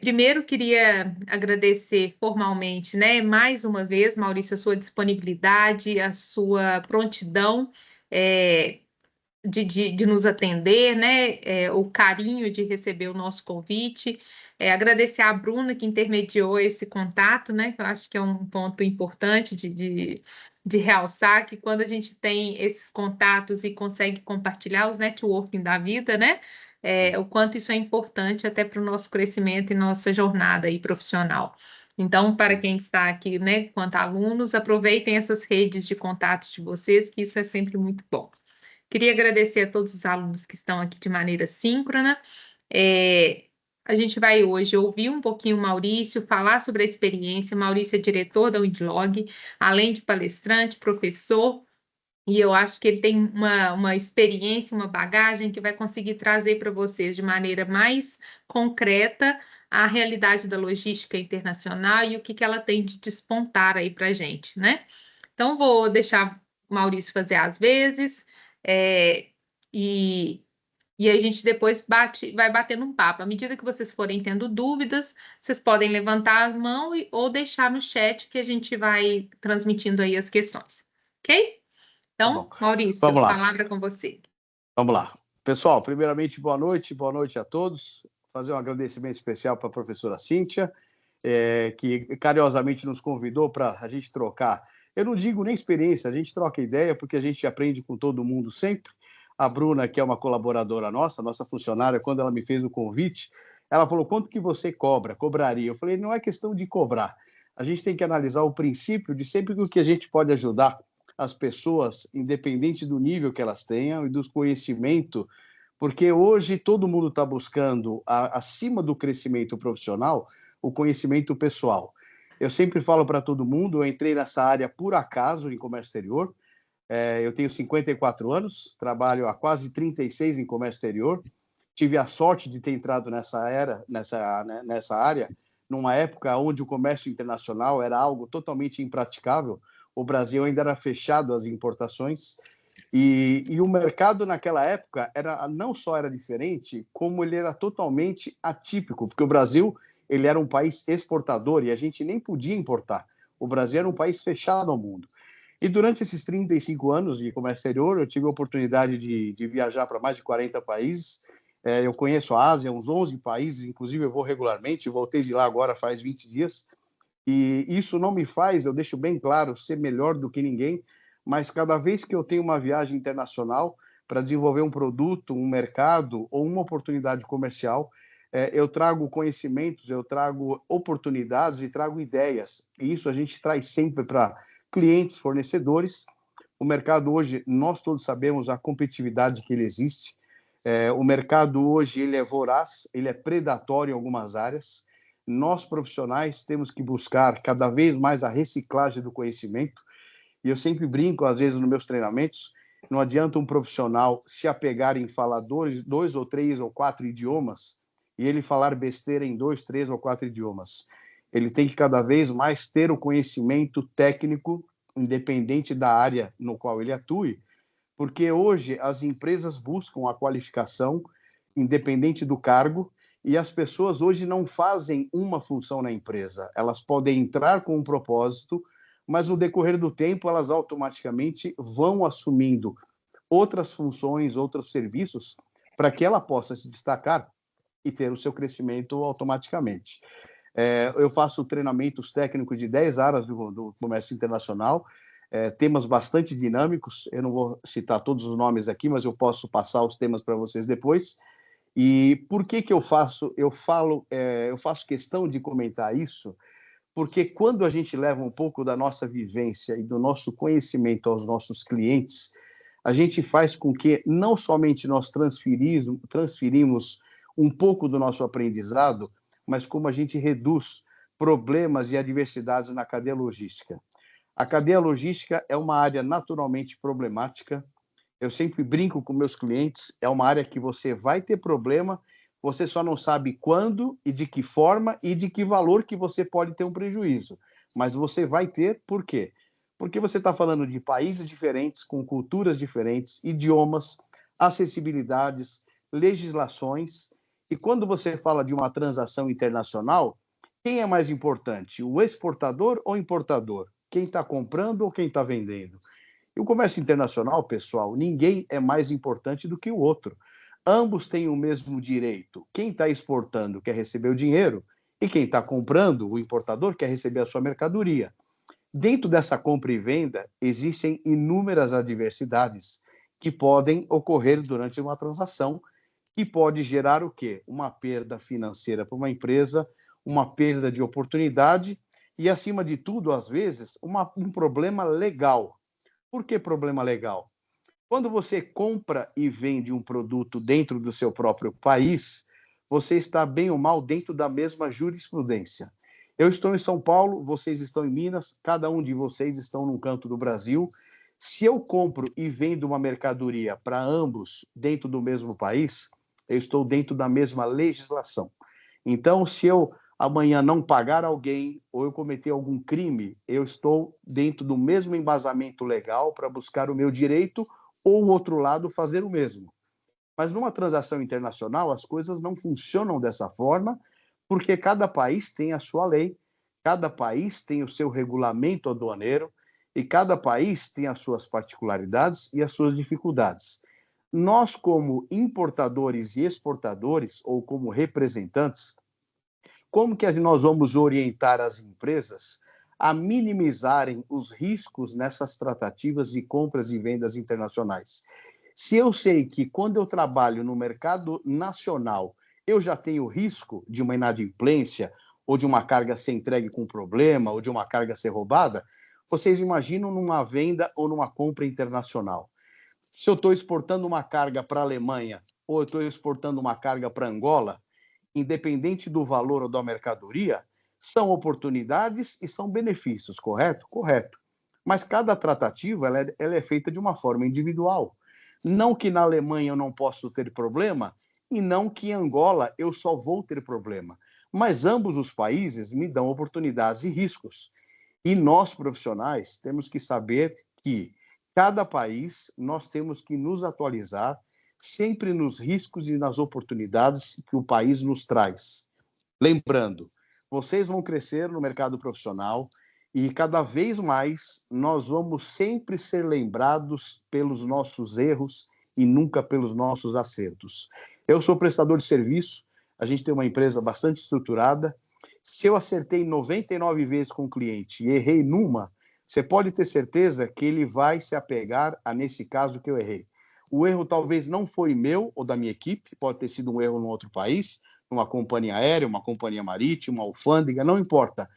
Primeiro, queria agradecer formalmente, né, mais uma vez, Maurício, a sua disponibilidade, a sua prontidão, é, de nos atender, né, o carinho de receber o nosso convite. Agradecer à Bruna que intermediou esse contato, né, que eu acho que é um ponto importante de realçar, que quando a gente tem esses contatos e consegue compartilhar os networking da vida, né, o quanto isso é importante até para o nosso crescimento e nossa jornada aí profissional. Então, para quem está aqui, né, quanto alunos, aproveitem essas redes de contatos de vocês, que isso é sempre muito bom. Queria agradecer a todos os alunos que estão aqui de maneira síncrona. É, a gente vai hoje ouvir um pouquinho o Maurício, falar sobre a experiência. Maurício é diretor da Windlog, além de palestrante, professor, e eu acho que ele tem uma experiência, uma bagagem que vai conseguir trazer para vocês de maneira mais concreta a realidade da logística internacional e o que ela tem de despontar aí para a gente, né? Então, vou deixar o Maurício fazer as vezes, é, e, e a gente depois vai batendo um papo. À medida que vocês forem tendo dúvidas, vocês podem levantar a mão ou deixar no chat que a gente vai transmitindo aí as questões. Ok? Tá bom. Então, Maurício, Vamos a lá. palavra é com você. Vamos lá. Pessoal, primeiramente, boa noite a todos. Fazer um agradecimento especial para a professora Cíntia, que carinhosamente nos convidou para a gente trocar. Eu não digo nem experiência, a gente troca ideia, porque a gente aprende com todo mundo sempre. A Bruna, que é uma colaboradora nossa funcionária, quando ela me fez o convite, ela falou, quanto que você cobraria? Eu falei, não é questão de cobrar. A gente tem que analisar o princípio de sempre que a gente pode ajudar as pessoas, independente do nível que elas tenham e do conhecimento, porque hoje todo mundo está buscando, acima do crescimento profissional, o conhecimento pessoal. Eu sempre falo para todo mundo, eu entrei nessa área por acaso em comércio exterior, eu tenho 54 anos, trabalho há quase 36 em comércio exterior, tive a sorte de ter entrado nessa área, numa época onde o comércio internacional era algo totalmente impraticável, o Brasil ainda era fechado às importações, e o mercado naquela época não só era diferente, como ele era totalmente atípico, porque o Brasil ele era um país exportador e a gente nem podia importar. O Brasil era um país fechado ao mundo. E durante esses 35 anos de comércio exterior, eu tive a oportunidade de viajar para mais de 40 países. Eu conheço a Ásia, uns 11 países, inclusive eu vou regularmente, voltei de lá agora faz 20 dias. E isso não me faz, eu deixo bem claro, ser melhor do que ninguém, mas cada vez que eu tenho uma viagem internacional para desenvolver um produto, um mercado ou uma oportunidade comercial, eu trago conhecimentos, eu trago oportunidades e trago ideias. E isso a gente traz sempre para clientes, fornecedores. O mercado hoje, nós todos sabemos a competitividade que ele existe. O mercado hoje ele é voraz, ele é predatório em algumas áreas. Nós, profissionais, temos que buscar cada vez mais a reciclagem do conhecimento. E eu sempre brinco, às vezes, nos meus treinamentos, não adianta um profissional se apegar em falar dois ou três ou quatro idiomas e ele falar besteira em 2, 3 ou 4 idiomas. Ele tem que cada vez mais ter o conhecimento técnico, independente da área no qual ele atue, porque hoje as empresas buscam a qualificação, independente do cargo, e as pessoas hoje não fazem uma função na empresa. Elas podem entrar com um propósito, mas no decorrer do tempo elas automaticamente vão assumindo outras funções, outros serviços, para que ela possa se destacar e ter o seu crescimento automaticamente. Eu faço treinamentos técnicos de 10 áreas do comércio internacional, temas bastante dinâmicos, eu não vou citar todos os nomes aqui, mas eu posso passar os temas para vocês depois. E por que eu faço questão de comentar isso? Porque quando a gente leva um pouco da nossa vivência e do nosso conhecimento aos nossos clientes, a gente faz com que não somente nós transferimos um pouco do nosso aprendizado, mas como a gente reduz problemas e adversidades na cadeia logística. A cadeia logística é uma área naturalmente problemática. Eu sempre brinco com meus clientes, é uma área que você vai ter problema, você só não sabe quando e de que forma e de que valor que você pode ter um prejuízo. Mas você vai ter, por quê? Porque você está falando de países diferentes, com culturas diferentes, idiomas, acessibilidades, legislações, E quando você fala de uma transação internacional, quem é mais importante, o exportador ou o importador? Quem está comprando ou quem está vendendo? E o comércio internacional, pessoal, ninguém é mais importante do que o outro. Ambos têm o mesmo direito. Quem está exportando quer receber o dinheiro e quem está comprando, o importador, quer receber a sua mercadoria. Dentro dessa compra e venda, existem inúmeras adversidades que podem ocorrer durante uma transação, que pode gerar o quê? Uma perda financeira para uma empresa, uma perda de oportunidade e, acima de tudo, às vezes, um problema legal. Por que problema legal? Quando você compra e vende um produto dentro do seu próprio país, você está bem ou mal dentro da mesma jurisprudência. Eu estou em São Paulo, vocês estão em Minas, cada um de vocês estão num canto do Brasil. Se eu compro e vendo uma mercadoria para ambos dentro do mesmo país, eu estou dentro da mesma legislação. Então, se eu amanhã não pagar alguém ou eu cometer algum crime, eu estou dentro do mesmo embasamento legal para buscar o meu direito ou o outro lado fazer o mesmo. Mas numa transação internacional, as coisas não funcionam dessa forma, porque cada país tem a sua lei, cada país tem o seu regulamento aduaneiro e cada país tem as suas particularidades e as suas dificuldades. Nós, como importadores e exportadores, ou como representantes, como que nós vamos orientar as empresas a minimizarem os riscos nessas tratativas de compras e vendas internacionais? Se eu sei que quando eu trabalho no mercado nacional, eu já tenho risco de uma inadimplência, ou de uma carga ser entregue com problema, ou de uma carga ser roubada, vocês imaginam numa venda ou numa compra internacional. Se eu estou exportando uma carga para a Alemanha, ou eu estou exportando uma carga para Angola, independente do valor ou da mercadoria, são oportunidades e são benefícios, correto? Correto. Mas cada tratativa ela é feita de uma forma individual. Não que na Alemanha eu não possa ter problema e não que em Angola eu só vou ter problema. Mas ambos os países me dão oportunidades e riscos. E nós, profissionais, temos que saber que cada país nós temos que nos atualizar sempre nos riscos e nas oportunidades que o país nos traz. Lembrando, vocês vão crescer no mercado profissional e cada vez mais nós vamos sempre ser lembrados pelos nossos erros e nunca pelos nossos acertos. Eu sou prestador de serviço, a gente tem uma empresa bastante estruturada. Se eu acertei 99 vezes com o cliente e errei numa, você pode ter certeza que ele vai se apegar a nesse caso que eu errei. O erro talvez não foi meu ou da minha equipe, pode ter sido um erro em outro país, numa companhia aérea, uma companhia marítima, uma alfândega, não importa.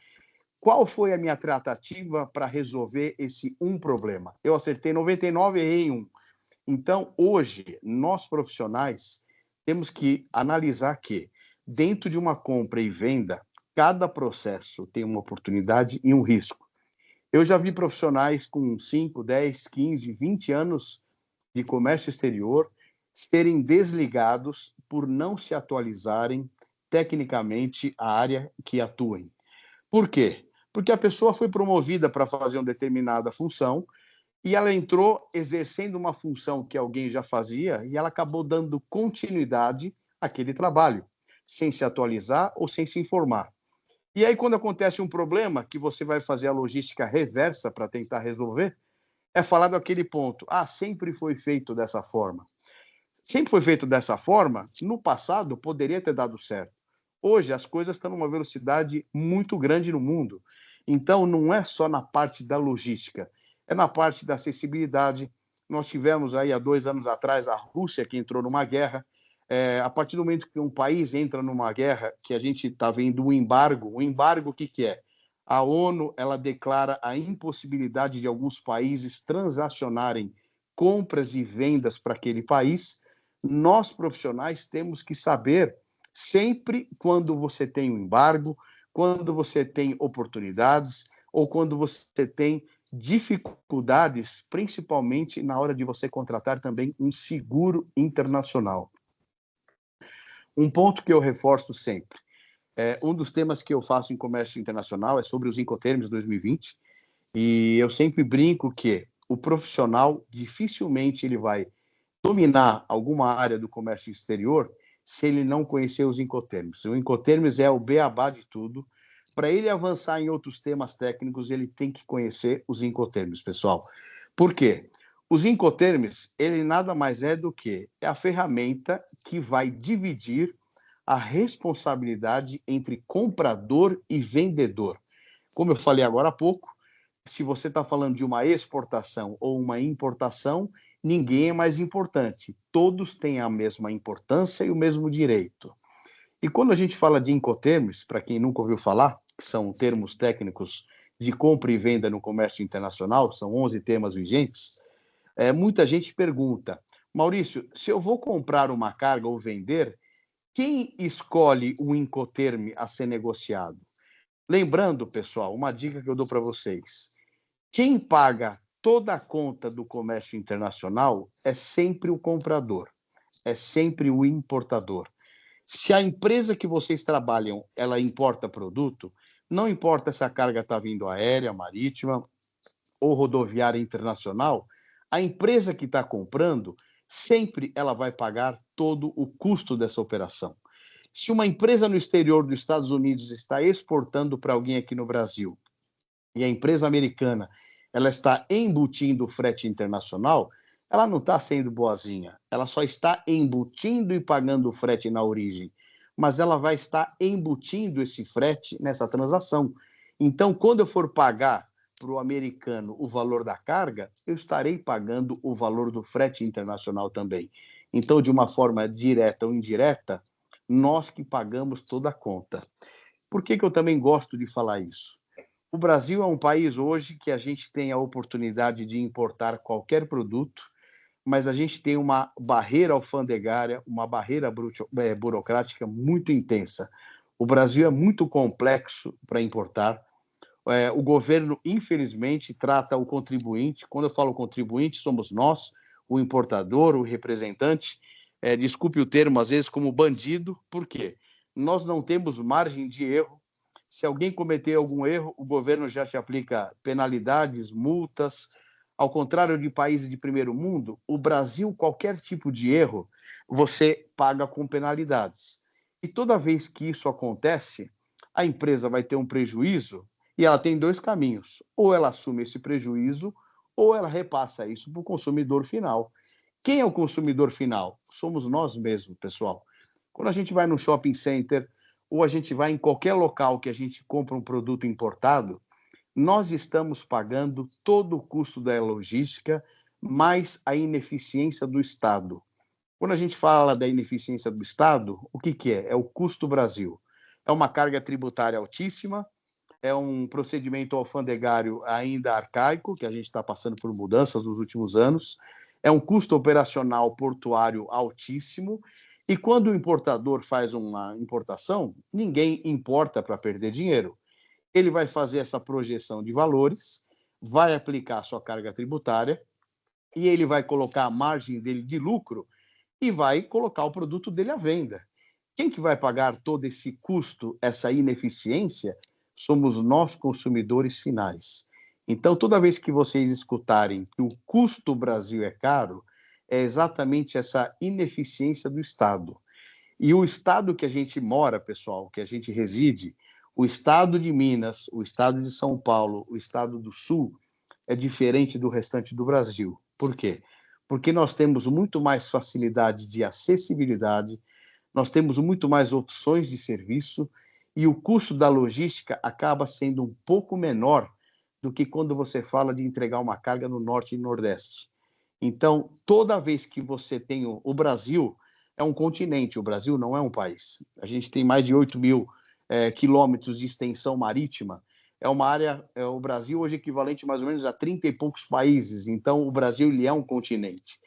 Qual foi a minha tratativa para resolver esse um problema? Eu acertei 99, errei um. Então, hoje, nós profissionais temos que analisar que, dentro de uma compra e venda, cada processo tem uma oportunidade e um risco. Eu já vi profissionais com 5, 10, 15, 20 anos de comércio exterior serem desligados por não se atualizarem tecnicamente a área que atuem. Por quê? Porque a pessoa foi promovida para fazer uma determinada função e ela entrou exercendo uma função que alguém já fazia e ela acabou dando continuidade àquele trabalho, sem se atualizar ou sem se informar. E aí, quando acontece um problema, que você vai fazer a logística reversa para tentar resolver, é falado aquele ponto, sempre foi feito dessa forma. Sempre foi feito dessa forma, no passado poderia ter dado certo. Hoje as coisas estão numa velocidade muito grande no mundo. Então não é só na parte da logística, é na parte da acessibilidade. Nós tivemos aí há 2 anos atrás a Rússia que entrou numa guerra. A partir do momento que um país entra numa guerra, que a gente está vendo o embargo o que é? A ONU ela declara a impossibilidade de alguns países transacionarem compras e vendas para aquele país. Nós, profissionais, temos que saber, sempre quando você tem um embargo, quando você tem oportunidades ou quando você tem dificuldades, principalmente na hora de você contratar também um seguro internacional. Um ponto que eu reforço sempre, um dos temas que eu faço em comércio internacional é sobre os Incoterms 2020, e eu sempre brinco que o profissional dificilmente ele vai dominar alguma área do comércio exterior se ele não conhecer os Incoterms. O Incoterms é o beabá de tudo. Para ele avançar em outros temas técnicos, ele tem que conhecer os Incoterms, pessoal. Por quê? Os Incoterms, ele nada mais é do que a ferramenta que vai dividir a responsabilidade entre comprador e vendedor. Como eu falei agora há pouco, se você está falando de uma exportação ou uma importação, ninguém é mais importante. Todos têm a mesma importância e o mesmo direito. E quando a gente fala de Incoterms, para quem nunca ouviu falar, que são termos técnicos de compra e venda no comércio internacional, são 11 temas vigentes, muita gente pergunta, Maurício, se eu vou comprar uma carga ou vender, quem escolhe o Incoterm a ser negociado? Lembrando, pessoal, uma dica que eu dou para vocês, quem paga toda a conta do comércio internacional é sempre o comprador, é sempre o importador. Se a empresa que vocês trabalham, ela importa produto, não importa se a carga está vindo aérea, marítima ou rodoviária internacional, a empresa que está comprando, sempre ela vai pagar todo o custo dessa operação. Se uma empresa no exterior dos Estados Unidos está exportando para alguém aqui no Brasil e a empresa americana ela está embutindo o frete internacional, ela não está sendo boazinha, ela só está embutindo e pagando o frete na origem, mas ela vai estar embutindo esse frete nessa transação. Então, quando eu for pagar para o americano o valor da carga, eu estarei pagando o valor do frete internacional também. Então, de uma forma direta ou indireta, nós que pagamos toda a conta. Por que eu também gosto de falar isso? O Brasil é um país hoje que a gente tem a oportunidade de importar qualquer produto, mas a gente tem uma barreira alfandegária, uma barreira burocrática muito intensa. O Brasil é muito complexo para importar. O governo, infelizmente, trata o contribuinte, quando eu falo contribuinte, somos nós, o importador, o representante, desculpe o termo, às vezes, como bandido. Por quê? Nós não temos margem de erro. Se alguém cometer algum erro, o governo já te aplica penalidades, multas. Ao contrário de países de primeiro mundo, o Brasil, qualquer tipo de erro, você paga com penalidades. E toda vez que isso acontece, a empresa vai ter um prejuízo e ela tem dois caminhos. Ou ela assume esse prejuízo, ou ela repassa isso para o consumidor final. Quem é o consumidor final? Somos nós mesmos, pessoal. Quando a gente vai no shopping center ou a gente vai em qualquer local que a gente compra um produto importado, nós estamos pagando todo o custo da logística, mais a ineficiência do Estado. Quando a gente fala da ineficiência do Estado, o que é? É o custo Brasil. É uma carga tributária altíssima, é um procedimento alfandegário ainda arcaico, que a gente está passando por mudanças nos últimos anos, é um custo operacional portuário altíssimo, e quando o importador faz uma importação, ninguém importa para perder dinheiro. Ele vai fazer essa projeção de valores, vai aplicar a sua carga tributária, e ele vai colocar a margem dele de lucro e vai colocar o produto dele à venda. Quem que vai pagar todo esse custo, essa ineficiência? Somos nós, consumidores finais. Então, toda vez que vocês escutarem que o custo Brasil é caro, é exatamente essa ineficiência do Estado. E o Estado que a gente mora, pessoal, que a gente reside, o Estado de Minas, o Estado de São Paulo, o Estado do Sul, é diferente do restante do Brasil. Por quê? Porque nós temos muito mais facilidade de acessibilidade, nós temos muito mais opções de serviço e o custo da logística acaba sendo um pouco menor do que quando você fala de entregar uma carga no Norte e Nordeste. Então, toda vez que você tem o Brasil, é um continente, o Brasil não é um país. A gente tem mais de 8.000 quilômetros de extensão marítima. É uma área, o Brasil hoje é equivalente mais ou menos a 30 e poucos países. Então, o Brasil ele é um continente.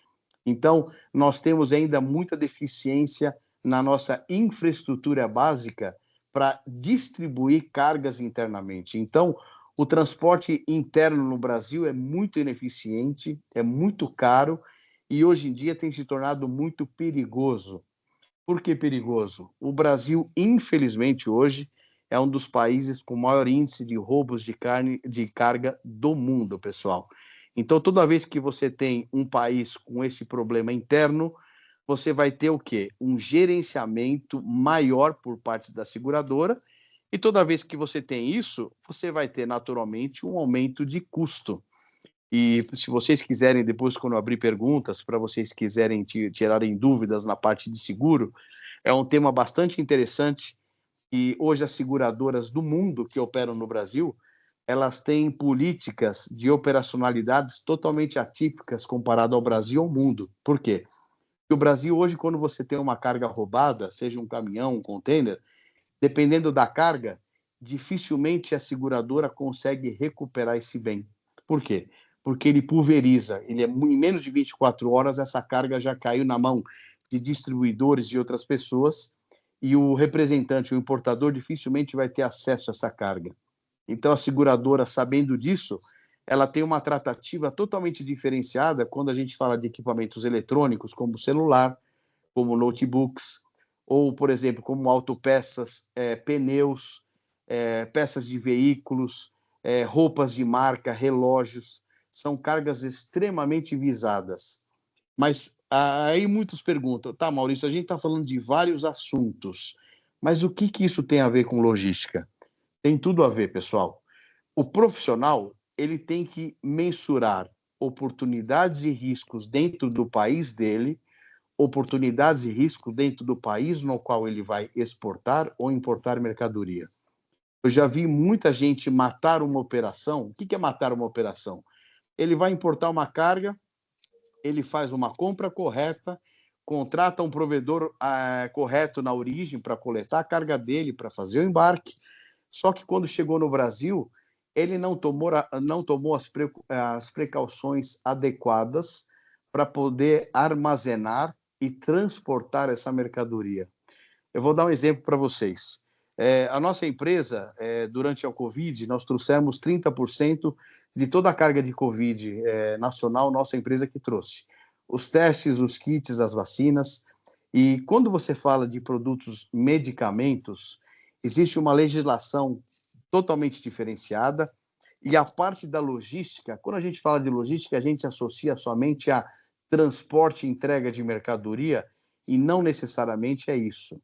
Então, nós temos ainda muita deficiência na nossa infraestrutura básica para distribuir cargas internamente. Então, o transporte interno no Brasil é muito ineficiente, é muito caro e hoje em dia tem se tornado muito perigoso. Por que perigoso? O Brasil, infelizmente, hoje é um dos países com maior índice de roubos de carga do mundo, pessoal. Então, toda vez que você tem um país com esse problema interno, você vai ter o quê? Um gerenciamento maior por parte da seguradora, e toda vez que você tem isso, você vai ter naturalmente um aumento de custo. E se vocês quiserem, depois, quando eu abrir perguntas, para vocês quiserem tirarem dúvidas na parte de seguro, é um tema bastante interessante. E hoje as seguradoras do mundo que operam no Brasil, elas têm políticas de operacionalidades totalmente atípicas comparado ao Brasil e ao mundo. Por quê? Porque o Brasil hoje, quando você tem uma carga roubada, seja um caminhão, um container, dependendo da carga, dificilmente a seguradora consegue recuperar esse bem. Por quê? Porque ele pulveriza, em menos de 24 horas essa carga já caiu na mão de distribuidores de outras pessoas, e o representante, o importador, dificilmente vai ter acesso a essa carga. Então a seguradora, sabendo disso, ela tem uma tratativa totalmente diferenciada quando a gente fala de equipamentos eletrônicos, como celular, como notebooks, ou, por exemplo, como autopeças, pneus, peças de veículos, roupas de marca, relógios. São cargas extremamente visadas. Mas aí muitos perguntam, tá, Maurício, a gente está falando de vários assuntos, mas o que isso tem a ver com logística? Tem tudo a ver, pessoal. O profissional, ele tem que mensurar oportunidades e riscos dentro do país dele, oportunidades e riscos dentro do país no qual ele vai exportar ou importar mercadoria. Eu já vi muita gente matar uma operação. O que é matar uma operação? Ele vai importar uma carga, ele faz uma compra correta, contrata um provedor correto na origem para coletar a carga dele, para fazer o embarque. Só que quando chegou no Brasil, ele não tomou as precauções adequadas para poder armazenar e transportar essa mercadoria. Eu vou dar um exemplo para vocês. A nossa empresa, durante a Covid, nós trouxemos 30% de toda a carga de Covid nacional, nossa empresa que trouxe. Os testes, os kits, as vacinas. E quando você fala de produtos, medicamentos, existe uma legislação totalmente diferenciada, e a parte da logística, quando a gente fala de logística, a gente associa somente a transporte e entrega de mercadoria, e não necessariamente é isso.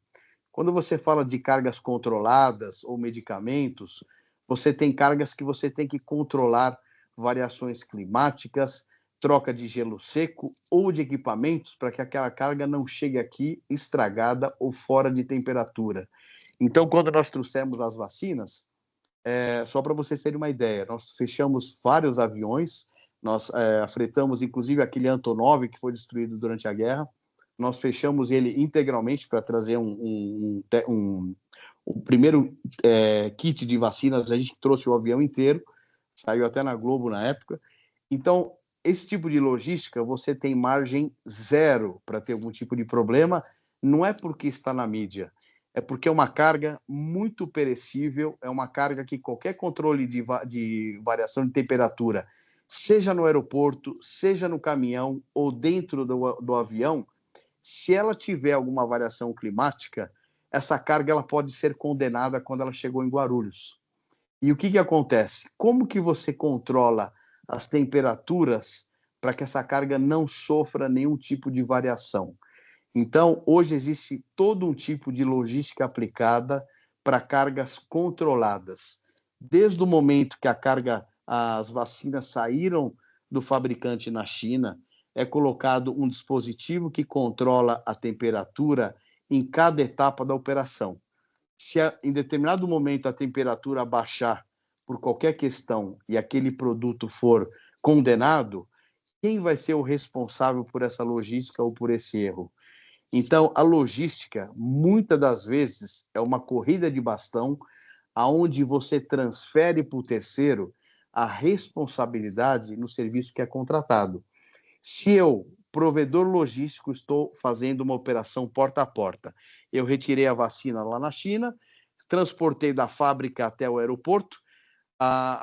Quando você fala de cargas controladas ou medicamentos, você tem cargas que você tem que controlar variações climáticas, troca de gelo seco ou de equipamentos para que aquela carga não chegue aqui estragada ou fora de temperatura. Então, quando nós trouxemos as vacinas, só para vocês terem uma ideia, nós fechamos vários aviões, nós afretamos inclusive aquele Antonov que foi destruído durante a guerra, nós fechamos ele integralmente para trazer o primeiro kit de vacinas, a gente trouxe o avião inteiro, saiu até na Globo na época. Então, esse tipo de logística, você tem margem zero para ter algum tipo de problema, não é porque está na mídia, é porque é uma carga muito perecível, é uma carga que qualquer controle de variação de temperatura, seja no aeroporto, seja no caminhão ou dentro do avião, se ela tiver alguma variação climática, essa carga ela pode ser condenada quando ela chegou em Guarulhos. E o que acontece? Como que você controla as temperaturas para que essa carga não sofra nenhum tipo de variação? Então, hoje existe todo um tipo de logística aplicada para cargas controladas. Desde o momento que as vacinas saíram do fabricante na China, é colocado um dispositivo que controla a temperatura em cada etapa da operação. Se em determinado momento a temperatura baixar por qualquer questão e aquele produto for condenado, quem vai ser o responsável por essa logística ou por esse erro? Então, a logística, muitas das vezes, é uma corrida de bastão, aonde você transfere para o terceiro a responsabilidade no serviço que é contratado. Se eu, provedor logístico, estou fazendo uma operação porta a porta, eu retirei a vacina lá na China, transportei da fábrica até o aeroporto,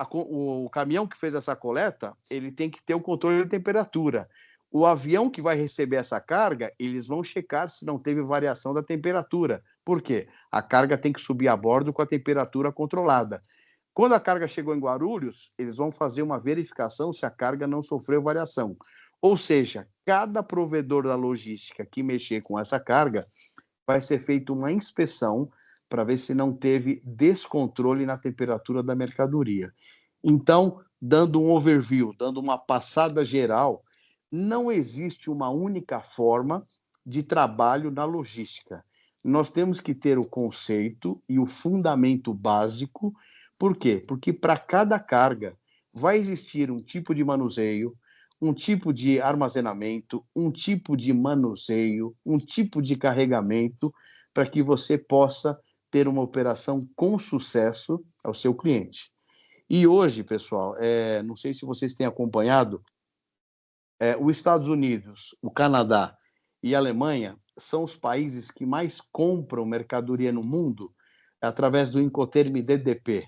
o caminhão que fez essa coleta, ele tem que ter o controle de temperatura. O avião que vai receber essa carga, eles vão checar se não teve variação da temperatura. Por quê? A carga tem que subir a bordo com a temperatura controlada. Quando a carga chegou em Guarulhos, eles vão fazer uma verificação se a carga não sofreu variação. Ou seja, cada provedor da logística que mexer com essa carga vai ser feita uma inspeção para ver se não teve descontrole na temperatura da mercadoria. Então, dando um overview, dando uma passada geral, não existe uma única forma de trabalho na logística. Nós temos que ter o conceito e o fundamento básico. Por quê? Porque para cada carga vai existir um tipo de manuseio, um tipo de armazenamento, um tipo de manuseio, um tipo de carregamento, para que você possa ter uma operação com sucesso ao seu cliente. E hoje, pessoal, não sei se vocês têm acompanhado, os Estados Unidos, o Canadá e a Alemanha são os países que mais compram mercadoria no mundo através do Incoterm DDP.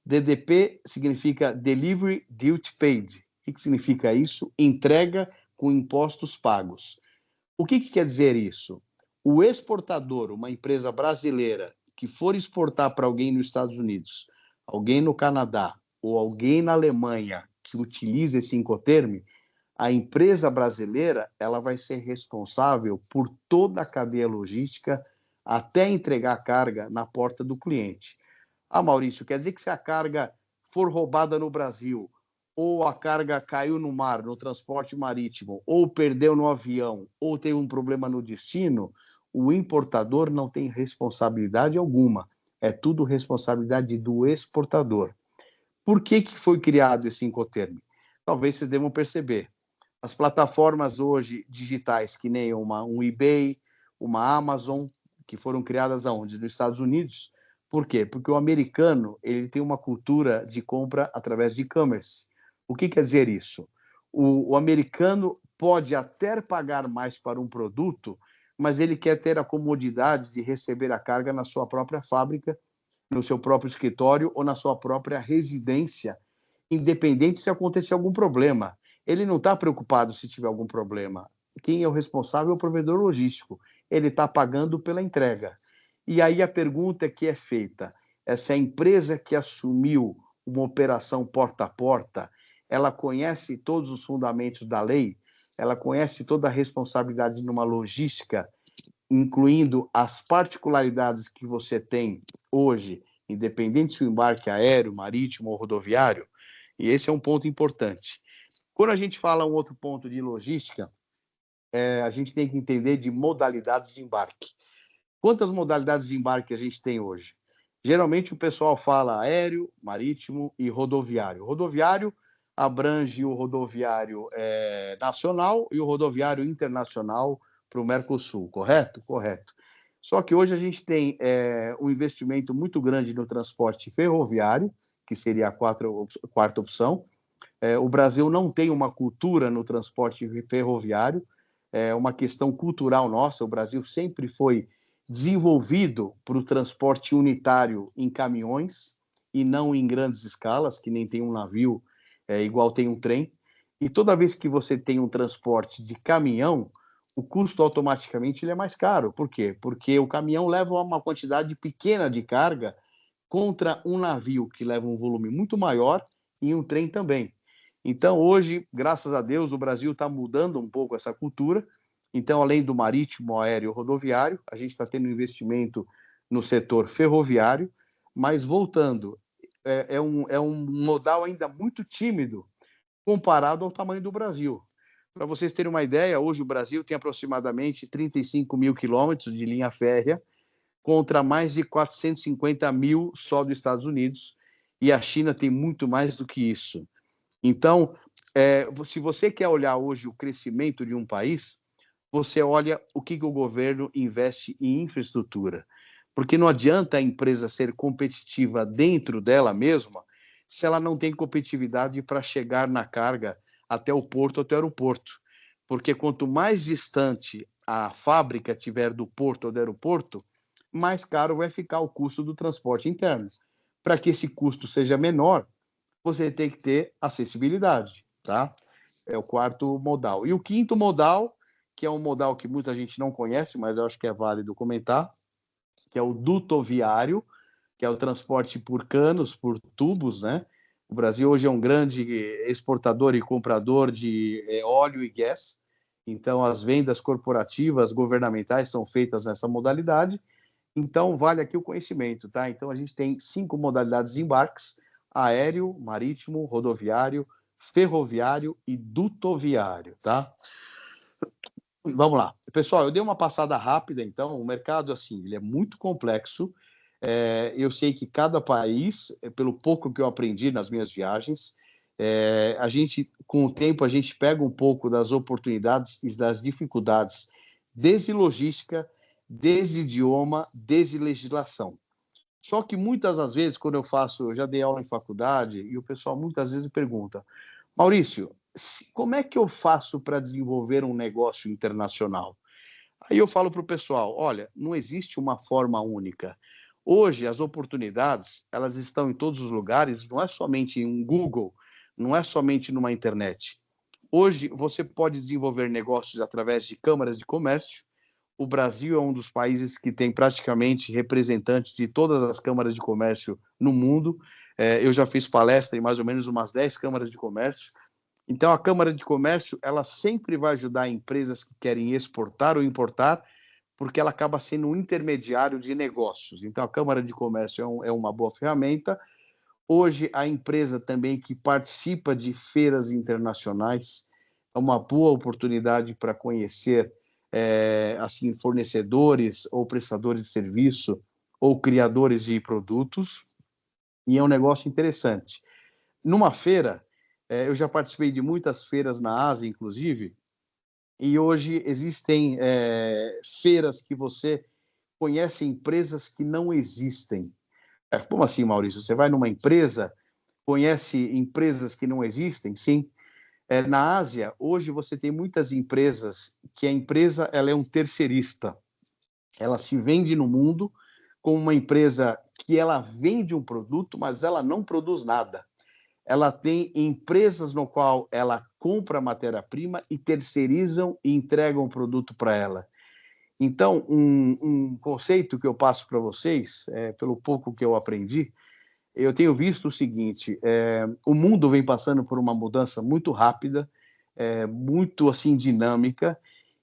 DDP significa Delivery Duty Paid. O que significa isso? Entrega com impostos pagos. O que quer dizer isso? O exportador, uma empresa brasileira, que for exportar para alguém nos Estados Unidos, alguém no Canadá ou alguém na Alemanha que utilize esse Incoterm, a empresa brasileira ela vai ser responsável por toda a cadeia logística até entregar a carga na porta do cliente. Ah, Maurício, quer dizer que se a carga for roubada no Brasil, ou a carga caiu no mar, no transporte marítimo, ou perdeu no avião, ou teve um problema no destino, o importador não tem responsabilidade alguma. É tudo responsabilidade do exportador. Por que foi criado esse Incoterm? Talvez vocês devam perceber. As plataformas hoje digitais, que nem um eBay, uma Amazon, que foram criadas aonde? Nos Estados Unidos. Por quê? Porque o americano ele tem uma cultura de compra através de e-commerce. O que quer dizer isso? O americano pode até pagar mais para um produto, mas ele quer ter a comodidade de receber a carga na sua própria fábrica, no seu próprio escritório ou na sua própria residência, independente se acontecer algum problema. Ele não está preocupado se tiver algum problema. Quem é o responsável é o provedor logístico. Ele está pagando pela entrega. E aí a pergunta que é feita é se a empresa que assumiu uma operação porta a porta, ela conhece todos os fundamentos da lei, ela conhece toda a responsabilidade numa logística, incluindo as particularidades que você tem hoje, independente se o embarque é aéreo, marítimo ou rodoviário. E esse é um ponto importante. Quando a gente fala um outro ponto de logística, a gente tem que entender de modalidades de embarque. Quantas modalidades de embarque a gente tem hoje? Geralmente o pessoal fala aéreo, marítimo e rodoviário. O rodoviário abrange o rodoviário nacional e o rodoviário internacional para o Mercosul, correto? Correto. Só que hoje a gente tem um investimento muito grande no transporte ferroviário, que seria a quarta opção. O Brasil não tem uma cultura no transporte ferroviário, é uma questão cultural nossa. O Brasil sempre foi desenvolvido para o transporte unitário em caminhões e não em grandes escalas, que nem tem um navio igual tem um trem. E toda vez que você tem um transporte de caminhão, o custo automaticamente ele é mais caro. Por quê? Porque o caminhão leva uma quantidade pequena de carga contra um navio que leva um volume muito maior e um trem também. Então, hoje, graças a Deus, o Brasil está mudando um pouco essa cultura. Então, além do marítimo, aéreo e rodoviário, a gente está tendo investimento no setor ferroviário, mas voltando, é um modal ainda muito tímido comparado ao tamanho do Brasil. Para vocês terem uma ideia, hoje o Brasil tem aproximadamente 35 mil quilômetros de linha férrea, contra mais de 450 mil só dos Estados Unidos, e a China tem muito mais do que isso. Então, se você quer olhar hoje o crescimento de um país, você olha o que o governo investe em infraestrutura. Porque não adianta a empresa ser competitiva dentro dela mesma se ela não tem competitividade para chegar na carga até o porto, até o aeroporto. Porque quanto mais distante a fábrica tiver do porto ou do aeroporto, mais caro vai ficar o custo do transporte interno. Para que esse custo seja menor, você tem que ter acessibilidade, tá? É o quarto modal. E o quinto modal, que é um modal que muita gente não conhece, mas eu acho que é válido comentar, que é o dutoviário, que é o transporte por canos, por tubos, né? O Brasil hoje é um grande exportador e comprador de óleo e gás, então as vendas corporativas, governamentais são feitas nessa modalidade, então vale aqui o conhecimento, tá? Então a gente tem 5 modalidades de embarques: aéreo, marítimo, rodoviário, ferroviário e dutoviário, tá? Vamos lá. Pessoal, eu dei uma passada rápida, então, o mercado, assim, ele é muito complexo. Eu sei que cada país, pelo pouco que eu aprendi nas minhas viagens, a gente, com o tempo, a gente pega um pouco das oportunidades e das dificuldades, desde logística, desde idioma, desde legislação. Só que muitas das vezes, quando eu já dei aula em faculdade, e o pessoal muitas vezes me pergunta: Maurício, como é que eu faço para desenvolver um negócio internacional? Aí eu falo para o pessoal: olha, não existe uma forma única. Hoje, as oportunidades, elas estão em todos os lugares, não é somente em um Google, não é somente numa internet. Hoje, você pode desenvolver negócios através de câmaras de comércio. O Brasil é um dos países que tem praticamente representantes de todas as câmaras de comércio no mundo. Eu já fiz palestra em mais ou menos umas 10 câmaras de comércio. Então, a Câmara de Comércio, ela sempre vai ajudar empresas que querem exportar ou importar, porque ela acaba sendo um intermediário de negócios. Então, a Câmara de Comércio é uma boa ferramenta. Hoje, a empresa também que participa de feiras internacionais é uma boa oportunidade para conhecer assim, fornecedores ou prestadores de serviço ou criadores de produtos, e é um negócio interessante. Numa feira, eu já participei de muitas feiras na Ásia, inclusive, e hoje existem feiras que você conhece empresas que não existem. Como assim, Maurício? Você vai numa empresa, conhece empresas que não existem? Sim. Na Ásia, hoje você tem muitas empresas que a empresa ela é um terceirista. Ela se vende no mundo como uma empresa que ela vende um produto, mas ela não produz nada. Ela tem empresas no qual ela compra a matéria-prima e terceirizam e entregam o produto para ela. Então, um conceito que eu passo para vocês, pelo pouco que eu aprendi, eu tenho visto o seguinte: o mundo vem passando por uma mudança muito rápida, muito assim dinâmica,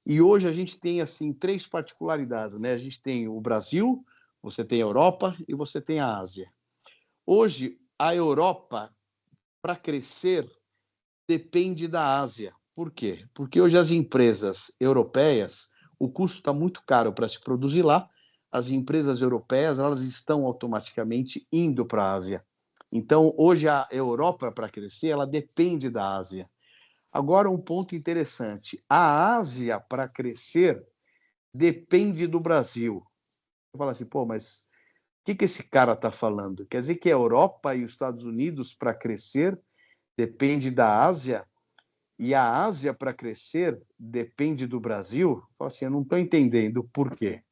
e hoje a gente tem assim 3 particularidades, né? A gente tem o Brasil, você tem a Europa e você tem a Ásia. Hoje, a Europa, para crescer, depende da Ásia. Por quê? Porque hoje as empresas europeias, o custo está muito caro para se produzir lá. As empresas europeias elas estão automaticamente indo para a Ásia. Então, hoje a Europa, para crescer, ela depende da Ásia. Agora, um ponto interessante: a Ásia, para crescer, depende do Brasil. Você fala assim, pô, mas o que esse cara está falando? Quer dizer que a Europa e os Estados Unidos, para crescer, depende da Ásia? E a Ásia, para crescer, depende do Brasil? Fala assim, eu não estou entendendo por quê.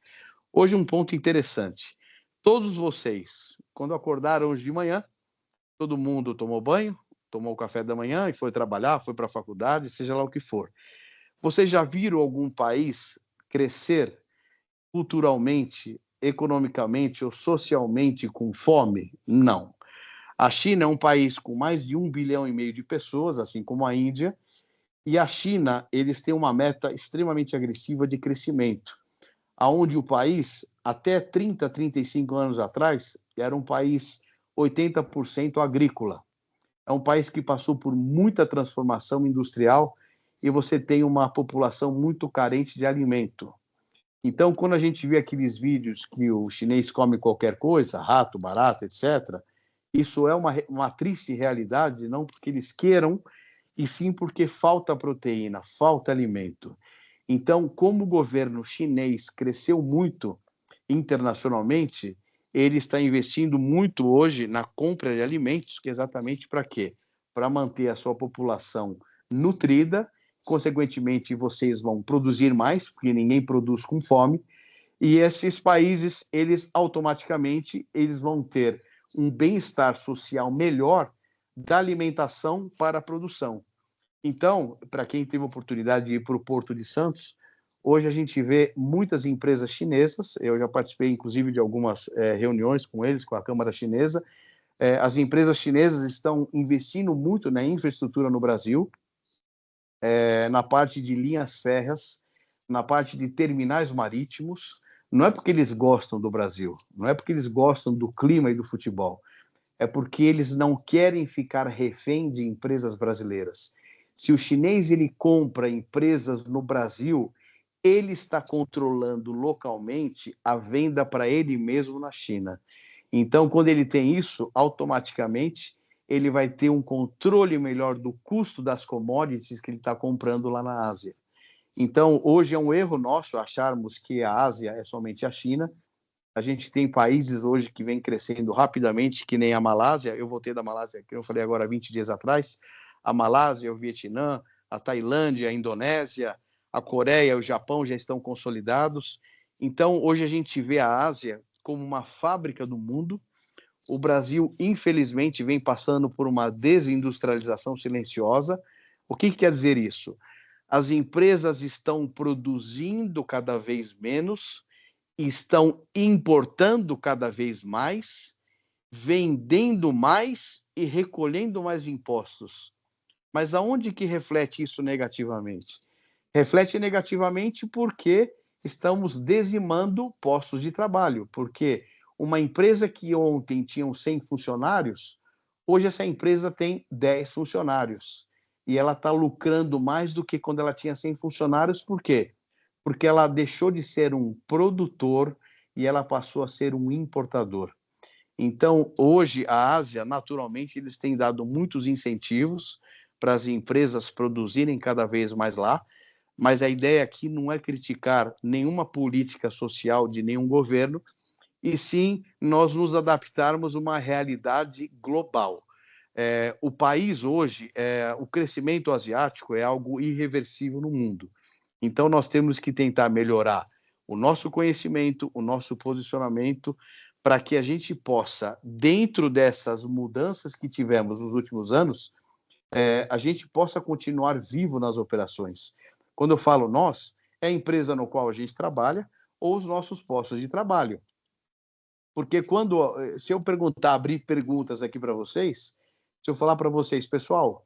Hoje, um ponto interessante. Todos vocês, quando acordaram hoje de manhã, todo mundo tomou banho, tomou o café da manhã e foi trabalhar, foi para a faculdade, seja lá o que for. Vocês já viram algum país crescer culturalmente, economicamente ou socialmente com fome? Não. A China é um país com mais de 1,5 bilhão de pessoas, assim como a Índia, e a China, eles têm uma meta extremamente agressiva de crescimento, aonde o país, até 30, 35 anos atrás, era um país 80% agrícola. É um país que passou por muita transformação industrial e você tem uma população muito carente de alimento. Então, quando a gente vê aqueles vídeos que o chinês come qualquer coisa, rato, barata, etc., isso é uma triste realidade, não porque eles queiram, e sim porque falta proteína, falta alimento. Então, como o governo chinês cresceu muito internacionalmente, ele está investindo muito hoje na compra de alimentos, que é exatamente para quê? Para manter a sua população nutrida, consequentemente, vocês vão produzir mais, porque ninguém produz com fome, e esses países, eles automaticamente, eles vão ter um bem-estar social melhor da alimentação para a produção. Então, para quem teve a oportunidade de ir para o Porto de Santos, hoje a gente vê muitas empresas chinesas, eu já participei inclusive de algumas reuniões com eles, com a Câmara Chinesa, As empresas chinesas estão investindo muito na infraestrutura no Brasil, na parte de linhas férreas, na parte de terminais marítimos. Não é porque eles gostam do Brasil, não é porque eles gostam do clima e do futebol, é porque eles não querem ficar refém de empresas brasileiras. Se o chinês ele compra empresas no Brasil, ele está controlando localmente a venda para ele mesmo na China. Então, quando ele tem isso, automaticamente ele vai ter um controle melhor do custo das commodities que ele está comprando lá na Ásia. Então, hoje é um erro nosso acharmos que a Ásia é somente a China. A gente tem países hoje que vêm crescendo rapidamente, que nem a Malásia. Eu voltei da Malásia, que eu falei agora 20 dias atrás. A Malásia, o Vietnã, a Tailândia, a Indonésia, a Coreia, o Japão já estão consolidados. Então, hoje a gente vê a Ásia como uma fábrica do mundo. O Brasil, infelizmente, vem passando por uma desindustrialização silenciosa. O que quer dizer isso? As empresas estão produzindo cada vez menos, estão importando cada vez mais, vendendo mais e recolhendo mais impostos. Mas aonde que reflete isso negativamente? Reflete negativamente porque estamos dizimando postos de trabalho, porque uma empresa que ontem tinha 100 funcionários, hoje essa empresa tem 10 funcionários. E ela está lucrando mais do que quando ela tinha 100 funcionários, por quê? Porque ela deixou de ser um produtor e ela passou a ser um importador. Então, hoje, a Ásia, naturalmente, eles têm dado muitos incentivos para as empresas produzirem cada vez mais lá, mas a ideia aqui não é criticar nenhuma política social de nenhum governo, e sim nós nos adaptarmos a uma realidade global. O país hoje, o crescimento asiático é algo irreversível no mundo. Então, nós temos que tentar melhorar o nosso conhecimento, o nosso posicionamento, para que a gente possa, dentro dessas mudanças que tivemos nos últimos anos, a gente possa continuar vivo nas operações. Quando eu falo nós, é a empresa no qual a gente trabalha ou os nossos postos de trabalho. Porque se eu abrir perguntas aqui para vocês, se eu falar para vocês, pessoal,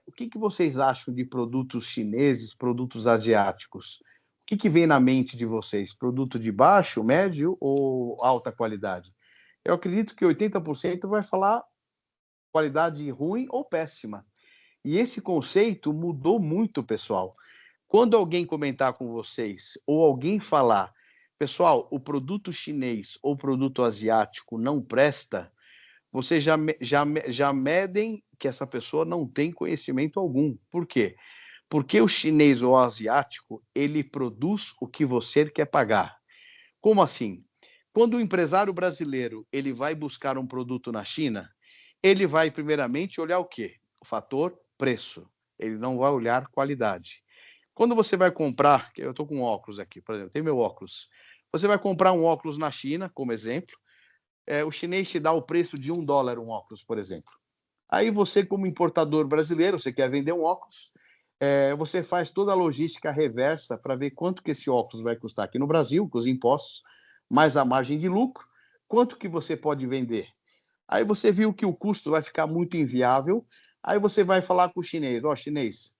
o que vocês acham de produtos chineses, produtos asiáticos? O que vem na mente de vocês? Produto de baixo, médio ou alta qualidade? Eu acredito que 80% vai falar qualidade ruim ou péssima. E esse conceito mudou muito, pessoal. Quando alguém comentar com vocês ou alguém falar, pessoal, o produto chinês ou produto asiático não presta, vocês já medem que essa pessoa não tem conhecimento algum. Por quê? Porque o chinês ou o asiático, ele produz o que você quer pagar. Como assim? Quando o empresário brasileiro ele vai buscar um produto na China, ele vai primeiramente olhar o quê? O fator preço. Ele não vai olhar qualidade. Quando você vai comprar, eu estou com óculos aqui, por exemplo, tem meu óculos. Você vai comprar um óculos na China, como exemplo, o chinês te dá o preço de $1 um óculos, por exemplo. Aí você, como importador brasileiro, você quer vender um óculos, você faz toda a logística reversa para ver quanto que esse óculos vai custar aqui no Brasil, com os impostos, mais a margem de lucro, quanto que você pode vender. Aí você viu que o custo vai ficar muito inviável, aí você vai falar com o chinês, chinês,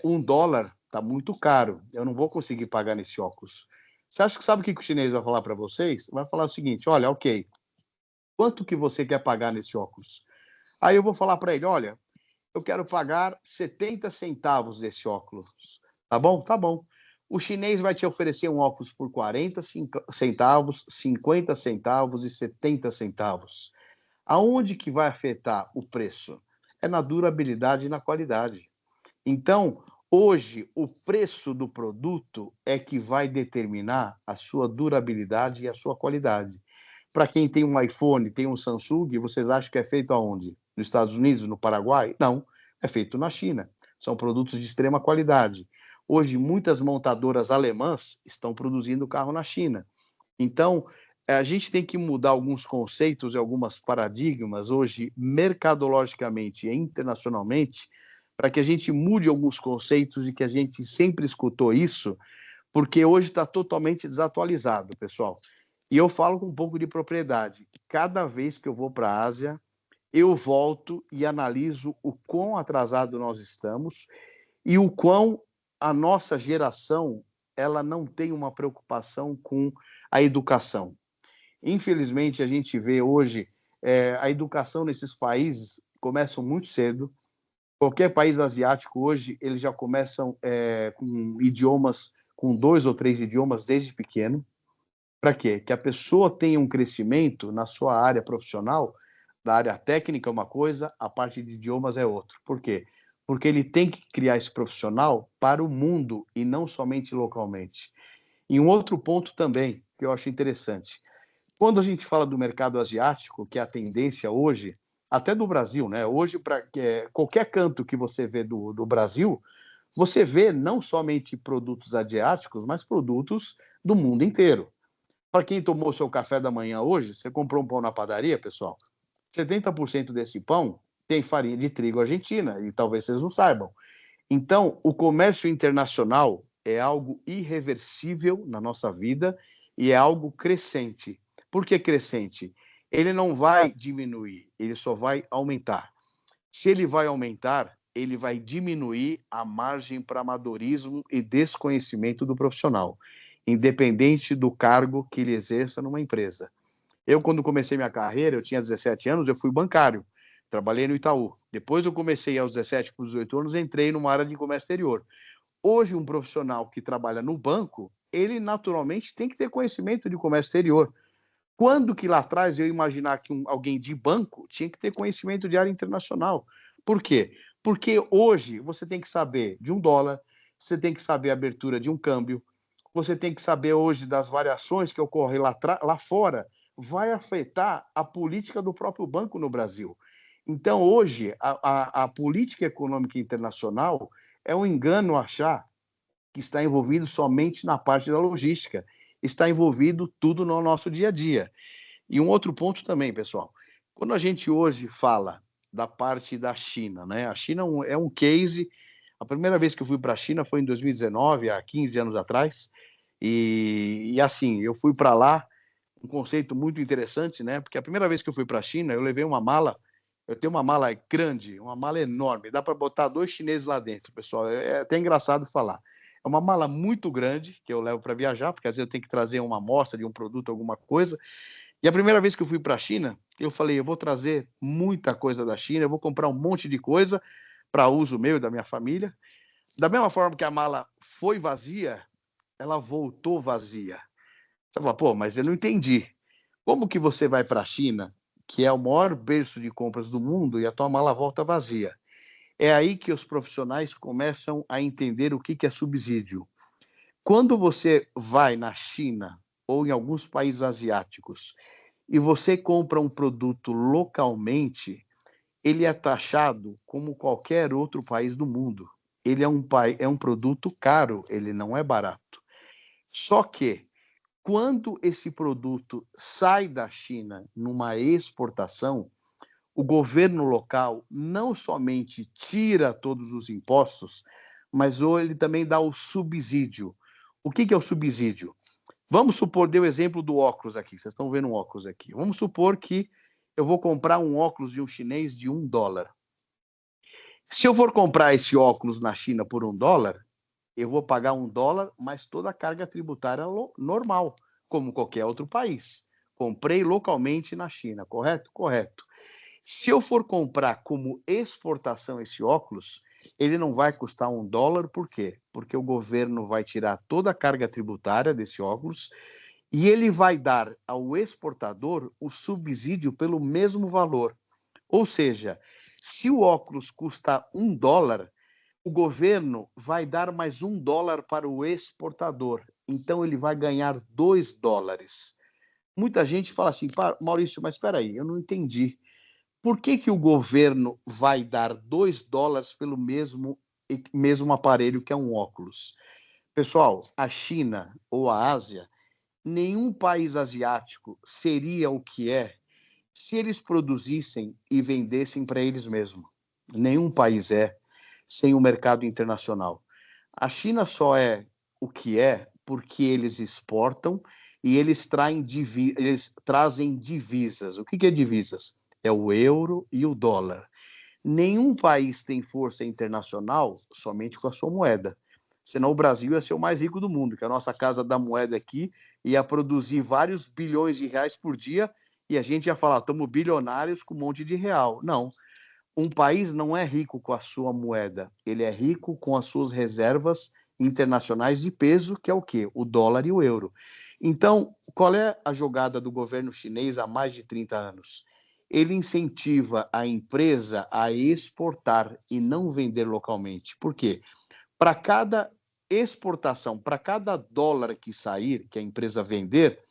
$1 está muito caro, eu não vou conseguir pagar nesse óculos. Sabe o que o chinês vai falar para vocês? Vai falar o seguinte, olha, ok, quanto que você quer pagar nesse óculos? Aí eu vou falar para ele, olha, eu quero pagar 70 centavos desse óculos. Tá bom? Tá bom. O chinês vai te oferecer um óculos por 40 centavos, 50 centavos e 70 centavos. Aonde que vai afetar o preço? É na durabilidade e na qualidade. Então, hoje, o preço do produto é que vai determinar a sua durabilidade e a sua qualidade. Para quem tem um iPhone, tem um Samsung, vocês acham que é feito aonde? Nos Estados Unidos, no Paraguai? Não, é feito na China. São produtos de extrema qualidade. Hoje, muitas montadoras alemãs estão produzindo carro na China. Então, a gente tem que mudar alguns conceitos e algumas paradigmas hoje, mercadologicamente e internacionalmente, para que a gente mude alguns conceitos e que a gente sempre escutou isso, porque hoje está totalmente desatualizado, pessoal. E eu falo com um pouco de propriedade. Cada vez que eu vou para a Ásia, eu volto e analiso o quão atrasado nós estamos e o quão a nossa geração ela não tem uma preocupação com a educação. Infelizmente, a gente vê hoje a educação nesses países começam muito cedo. Qualquer país asiático hoje, eles já começam com idiomas, com 2 ou 3 idiomas desde pequeno. Para quê? Que a pessoa tenha um crescimento na sua área profissional, da área técnica é uma coisa, a parte de idiomas é outra. Por quê? Porque ele tem que criar esse profissional para o mundo e não somente localmente. E um outro ponto também, que eu acho interessante. Quando a gente fala do mercado asiático, que é a tendência hoje, até do Brasil, né? Hoje, para qualquer canto que você vê do Brasil, você vê não somente produtos asiáticos, mas produtos do mundo inteiro. Para quem tomou seu café da manhã hoje, você comprou um pão na padaria, pessoal, 70% desse pão tem farinha de trigo argentina, e talvez vocês não saibam. Então, o comércio internacional é algo irreversível na nossa vida e é algo crescente. Por que crescente? Ele não vai diminuir, ele só vai aumentar. Se ele vai aumentar, ele vai diminuir a margem para amadorismo e desconhecimento do profissional, independente do cargo que ele exerça numa empresa. Eu, quando comecei minha carreira, eu tinha 17 anos, eu fui bancário, trabalhei no Itaú. Depois eu comecei aos 17 para os 18 anos, entrei numa área de comércio exterior. Hoje, um profissional que trabalha no banco, ele naturalmente tem que ter conhecimento de comércio exterior. Quando que lá atrás eu imaginar que alguém de banco tinha que ter conhecimento de área internacional? Por quê? Porque hoje você tem que saber de um dólar, você tem que saber a abertura de um câmbio, você tem que saber hoje das variações que ocorrem lá fora, vai afetar a política do próprio banco no Brasil. Então, hoje, a política econômica internacional é um engano achar que está envolvido somente na parte da logística, está envolvido tudo no nosso dia a dia. E um outro ponto também, pessoal, quando a gente hoje fala da parte da China, né? A China é um case. A primeira vez que eu fui para a China foi em 2019, há 15 anos atrás, e assim, eu fui para lá, um conceito muito interessante, né? Porque a primeira vez que eu fui para a China, eu levei uma mala, eu tenho uma mala grande, uma mala enorme, dá para botar 2 chineses lá dentro, pessoal, é até engraçado falar. É uma mala muito grande que eu levo para viajar, porque às vezes eu tenho que trazer uma amostra de um produto, alguma coisa. E a primeira vez que eu fui para a China, eu falei, eu vou trazer muita coisa da China, eu vou comprar um monte de coisa para uso meu e da minha família. Da mesma forma que a mala foi vazia, ela voltou vazia. Você fala, pô, mas eu não entendi. Como que você vai para a China, que é o maior berço de compras do mundo, e a tua mala volta vazia? É aí que os profissionais começam a entender o que é subsídio. Quando você vai na China ou em alguns países asiáticos e você compra um produto localmente, ele é taxado como qualquer outro país do mundo. Ele é um produto caro, ele não é barato. Só que, quando esse produto sai da China numa exportação, o governo local não somente tira todos os impostos, mas ele também dá o subsídio. O que é o subsídio? Vamos supor, dei o exemplo do óculos aqui, vocês estão vendo um óculos aqui. Vamos supor que eu vou comprar um óculos de um chinês de $1. Se eu for comprar esse óculos na China por $1, eu vou pagar $1, mas toda a carga tributária normal, como qualquer outro país. Comprei localmente na China, correto? Correto. Se eu for comprar como exportação esse óculos, ele não vai custar $1, por quê? Porque o governo vai tirar toda a carga tributária desse óculos e ele vai dar ao exportador o subsídio pelo mesmo valor. Ou seja, se o óculos custa $1, o governo vai dar mais $1 para o exportador. Então ele vai ganhar $2. Muita gente fala assim, Maurício, mas espera aí, eu não entendi. Por que o governo vai dar $2 pelo mesmo aparelho que é um óculos? Pessoal, a China ou a Ásia, nenhum país asiático seria o que é se eles produzissem e vendessem para eles mesmos. Nenhum país é sem o mercado internacional. A China só é o que é porque eles exportam e eles trazem divisas. O que é divisas? É o euro e o dólar. Nenhum país tem força internacional somente com a sua moeda. Senão o Brasil ia ser o mais rico do mundo, que a nossa casa da moeda aqui ia produzir vários bilhões de reais por dia e a gente ia falar, estamos bilionários com um monte de real. Não. Um país não é rico com a sua moeda, ele é rico com as suas reservas internacionais de peso, que é o quê? O dólar e o euro. Então, qual é a jogada do governo chinês há mais de 30 anos? Ele incentiva a empresa a exportar e não vender localmente. Por quê? Para cada exportação, para cada dólar que sair, que a empresa vender,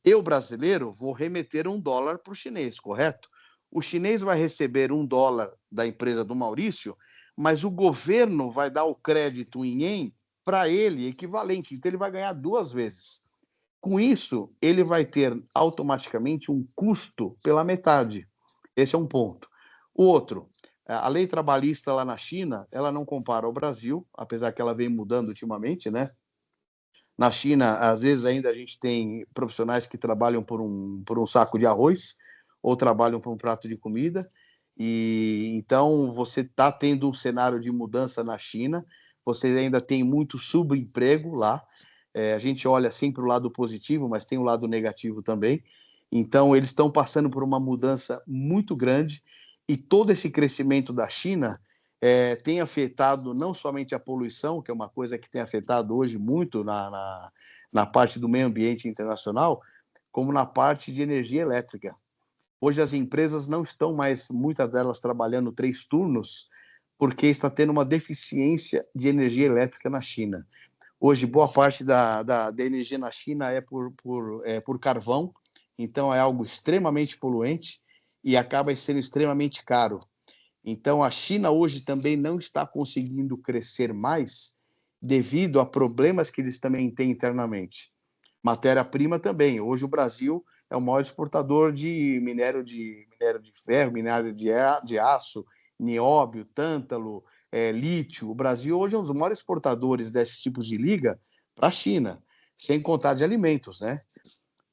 eu, brasileiro, vou remeter $1 para o chinês, correto? O chinês vai receber $1 da empresa do Maurício, mas o governo vai dar o crédito em ien para ele, equivalente. Então, ele vai ganhar 2 vezes. Com isso, ele vai ter automaticamente um custo pela metade. Esse é um ponto. O outro, a lei trabalhista lá na China, ela não compara ao Brasil, apesar que ela vem mudando ultimamente, né? Na China, às vezes ainda a gente tem profissionais que trabalham por um saco de arroz ou trabalham por um prato de comida. E então você está tendo um cenário de mudança na China. Você ainda tem muito subemprego lá. A gente olha sempre o lado positivo, mas tem o lado negativo também. Então eles estão passando por uma mudança muito grande e todo esse crescimento da China tem afetado não somente a poluição, que é uma coisa que tem afetado hoje muito na parte do meio ambiente internacional, como na parte de energia elétrica. Hoje as empresas não estão mais, muitas delas, trabalhando 3 turnos, porque está tendo uma deficiência de energia elétrica na China. Hoje, boa parte da energia na China é por carvão, então é algo extremamente poluente e acaba sendo extremamente caro. Então, a China hoje também não está conseguindo crescer mais devido a problemas que eles também têm internamente. Matéria-prima também. Hoje o Brasil é o maior exportador de minério de ferro, minério de aço, nióbio, tântalo, lítio. O Brasil hoje é um dos maiores exportadores desses tipos de liga para a China, sem contar de alimentos, né?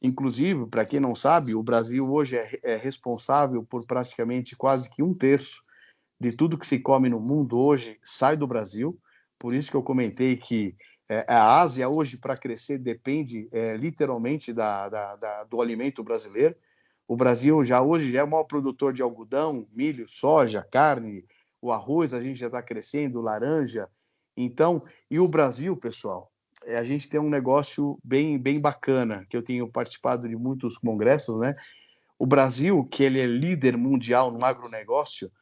Inclusive, para quem não sabe, o Brasil hoje é responsável por praticamente quase que 1/3 de tudo que se come no mundo hoje sai do Brasil. Por isso que eu comentei que a Ásia hoje, para crescer, depende literalmente do alimento brasileiro. O Brasil hoje já é o maior produtor de algodão, milho, soja, carne, o arroz a gente já está crescendo, laranja. Então, e o Brasil, pessoal, a gente tem um negócio bem bacana, que eu tenho participado de muitos congressos, né? O Brasil, que ele é líder mundial no agronegócio,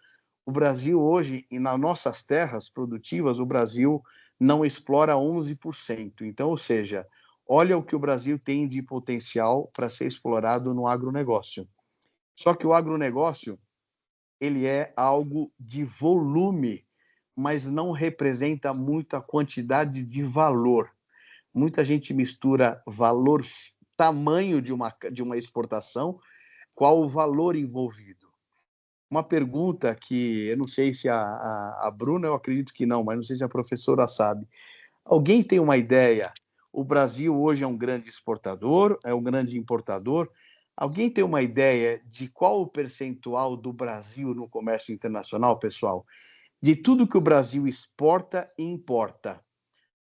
o Brasil hoje, e nas nossas terras produtivas, o Brasil não explora 11%. Então, ou seja, olha o que o Brasil tem de potencial para ser explorado no agronegócio. Só que o agronegócio, ele é algo de volume, mas não representa muita quantidade de valor. Muita gente mistura valor, tamanho de uma exportação, qual o valor envolvido. Uma pergunta que eu não sei se a Bruna, eu acredito que não, mas não sei se a professora sabe. Alguém tem uma ideia? O Brasil hoje é um grande exportador, é um grande importador. Alguém tem uma ideia de qual o percentual do Brasil no comércio internacional, pessoal? De tudo que o Brasil exporta e importa.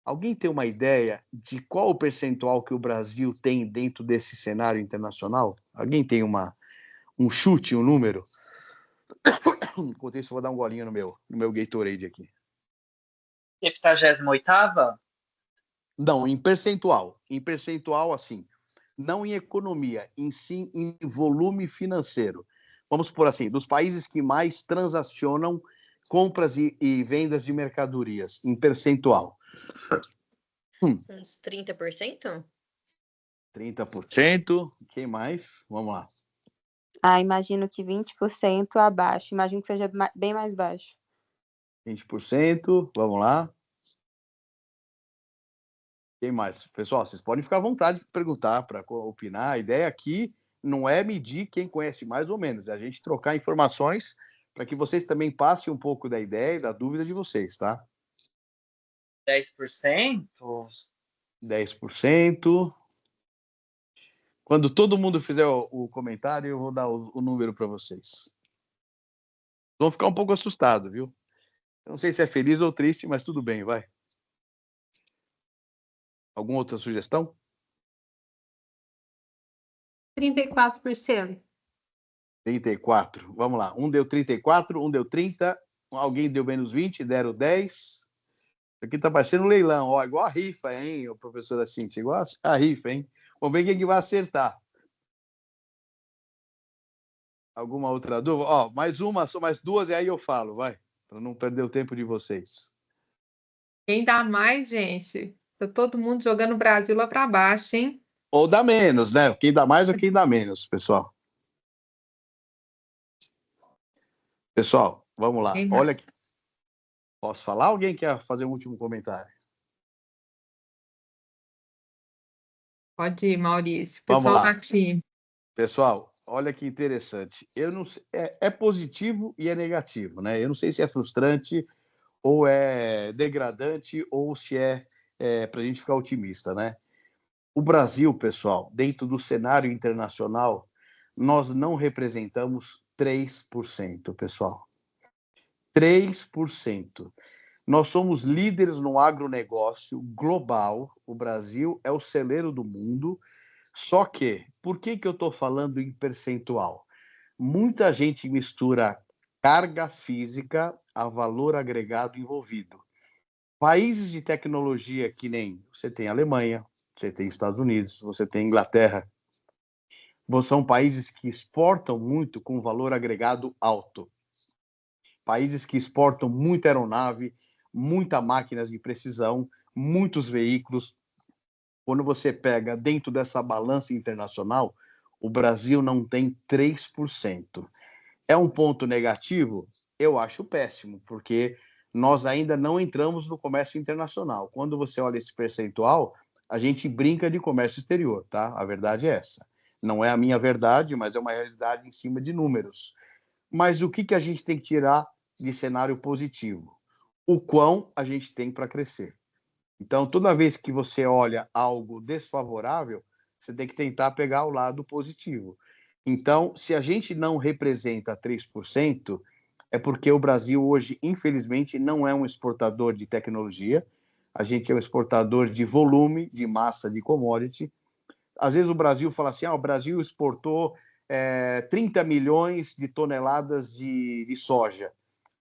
Alguém tem uma ideia de qual o percentual que o Brasil tem dentro desse cenário internacional? Alguém tem um chute, um número? Enquanto isso, eu vou dar um golinho no meu Gatorade aqui. 78ª? Não, em percentual. Em percentual, assim. Não em economia, em sim em volume financeiro. Vamos por assim, dos países que mais transacionam compras e vendas de mercadorias, em percentual. Uns 30%? 30%. Quem mais? Vamos lá. Imagino que 20% abaixo. Imagino que seja bem mais baixo. 20%. Vamos lá. Quem mais? Pessoal, vocês podem ficar à vontade de perguntar, para opinar. A ideia aqui não é medir quem conhece mais ou menos, é a gente trocar informações para que vocês também passem um pouco da ideia e da dúvida de vocês, tá? 10%? 10%. Quando todo mundo fizer o comentário, eu vou dar o número para vocês. Vão ficar um pouco assustados, viu? Eu não sei se é feliz ou triste, mas tudo bem, vai. Alguma outra sugestão? 34%. 34. Vamos lá. Um deu 34, um deu 30, alguém deu menos 20, deram 10. Aqui tá parecendo um leilão, ó, igual a rifa, hein, professora Cíntia, igual a rifa, hein? Vamos ver quem que vai acertar. Alguma outra dúvida? Ó, mais uma, só mais duas e aí eu falo, vai, para não perder o tempo de vocês. Quem dá mais, gente? Tá todo mundo jogando o Brasil lá para baixo, hein? Ou dá menos, né? Quem dá mais ou quem dá menos, pessoal. Pessoal, vamos lá. Olha aqui. Posso falar? Alguém quer fazer um último comentário? Pode ir, Maurício. Vamos Pessoal lá. da time. Pessoal, olha que interessante. Eu não sei, é positivo e é negativo, né? Eu não sei se é frustrante ou é degradante ou se é para a gente ficar otimista, né? O Brasil, pessoal, dentro do cenário internacional, nós não representamos 3%, pessoal. 3%. Nós somos líderes no agronegócio global. O Brasil é o celeiro do mundo. Só que, por que eu estou falando em percentual? Muita gente mistura carga física a valor agregado envolvido. Países de tecnologia que nem você tem Alemanha, você tem Estados Unidos, você tem Inglaterra, são países que exportam muito com valor agregado alto. Países que exportam muita aeronave, muitas máquinas de precisão, muitos veículos. Quando você pega dentro dessa balança internacional, o Brasil não tem 3%. É um ponto negativo? Eu acho péssimo, porque nós ainda não entramos no comércio internacional. Quando você olha esse percentual, a gente brinca de comércio exterior, tá? A verdade é essa. Não é a minha verdade, mas é uma realidade em cima de números. Mas o que a gente tem que tirar de cenário positivo? O quão a gente tem para crescer. Então, toda vez que você olha algo desfavorável, você tem que tentar pegar o lado positivo. Então, se a gente não representa 3%, é porque o Brasil hoje, infelizmente, não é um exportador de tecnologia, a gente é um exportador de volume, de massa, de commodity. Às vezes o Brasil fala assim, o Brasil exportou 30 milhões de toneladas de soja.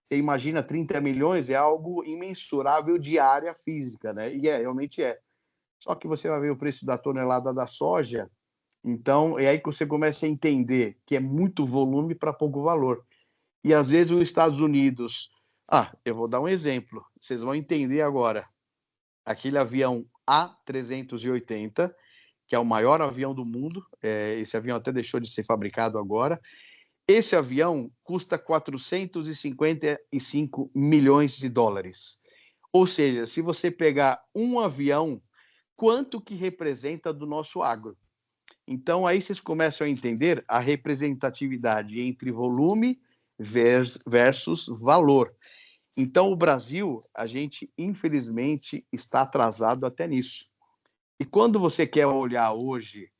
Você imagina 30 milhões, é algo imensurável de área física, né? E realmente é. Só que você vai ver o preço da tonelada da soja, então é aí que você começa a entender que é muito volume para pouco valor. E às vezes os Estados Unidos... eu vou dar um exemplo, vocês vão entender agora. Aquele avião A380, que é o maior avião do mundo, esse avião até deixou de ser fabricado agora. Esse avião custa 455 milhões de dólares. Ou seja, se você pegar um avião, quanto que representa do nosso agro? Então, aí vocês começam a entender a representatividade entre volume versus valor. Então, o Brasil, a gente, infelizmente, está atrasado até nisso. E quando você quer olhar hoje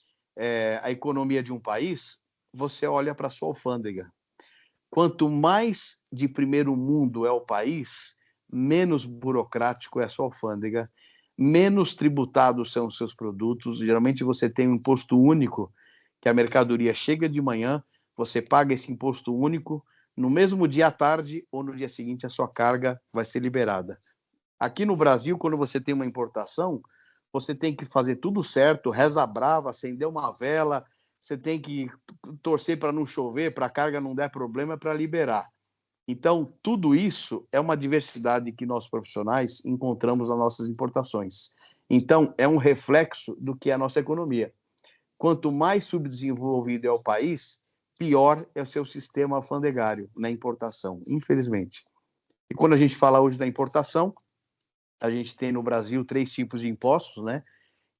a economia de um país, você olha para a sua alfândega. Quanto mais de primeiro mundo é o país, menos burocrático é a sua alfândega, menos tributados são os seus produtos. Geralmente você tem um imposto único, que a mercadoria chega de manhã, você paga esse imposto único, no mesmo dia à tarde ou no dia seguinte a sua carga vai ser liberada. Aqui no Brasil, quando você tem uma importação, você tem que fazer tudo certo, reza brava, acender uma vela, você tem que torcer para não chover, para a carga não der problema, para liberar. Então, tudo isso é uma diversidade que nós profissionais encontramos nas nossas importações. Então, é um reflexo do que é a nossa economia. Quanto mais subdesenvolvido é o país, pior é o seu sistema alfandegário na importação, infelizmente. E quando a gente fala hoje da importação, a gente tem no Brasil 3 tipos de impostos, né?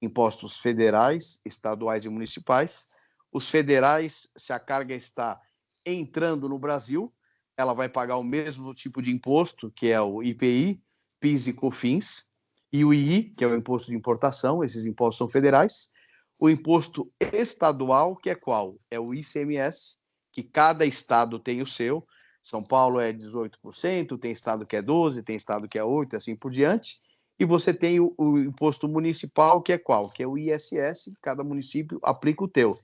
Impostos federais, estaduais e municipais. Os federais, se a carga está entrando no Brasil, ela vai pagar o mesmo tipo de imposto, que é o IPI, PIS e COFINS, e o II, que é o imposto de importação, esses impostos são federais. o imposto estadual, que é qual? É o ICMS, que cada estado tem o seu. São Paulo é 18%, tem estado que é 12%, tem estado que é 8%, assim por diante. E você tem o imposto municipal, que é qual? Que é o ISS, que cada município aplica o teu.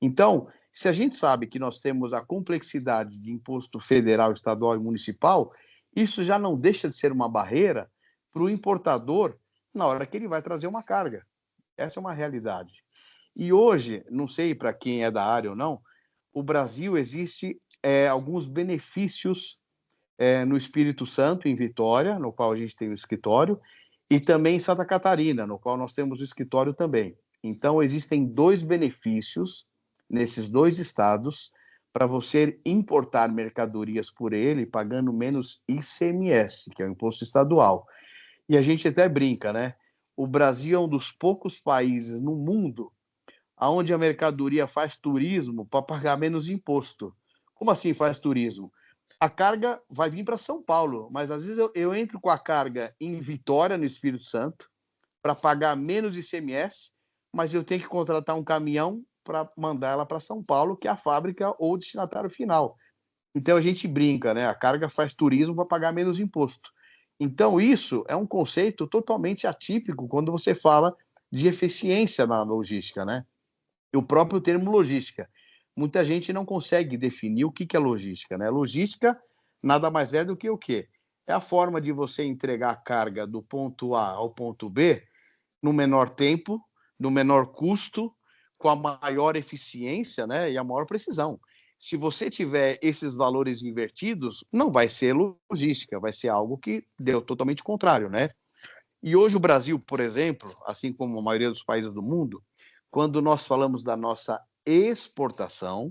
Então, se a gente sabe que nós temos a complexidade de imposto federal, estadual e municipal, isso já não deixa de ser uma barreira para o importador na hora que ele vai trazer uma carga. Essa é uma realidade. E hoje, não sei para quem é da área ou não, o Brasil existe alguns benefícios no Espírito Santo, em Vitória, no qual a gente tem o escritório, e também em Santa Catarina, no qual nós temos o escritório também. Então, existem 2 benefícios nesses 2 estados para você importar mercadorias por ele, pagando menos ICMS, que é o imposto estadual. E a gente até brinca, né? O Brasil é um dos poucos países no mundo onde a mercadoria faz turismo para pagar menos imposto. Como assim faz turismo? A carga vai vir para São Paulo, mas às vezes eu entro com a carga em Vitória, no Espírito Santo, para pagar menos ICMS, mas eu tenho que contratar um caminhão para mandar ela para São Paulo, que é a fábrica ou o destinatário final. Então a gente brinca, né? A carga faz turismo para pagar menos imposto. Então isso é um conceito totalmente atípico quando você fala de eficiência na logística, né? E o próprio termo logística. Muita gente não consegue definir o que é logística, né? Logística nada mais é do que o quê? É a forma de você entregar a carga do ponto A ao ponto B no menor tempo, no menor custo, com a maior eficiência, né, e a maior precisão. Se você tiver esses valores invertidos, não vai ser logística, vai ser algo que deu totalmente contrário, né? E hoje o Brasil, por exemplo, assim como a maioria dos países do mundo, quando nós falamos da nossa exportação,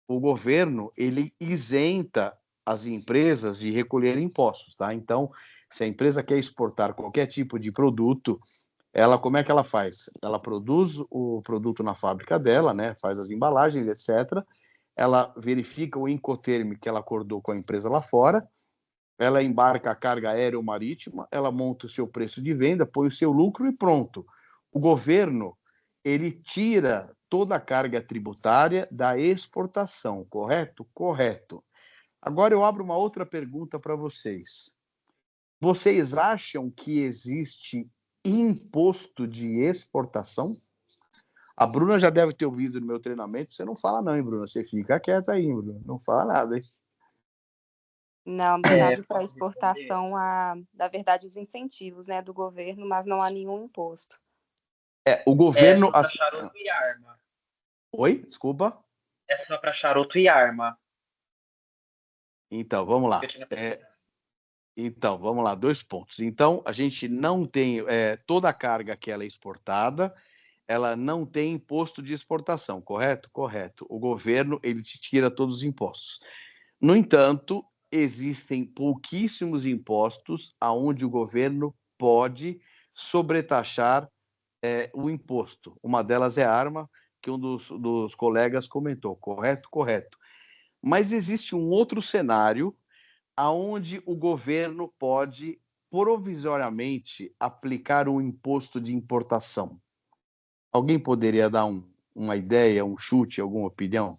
o governo ele isenta as empresas de recolher impostos, tá? Então, se a empresa quer exportar qualquer tipo de produto, ela como é que ela faz? Ela produz o produto na fábrica dela, né? Faz as embalagens, etc. Ela verifica o Incoterm que ela acordou com a empresa lá fora, ela embarca a carga aérea ou marítima, ela monta o seu preço de venda, põe o seu lucro e pronto. O governo ele tira toda a carga tributária da exportação, correto? Correto. Agora eu abro uma outra pergunta para vocês. Vocês acham que existe imposto de exportação? A Bruna já deve ter ouvido no meu treinamento. Você não fala não, hein, Bruna? Você fica quieta aí, Bruna. Não fala nada, hein? Não, no caso, para exportação, há, na verdade, os incentivos, né, do governo, mas não há nenhum imposto. O governo... só para charuto e arma. Oi? Desculpa? É só para charuto e arma. Então, vamos lá. Então, vamos lá, 2 pontos. Então, a gente não tem toda a carga que ela é exportada, ela não tem imposto de exportação, correto? Correto. O governo, ele te tira todos os impostos. No entanto, existem pouquíssimos impostos aonde o governo pode sobretaxar o imposto. Uma delas é a arma, que um dos colegas comentou, correto? Correto. Mas existe um outro cenário aonde o governo pode provisoriamente aplicar um imposto de importação. Alguém poderia dar uma ideia, um chute, alguma opinião?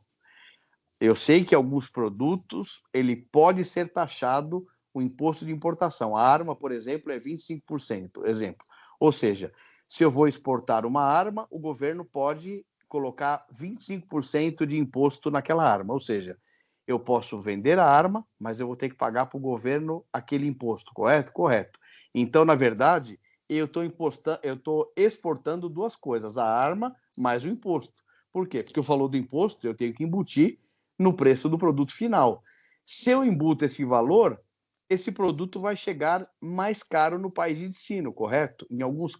Eu sei que alguns produtos ele pode ser taxado o imposto de importação. A arma, por exemplo, é 25%, exemplo. Ou seja, se eu vou exportar uma arma, o governo pode colocar 25% de imposto naquela arma. Ou seja, eu posso vender a arma, mas eu vou ter que pagar para o governo aquele imposto, correto? Correto. Então, na verdade, eu estou exportando 2 coisas, a arma mais o imposto. Por quê? Porque eu falou do imposto, eu tenho que embutir no preço do produto final. Se eu embuto esse valor, esse produto vai chegar mais caro no país de destino, correto? Em alguns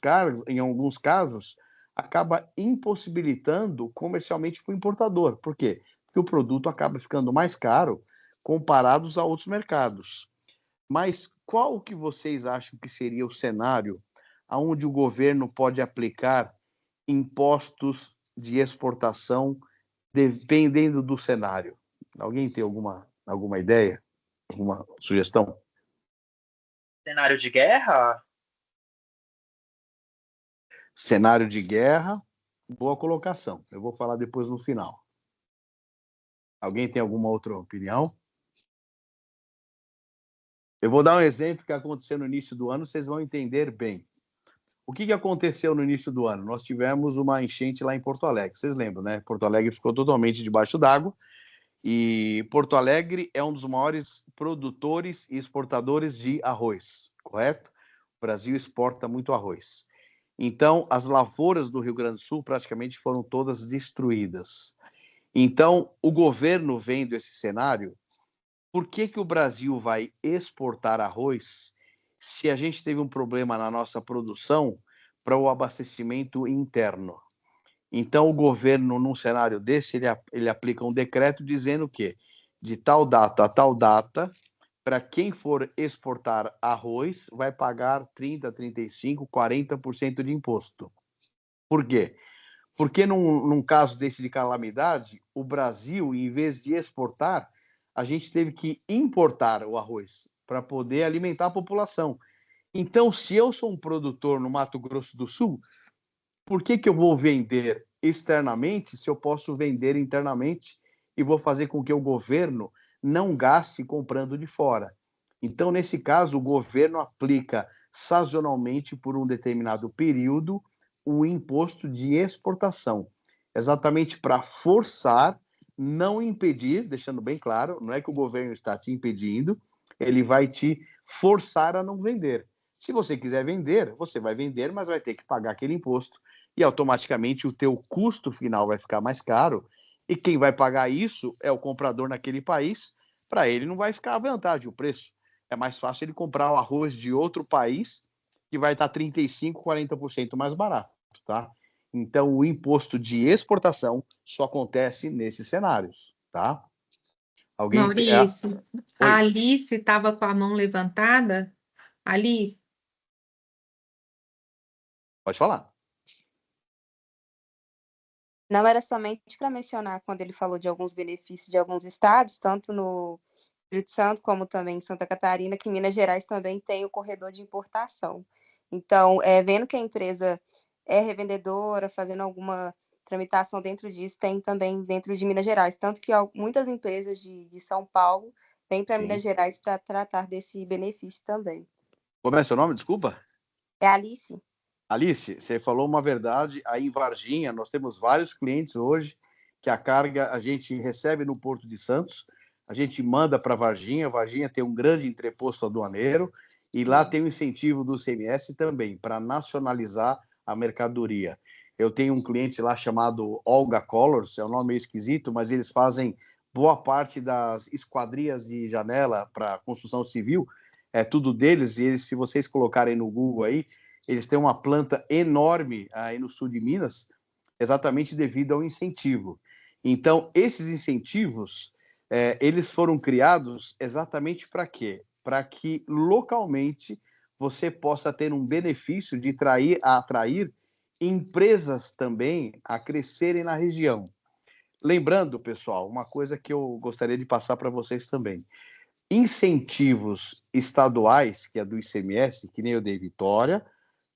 casos, acaba impossibilitando comercialmente para o importador. Por quê? Porque o produto acaba ficando mais caro comparados a outros mercados. Mas qual que vocês acham que seria o cenário onde o governo pode aplicar impostos de exportação dependendo do cenário? Alguém tem alguma ideia? Alguma sugestão? Cenário de guerra? Cenário de guerra, Boa colocação. Eu vou falar depois no final. Alguém tem alguma outra opinião? Eu vou dar um exemplo que aconteceu no início do ano, vocês vão entender bem. O que aconteceu no início do ano? Nós tivemos uma enchente lá em Porto Alegre. Vocês lembram, né? Porto Alegre ficou totalmente debaixo d'água. E Porto Alegre é um dos maiores produtores e exportadores de arroz, correto? O Brasil exporta muito arroz. Então, as lavouras do Rio Grande do Sul praticamente foram todas destruídas. Então, o governo vendo esse cenário, por que o Brasil vai exportar arroz se a gente teve um problema na nossa produção para o abastecimento interno? Então, o governo, num cenário desse, ele aplica um decreto dizendo que de tal data a tal data, para quem for exportar arroz, vai pagar 30%, 35%, 40% de imposto. Por quê? Porque num caso desse de calamidade, o Brasil, em vez de exportar, a gente teve que importar o arroz para poder alimentar a população. Então, se eu sou um produtor no Mato Grosso do Sul, por que eu vou vender externamente se eu posso vender internamente e vou fazer com que o governo não gaste comprando de fora? Então, nesse caso, o governo aplica sazonalmente por um determinado período o imposto de exportação, exatamente para forçar, não impedir, deixando bem claro, não é que o governo está te impedindo, ele vai te forçar a não vender. Se você quiser vender, você vai vender, mas vai ter que pagar aquele imposto e automaticamente o teu custo final vai ficar mais caro e quem vai pagar isso é o comprador naquele país, para ele não vai ficar à vantagem o preço. É mais fácil ele comprar o arroz de outro país que vai estar 35%, 40% mais barato, tá? Então, o imposto de exportação só acontece nesses cenários, tá? Alguém tem... Maurício, a Oi, Alice estava com a mão levantada. Alice, pode falar. Não era somente para mencionar quando ele falou de alguns benefícios de alguns estados, tanto no Espírito Santo como também em Santa Catarina, que Minas Gerais também tem o corredor de importação. Então, vendo que a empresa é revendedora, fazendo alguma tramitação dentro disso, tem também dentro de Minas Gerais. Tanto que muitas empresas de São Paulo vêm para Minas Sim. Gerais para tratar desse benefício também. Como é seu nome? Desculpa. É Alice? Alice, você falou uma verdade. Aí em Varginha, nós temos vários clientes hoje que a carga a gente recebe no Porto de Santos, a gente manda para Varginha. Varginha tem um grande entreposto aduaneiro e lá tem o incentivo do CMS também para nacionalizar a mercadoria. Eu tenho um cliente lá chamado Olga Colors, é um nome meio esquisito, mas eles fazem boa parte das esquadrias de janela para construção civil, é tudo deles, e eles, se vocês colocarem no Google aí, eles têm uma planta enorme aí no sul de Minas, exatamente devido ao incentivo. Então, esses incentivos, eles foram criados exatamente para quê? Para que localmente você possa ter um benefício de atrair empresas também a crescerem na região. Lembrando, pessoal, uma coisa que eu gostaria de passar para vocês também. Incentivos estaduais, que é do ICMS, que nem eu dei Vitória,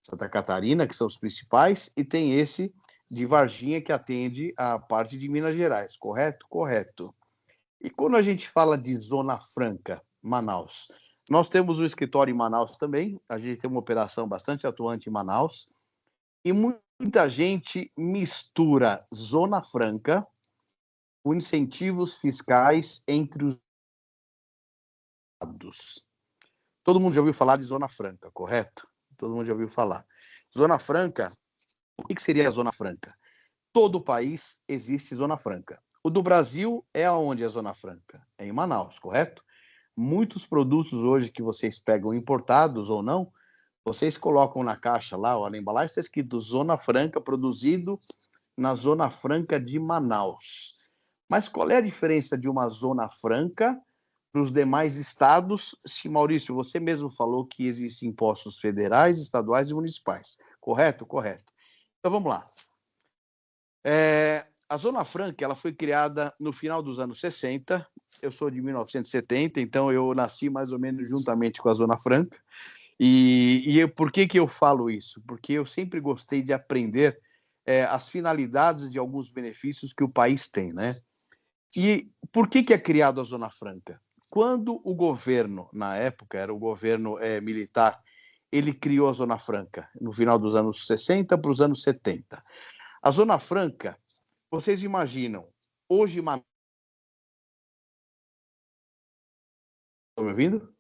Santa Catarina, que são os principais, e tem esse de Varginha, que atende a parte de Minas Gerais, correto? Correto. E quando a gente fala de Zona Franca, Manaus, nós temos um escritório em Manaus também, a gente tem uma operação bastante atuante em Manaus, e muita gente mistura Zona Franca com incentivos fiscais entre os estados. Todo mundo já ouviu falar de Zona Franca, correto? Todo mundo já ouviu falar. Zona Franca, o que seria a Zona Franca? Todo o país existe Zona Franca. O do Brasil é aonde é a Zona Franca? É em Manaus, correto? Muitos produtos hoje que vocês pegam importados ou não, vocês colocam na caixa lá, ou na embalagem, está escrito Zona Franca, produzido na Zona Franca de Manaus. Mas qual é a diferença de uma Zona Franca para os demais estados? Se, Maurício, você mesmo falou que existem impostos federais, estaduais e municipais. Correto? Correto. Então, vamos lá. A Zona Franca ela foi criada no final dos anos 60. Eu sou de 1970, então eu nasci mais ou menos juntamente com a Zona Franca. E por que eu falo isso? Porque eu sempre gostei de aprender as finalidades de alguns benefícios que o país tem, né? E por que é criado a Zona Franca? Quando o governo, na época, era o governo militar, ele criou a Zona Franca, no final dos anos 60 para os anos 70. A Zona Franca, vocês imaginam, hoje... Estão me ouvindo?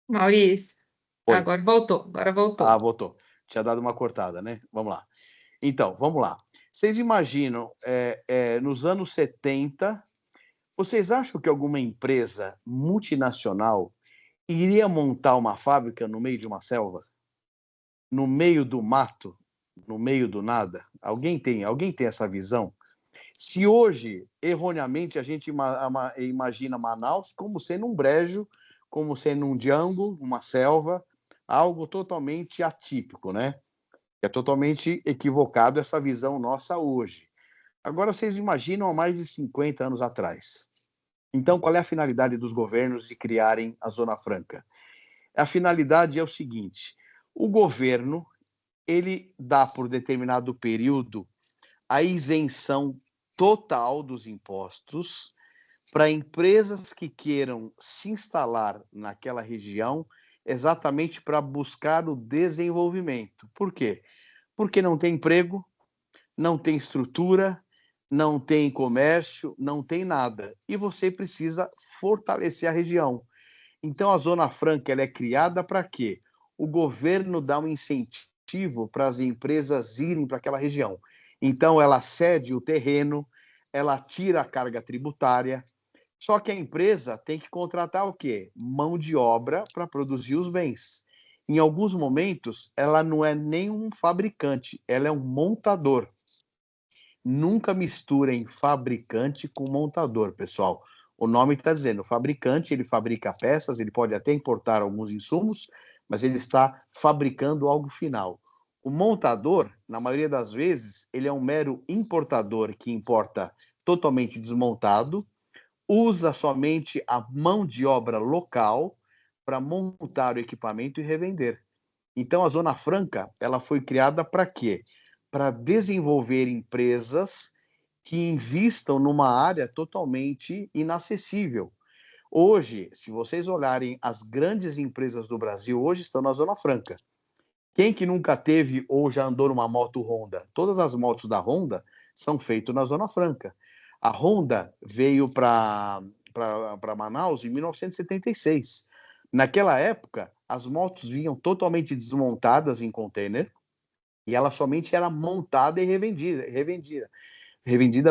Maurício, Oi. agora voltou. Ah, voltou. Tinha dado uma cortada, né? Vamos lá. Então, vamos lá. Vocês imaginam, nos anos 70, vocês acham que alguma empresa multinacional iria montar uma fábrica no meio de uma selva? No meio do mato? No meio do nada? Alguém tem essa visão? Se hoje, erroneamente, a gente imagina Manaus como sendo um brejo, como sendo um jungle, uma selva, algo totalmente atípico, né? É totalmente equivocado essa visão nossa hoje. Agora, vocês imaginam há mais de 50 anos atrás. Então, qual é a finalidade dos governos de criarem a Zona Franca? A finalidade é o seguinte: o governo, ele dá por determinado período a isenção total dos impostos para empresas que queiram se instalar naquela região, exatamente para buscar o desenvolvimento. Por quê? Porque não tem emprego, não tem estrutura, não tem comércio, não tem nada. E você precisa fortalecer a região. Então, a Zona Franca ela é criada para quê? O governo dá um incentivo para as empresas irem para aquela região. Então, ela cede o terreno, ela tira a carga tributária, só que a empresa tem que contratar o quê? Mão de obra para produzir os bens. Em alguns momentos, ela não é nem um fabricante, ela é um montador. Nunca misturem fabricante com montador, pessoal. O nome está dizendo, o fabricante, ele fabrica peças, ele pode até importar alguns insumos, mas ele está fabricando algo final. O montador, na maioria das vezes, ele é um mero importador que importa totalmente desmontado, usa somente a mão de obra local para montar o equipamento e revender. Então, a Zona Franca, ela foi criada para quê? Para desenvolver empresas que invistam numa área totalmente inacessível. Hoje, se vocês olharem, as grandes empresas do Brasil hoje estão na Zona Franca. Quem que nunca teve ou já andou numa moto Honda? Todas as motos da Honda são feitas na Zona Franca. A Honda veio para Manaus em 1976. Naquela época, as motos vinham totalmente desmontadas em container e ela somente era montada e revendida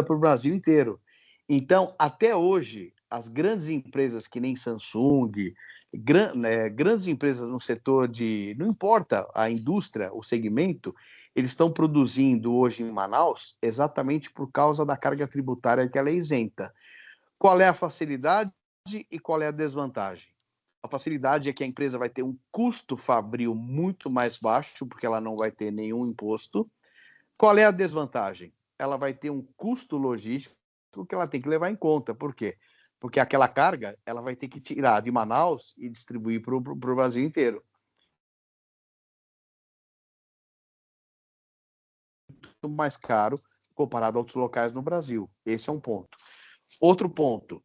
para o Brasil inteiro. Então, até hoje, as grandes empresas que nem Samsung, grandes empresas no setor de... Não importa a indústria, o segmento, eles estão produzindo hoje em Manaus exatamente por causa da carga tributária que ela é isenta. Qual é a facilidade e qual é a desvantagem? A facilidade é que a empresa vai ter um custo fabril muito mais baixo, porque ela não vai ter nenhum imposto. Qual é a desvantagem? Ela vai ter um custo logístico que ela tem que levar em conta. Por quê? Porque aquela carga ela vai ter que tirar de Manaus e distribuir para o Brasil inteiro. Muito mais caro comparado a outros locais no Brasil. Esse é um ponto. Outro ponto,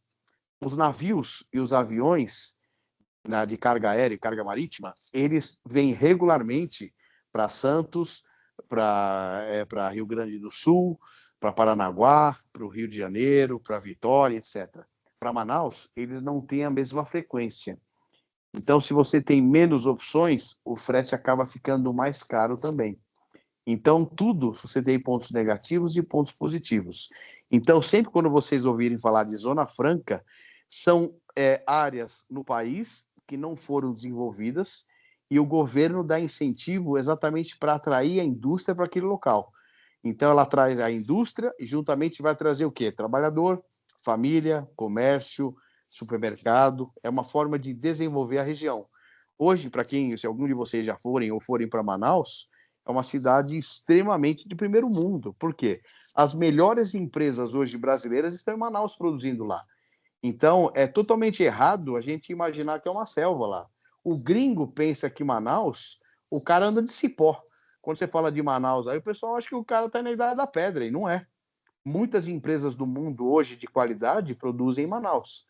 os navios e os aviões de carga aérea e carga marítima, eles vêm regularmente para Santos, para Rio Grande do Sul, para Paranaguá, para o Rio de Janeiro, para Vitória, etc. Para Manaus, eles não têm a mesma frequência. Então, se você tem menos opções, o frete acaba ficando mais caro também. Então, tudo, você tem pontos negativos e pontos positivos. Então, sempre quando vocês ouvirem falar de Zona Franca, são áreas no país que não foram desenvolvidas e o governo dá incentivo exatamente para atrair a indústria para aquele local. Então, ela traz a indústria e juntamente vai trazer o quê? Trabalhador, família, comércio, supermercado. É uma forma de desenvolver a região. Hoje, para quem, se algum de vocês já forem ou forem para Manaus, é uma cidade extremamente de primeiro mundo. Por quê? As melhores empresas hoje brasileiras estão em Manaus produzindo lá. Então, é totalmente errado a gente imaginar que é uma selva lá. O gringo pensa que Manaus, o cara anda de cipó. Quando você fala de Manaus, aí o pessoal acha que o cara está na idade da pedra, e não é. Muitas empresas do mundo hoje de qualidade produzem em Manaus.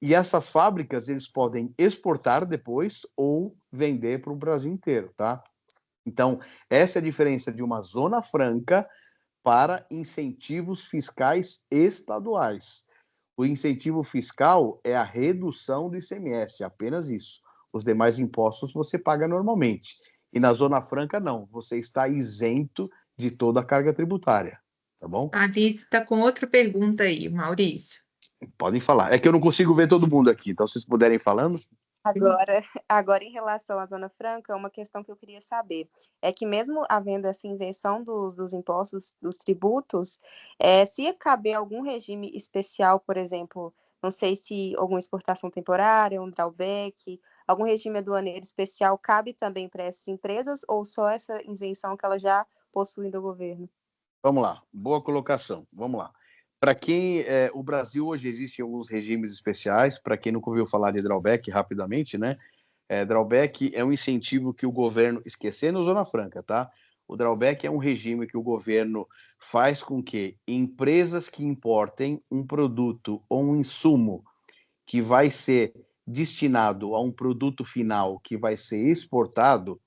E essas fábricas, eles podem exportar depois ou vender para o Brasil inteiro, tá? Então, essa é a diferença de uma zona franca para incentivos fiscais estaduais. O incentivo fiscal é a redução do ICMS, apenas isso. Os demais impostos você paga normalmente. E na Zona Franca, não. Você está isento de toda a carga tributária. Tá bom? A Alice está com outra pergunta aí, Maurício. Podem falar. É que eu não consigo ver todo mundo aqui, então se vocês puderem ir falando. Agora, em relação à Zona Franca, uma questão que eu queria saber é que mesmo havendo essa isenção dos impostos, dos tributos, se caber algum regime especial, por exemplo, não sei se alguma exportação temporária, um drawback, algum regime aduaneiro especial cabe também para essas empresas ou só essa isenção que elas já possuem do governo? Vamos lá, boa colocação. Vamos lá. Para quem o Brasil hoje existe alguns regimes especiais, para quem nunca ouviu falar de drawback, rapidamente, né? Drawback é um incentivo que o governo, esquecendo Zona Franca, tá? O drawback é um regime que o governo faz com que empresas que importem um produto ou um insumo que vai ser destinado a um produto final que vai ser exportado,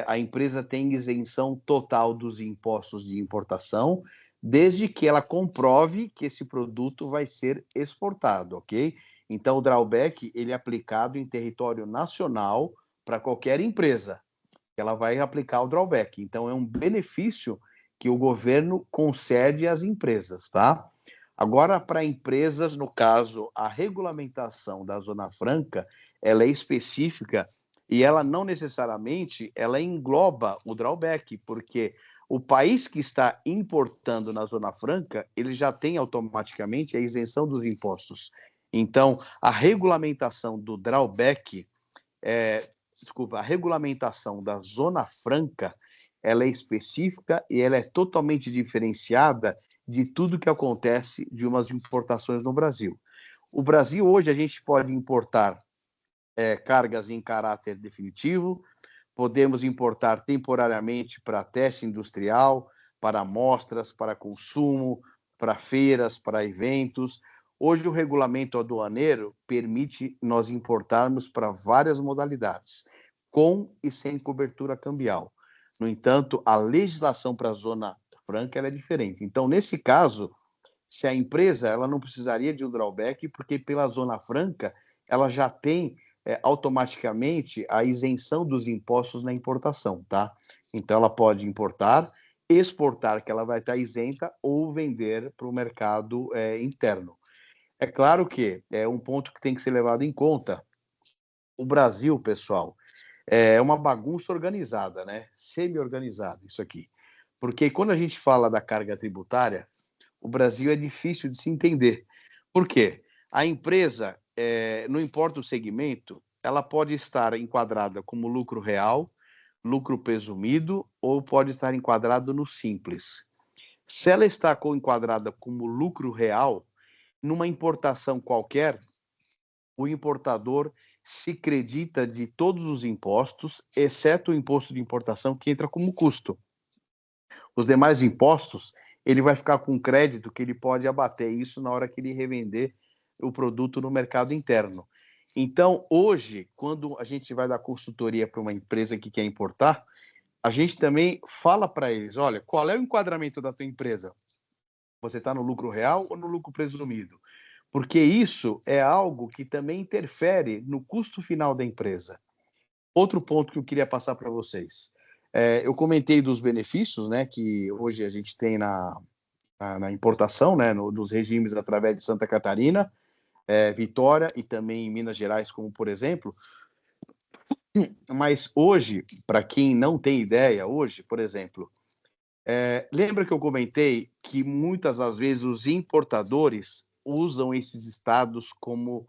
a empresa tem isenção total dos impostos de importação, desde que ela comprove que esse produto vai ser exportado, ok? Então, o drawback ele é aplicado em território nacional para qualquer empresa. Ela vai aplicar o drawback. Então, é um benefício que o governo concede às empresas, tá? Agora, para empresas, no caso, a regulamentação da Zona Franca, ela é específica e ela não necessariamente ela engloba o drawback, porque o país que está importando na Zona Franca, ele já tem automaticamente a isenção dos impostos. Então, a regulamentação do drawback, a regulamentação da Zona Franca, ela é específica e ela é totalmente diferenciada de tudo que acontece de umas importações no Brasil. O Brasil, hoje, a gente pode importar cargas em caráter definitivo, podemos importar temporariamente para teste industrial, para amostras, para consumo, para feiras, para eventos. Hoje, o regulamento aduaneiro permite nós importarmos para várias modalidades, com e sem cobertura cambial. No entanto, a legislação para a Zona Franca é diferente. Então, nesse caso, se a empresa ela não precisaria de um drawback, porque pela Zona Franca ela já tem automaticamente a isenção dos impostos na importação, tá? Então, ela pode importar, exportar, que ela vai estar isenta, ou vender para o mercado interno. É claro que é um ponto que tem que ser levado em conta. O Brasil, pessoal, é uma bagunça organizada, né? Semi-organizada, isso aqui. Porque quando a gente fala da carga tributária, o Brasil é difícil de se entender. Por quê? A empresa, não importa o segmento, ela pode estar enquadrada como lucro real, lucro presumido, ou pode estar enquadrado no simples. Se ela está enquadrada como lucro real, numa importação qualquer, o importador se credita de todos os impostos, exceto o imposto de importação, que entra como custo. Os demais impostos, ele vai ficar com crédito que ele pode abater isso na hora que ele revender o produto no mercado interno. Então, hoje, quando a gente vai dar consultoria para uma empresa que quer importar, a gente também fala para eles, olha, qual é o enquadramento da tua empresa? Você está no lucro real ou no lucro presumido? Porque isso é algo que também interfere no custo final da empresa. Outro ponto que eu queria passar para vocês. Eu comentei dos benefícios, né, que hoje a gente tem na importação, né, dos regimes através de Santa Catarina, Vitória e também em Minas Gerais, como por exemplo. Mas hoje, para quem não tem ideia, hoje, por exemplo, lembra que eu comentei que muitas das vezes os importadores usam esses estados como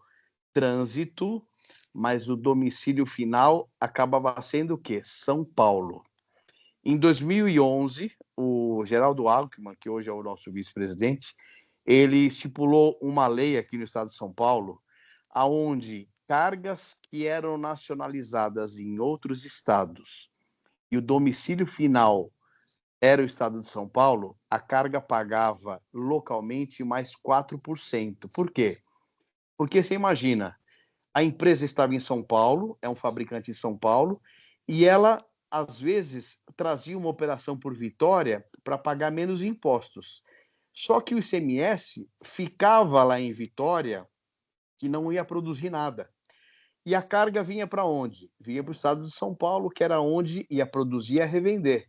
trânsito, mas o domicílio final acabava sendo o quê? São Paulo. Em 2011, o Geraldo Alckmin, que hoje é o nosso vice-presidente, ele estipulou uma lei aqui no estado de São Paulo, aonde cargas que eram nacionalizadas em outros estados e o domicílio final era o estado de São Paulo, a carga pagava localmente mais 4%. Por quê? Porque você imagina, a empresa estava em São Paulo, é um fabricante em São Paulo, e ela, às vezes, trazia uma operação por Vitória para pagar menos impostos. Só que o ICMS ficava lá em Vitória, que não ia produzir nada. E a carga vinha para onde? Vinha para o estado de São Paulo, que era onde ia produzir e ia revender.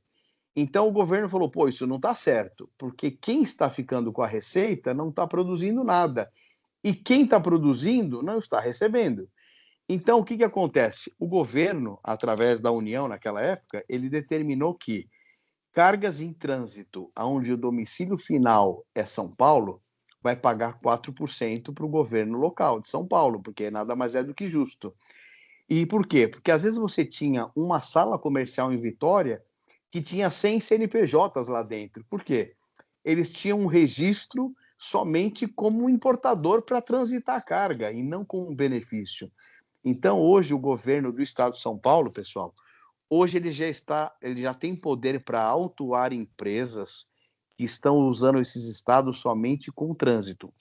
Então o governo falou, pô, isso não está certo, porque quem está ficando com a receita não está produzindo nada. E quem está produzindo não está recebendo. Então, o que acontece? O governo, através da União, naquela época, ele determinou que cargas em trânsito, onde o domicílio final é São Paulo, vai pagar 4% para o governo local de São Paulo, porque nada mais é do que justo. E por quê? Porque às vezes você tinha uma sala comercial em Vitória que tinha 100 CNPJs lá dentro. Por quê? Eles tinham um registro somente como importador para transitar a carga e não como um benefício. Então, hoje, o governo do estado de São Paulo, pessoal, hoje ele já tem poder para autuar empresas que estão usando esses estados somente com trânsito.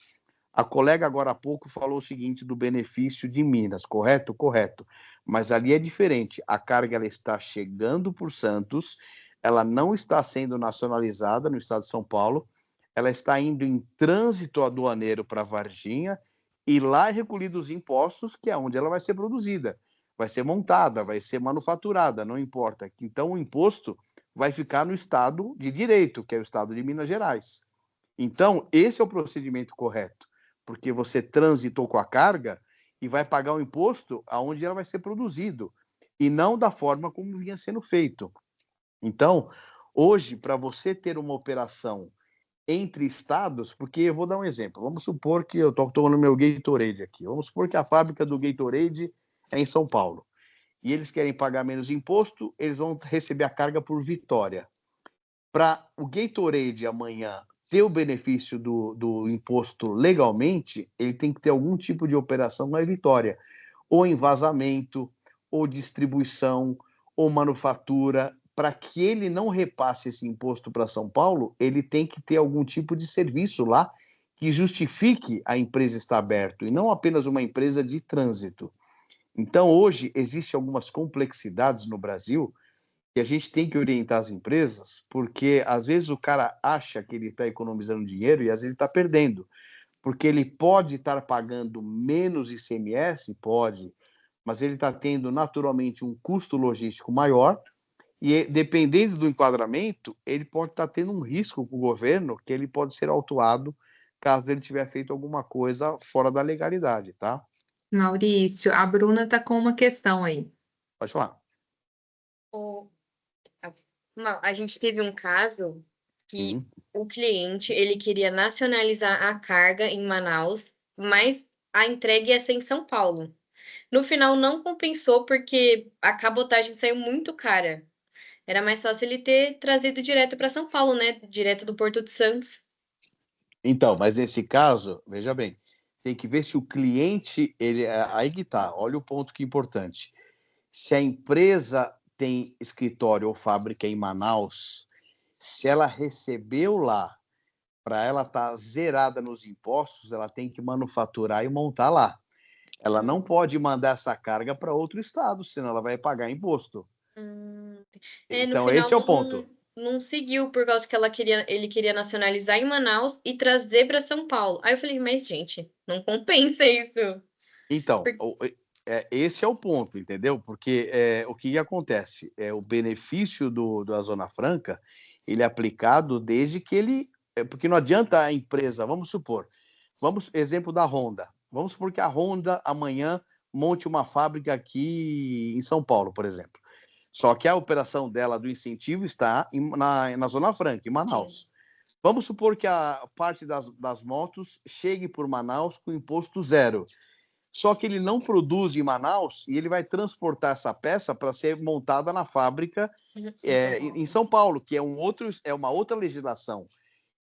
A colega agora há pouco falou o seguinte do benefício de Minas, correto? Correto. Mas ali é diferente. A carga ela está chegando por Santos, ela não está sendo nacionalizada no estado de São Paulo, ela está indo em trânsito aduaneiro para Varginha e lá é recolhido os impostos, que é onde ela vai ser produzida. Vai ser montada, vai ser manufaturada, não importa. Então o imposto vai ficar no estado de direito, que é o estado de Minas Gerais. Então, esse é o procedimento correto, porque você transitou com a carga e vai pagar o imposto aonde ela vai ser produzido, e não da forma como vinha sendo feito. Então, hoje, para você ter uma operação entre estados, porque eu vou dar um exemplo, vamos supor que eu estou tomando meu Gatorade aqui, vamos supor que a fábrica do Gatorade é em São Paulo, e eles querem pagar menos imposto, eles vão receber a carga por Vitória. Para o Gatorade amanhã ter o benefício do imposto legalmente, ele tem que ter algum tipo de operação na Vitória, ou em vazamento, ou distribuição, ou manufatura. Para que ele não repasse esse imposto para São Paulo, ele tem que ter algum tipo de serviço lá que justifique a empresa estar aberta, e não apenas uma empresa de trânsito. Então, hoje, existem algumas complexidades no Brasil que a gente tem que orientar as empresas, porque às vezes o cara acha que ele está economizando dinheiro e às vezes ele está perdendo, porque ele pode estar pagando menos ICMS, pode, mas ele está tendo naturalmente um custo logístico maior e, dependendo do enquadramento, ele pode estar tendo um risco com o governo, que ele pode ser autuado caso ele tiver feito alguma coisa fora da legalidade, tá? Maurício, a Bruna está com uma questão aí. Pode falar. A gente teve um caso que o cliente ele queria nacionalizar a carga em Manaus, mas a entrega ia ser em São Paulo. No final não compensou porque a cabotagem saiu muito cara. Era mais fácil ele ter trazido direto para São Paulo, né? Direto do Porto de Santos. Então, mas nesse caso, veja bem, tem que ver se o cliente, aí que tá, olha o ponto que é importante. Se a empresa tem escritório ou fábrica em Manaus, se ela recebeu lá, para ela estar zerada nos impostos, ela tem que manufaturar e montar lá. Ela não pode mandar essa carga para outro estado, senão ela vai pagar imposto. No Então, final esse é o ponto. não seguiu por causa que ele queria nacionalizar em Manaus e trazer para São Paulo. Aí eu falei, mas gente, não compensa isso. Então, esse é o ponto, entendeu? Porque o que acontece? O benefício da Zona Franca, ele é aplicado desde que ele... porque não adianta a empresa, vamos supor, exemplo da Honda. Vamos supor que a Honda amanhã monte uma fábrica aqui em São Paulo, por exemplo. Só que a operação dela do incentivo está na Zona Franca, em Manaus. Sim. Vamos supor que a parte das motos chegue por Manaus com imposto zero. Só que ele não produz em Manaus e ele vai transportar essa peça para ser montada na fábrica em São Paulo, que é uma outra legislação.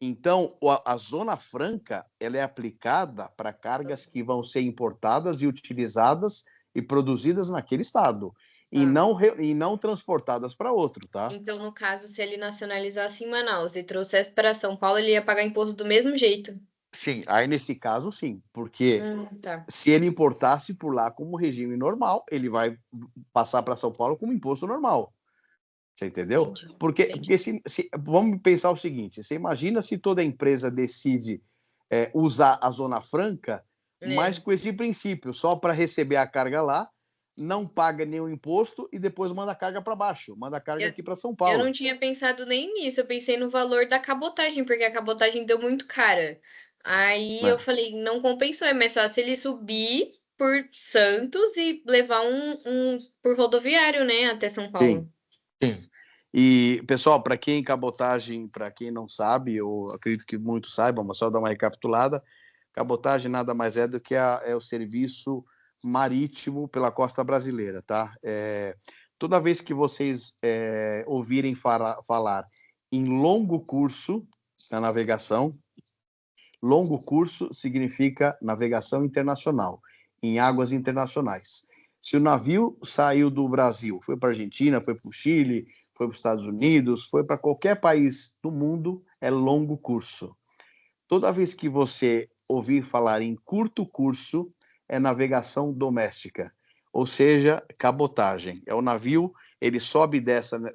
Então, a Zona Franca ela é aplicada para cargas que vão ser importadas e utilizadas e produzidas naquele estado. e não transportadas para outro, tá? Então, no caso, se ele nacionalizasse em Manaus e trouxesse para São Paulo, ele ia pagar imposto do mesmo jeito. Sim, aí nesse caso sim, porque Tá. se ele importasse por lá como regime normal, ele vai passar para São Paulo como imposto normal. Você entendeu? Entendi. Porque vamos pensar o seguinte: você imagina se toda empresa decide usar a Zona Franca, mas com esse princípio, só para receber a carga lá, não paga nenhum imposto e depois manda a carga para baixo, manda a carga aqui para São Paulo. Eu não tinha pensado nem nisso, eu pensei no valor da cabotagem, porque a cabotagem deu muito cara. Aí eu falei, não compensou, é mais fácil ele subir por Santos e levar um por rodoviário, né, até São Paulo. Sim. E, pessoal, para quem cabotagem, para quem não sabe, eu acredito que muitos saibam, mas só dar uma recapitulada, cabotagem nada mais é do que o serviço marítimo pela costa brasileira, tá? Toda vez que vocês ouvirem falar em longo curso na navegação, longo curso significa navegação internacional, em águas internacionais. Se o navio saiu do Brasil, foi para a Argentina, foi para o Chile, foi para os Estados Unidos, foi para qualquer país do mundo, é longo curso. Toda vez que você ouvir falar em curto curso, é navegação doméstica, ou seja, cabotagem. É o navio, ele sobe e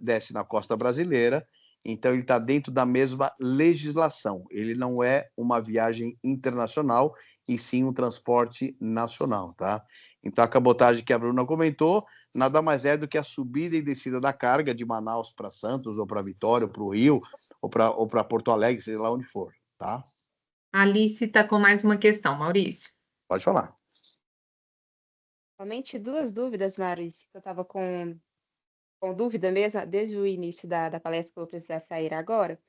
desce na costa brasileira, então ele está dentro da mesma legislação. Ele não é uma viagem internacional, e sim um transporte nacional, tá? Então a cabotagem que a Bruna comentou, nada mais é do que a subida e descida da carga de Manaus para Santos, ou para Vitória, ou para o Rio, ou para Porto Alegre, seja lá onde for, tá? Alice está com mais uma questão, Maurício. Pode falar. Somente duas dúvidas, Maurício, que eu estava com dúvida mesmo desde o início da palestra, que eu vou precisar sair agora,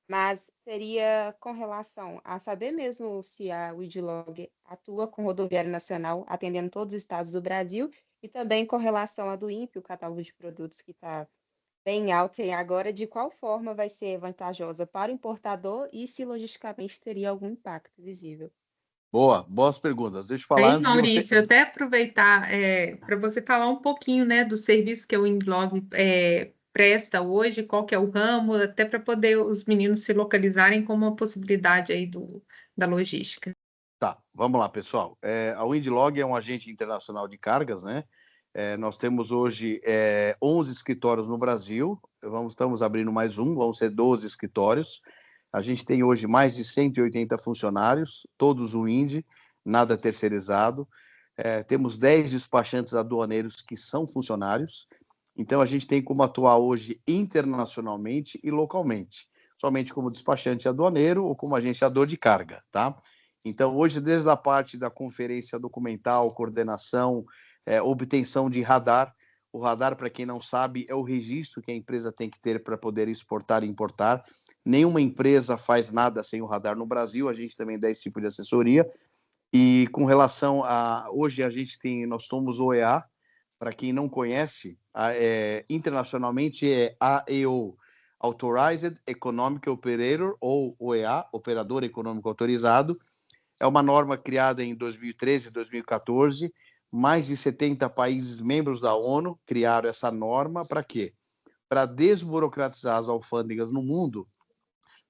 mas seria com relação a saber mesmo se a Widlog atua com rodoviário nacional, atendendo todos os estados do Brasil, e também com relação à do INPE, o catálogo de produtos que está bem alto e agora, de qual forma vai ser vantajosa para o importador e se logisticamente teria algum impacto visível. Boas perguntas. Deixa eu falar Aí, antes de você. Maurício, até aproveitar para você falar um pouquinho, né, do serviço que o Winblog presta hoje, qual que é o ramo, até para poder os meninos se localizarem como uma possibilidade aí da logística. Tá, vamos lá, pessoal. A Windlog é um agente internacional de cargas, né? Nós temos hoje 11 escritórios no Brasil, estamos abrindo mais vão ser 12 escritórios. A gente tem hoje mais de 180 funcionários, todos Wind, nada terceirizado. Temos 10 despachantes aduaneiros que são funcionários. Então, a gente tem como atuar hoje internacionalmente e localmente, somente como despachante aduaneiro ou como agenciador de carga, tá? Então, hoje, desde a parte da conferência documental, coordenação, obtenção de radar. O radar, para quem não sabe, é o registro que a empresa tem que ter para poder exportar e importar. Nenhuma empresa faz nada sem o radar no Brasil, a gente também dá esse tipo de assessoria. E com relação a... Hoje nós somos OEA, para quem não conhece, internacionalmente é AEO, Authorized Economic Operator, ou OEA, Operador Econômico Autorizado. É uma norma criada em 2013 e 2014, mais de 70 países membros da ONU criaram essa norma para quê? Para desburocratizar as alfândegas no mundo,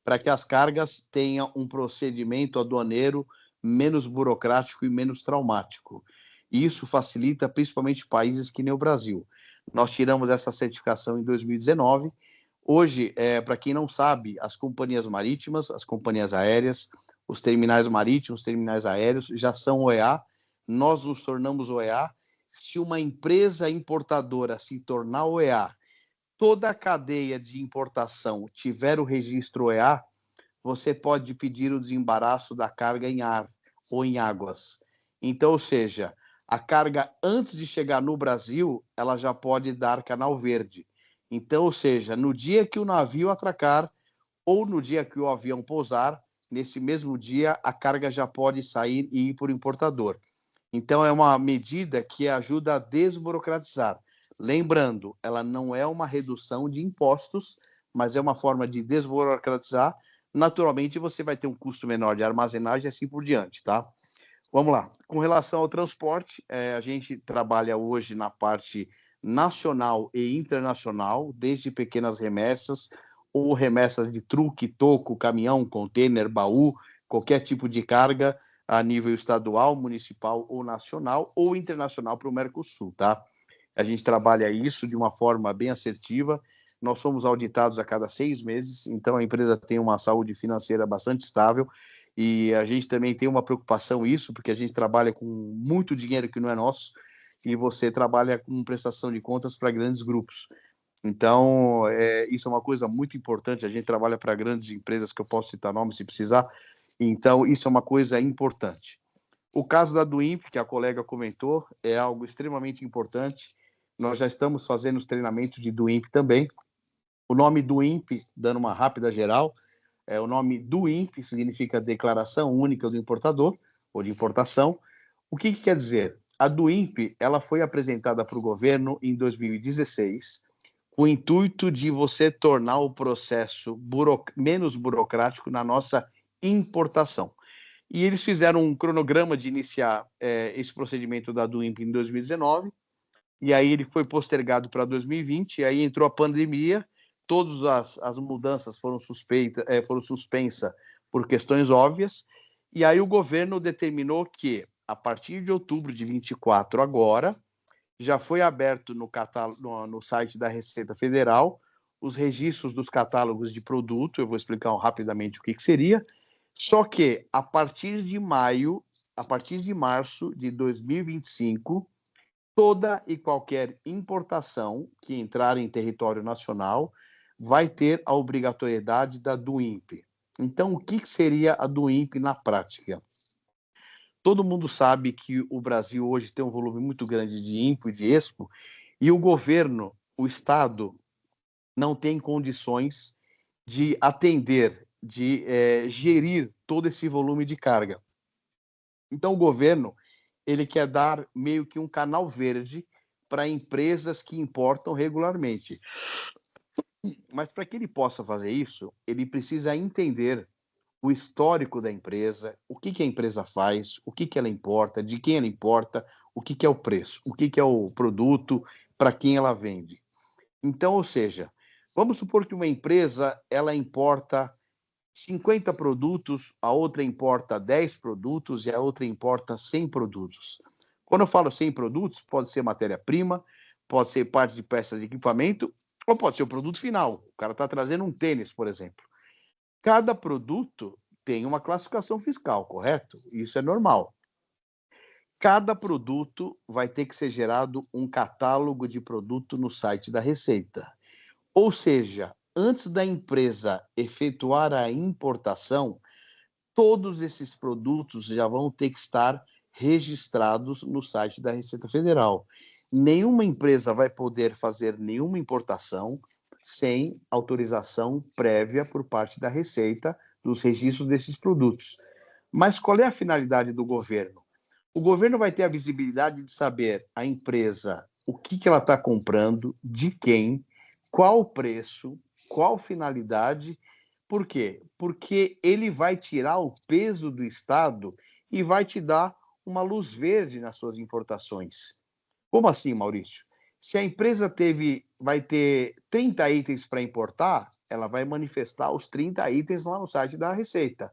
para que as cargas tenham um procedimento aduaneiro menos burocrático e menos traumático. E isso facilita principalmente países que nem o Brasil. Nós tiramos essa certificação em 2019. Hoje, para quem não sabe, as companhias marítimas, as companhias aéreas, os terminais marítimos, os terminais aéreos já são OEA. Nós nos tornamos OEA. Se uma empresa importadora se tornar OEA, toda a cadeia de importação tiver o registro OEA, você pode pedir o desembaraço da carga em ar ou em águas. Então, ou seja, a carga antes de chegar no Brasil, ela já pode dar canal verde. Então, ou seja, no dia que o navio atracar ou no dia que o avião pousar, nesse mesmo dia a carga já pode sair e ir para o importador. Então, é uma medida que ajuda a desburocratizar. Lembrando, ela não é uma redução de impostos, mas é uma forma de desburocratizar. Naturalmente, você vai ter um custo menor de armazenagem e assim por diante, tá? Vamos lá. Com relação ao transporte, a gente trabalha hoje na parte nacional e internacional, desde pequenas remessas ou remessas de truque, toco, caminhão, container, baú, qualquer tipo de carga a nível estadual, municipal ou nacional ou internacional para o Mercosul, tá? A gente trabalha isso de uma forma bem assertiva. Nós somos auditados a cada 6 meses, então a empresa tem uma saúde financeira bastante estável e a gente também tem uma preocupação isso, porque a gente trabalha com muito dinheiro que não é nosso e você trabalha com prestação de contas para grandes grupos. Então, isso é uma coisa muito importante. A gente trabalha para grandes empresas, que eu posso citar nomes se precisar. Então, isso é uma coisa importante. O caso da Duimp, que a colega comentou, é algo extremamente importante. Nós já estamos fazendo os treinamentos de Duimp também. O nome Duimp, dando uma rápida geral, o nome Duimp significa Declaração Única do Importador, ou de importação. O que quer dizer? A Duimp, ela foi apresentada para o governo em 2016, com o intuito de você tornar o processo menos burocrático na nossa importação. E eles fizeram um cronograma de iniciar esse procedimento da Duimp em 2019, e aí ele foi postergado para 2020, e aí entrou a pandemia, todas as mudanças foram suspensas por questões óbvias, e aí o governo determinou que, a partir de outubro de 24 agora, já foi aberto no site da Receita Federal os registros dos catálogos de produto. Eu vou explicar rapidamente o que seria. Só que, a partir de março de 2025, toda e qualquer importação que entrar em território nacional vai ter a obrigatoriedade da Duimp. Então, o que seria a Duimp na prática? Todo mundo sabe que o Brasil hoje tem um volume muito grande de IMPO e de EXPO, e o governo, o Estado, não tem condições de atender, de gerir todo esse volume de carga. Então, o governo ele quer dar meio que um canal verde para empresas que importam regularmente. Mas para que ele possa fazer isso, ele precisa entender o histórico da empresa, o que a empresa faz, o que ela importa, de quem ela importa, o que é o preço, o que é o produto, para quem ela vende. Então, ou seja, vamos supor que uma empresa ela importa 50 produtos, a outra importa 10 produtos e a outra importa 100 produtos. Quando eu falo 100 produtos, pode ser matéria-prima, pode ser parte de peças de equipamento, ou pode ser o produto final. O cara está trazendo um tênis, por exemplo. Cada produto tem uma classificação fiscal, correto? Isso é normal. Cada produto vai ter que ser gerado um catálogo de produto no site da Receita. Ou seja, antes da empresa efetuar a importação, todos esses produtos já vão ter que estar registrados no site da Receita Federal. Nenhuma empresa vai poder fazer nenhuma importação sem autorização prévia por parte da Receita dos registros desses produtos. Mas qual é a finalidade do governo? O governo vai ter a visibilidade de saber a empresa, o que ela está comprando, de quem, qual o preço, qual finalidade. Por quê? Porque ele vai tirar o peso do Estado e vai te dar uma luz verde nas suas importações. Como assim, Maurício? Se a empresa vai ter 30 itens para importar, ela vai manifestar os 30 itens lá no site da Receita.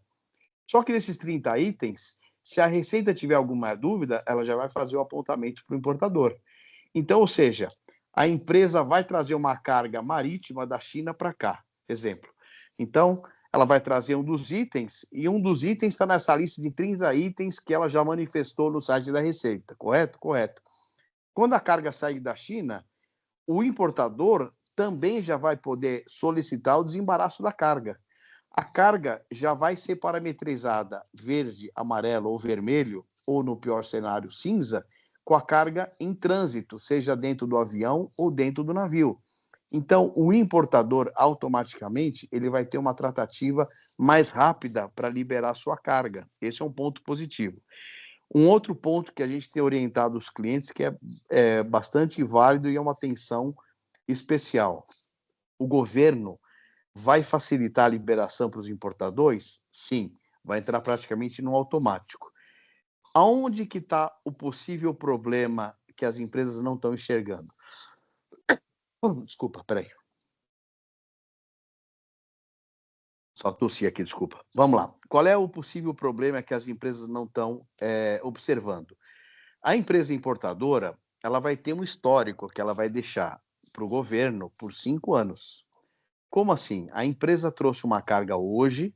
Só que desses 30 itens, se a Receita tiver alguma dúvida, ela já vai fazer o apontamento para o importador. Então, ou seja, a empresa vai trazer uma carga marítima da China para cá, exemplo. Então, ela vai trazer um dos itens, e um dos itens está nessa lista de 30 itens que ela já manifestou no site da Receita, correto? Correto. Quando a carga sair da China, o importador também já vai poder solicitar o desembaraço da carga. A carga já vai ser parametrizada verde, amarelo ou vermelho, ou no pior cenário, cinza, com a carga em trânsito, seja dentro do avião ou dentro do navio. Então, o importador, automaticamente, ele vai ter uma tratativa mais rápida para liberar sua carga. Esse é um ponto positivo. Um outro ponto que a gente tem orientado os clientes, que é bastante válido e é uma atenção especial. O governo vai facilitar a liberação para os importadores? Sim, vai entrar praticamente no automático. Aonde que está o possível problema que as empresas não estão enxergando? Desculpa, peraí. Só tossi aqui, desculpa. Vamos lá. Qual é o possível problema que as empresas não estão observando? A empresa importadora, ela vai ter um histórico que ela vai deixar para o governo por 5 anos. Como assim? A empresa trouxe uma carga hoje,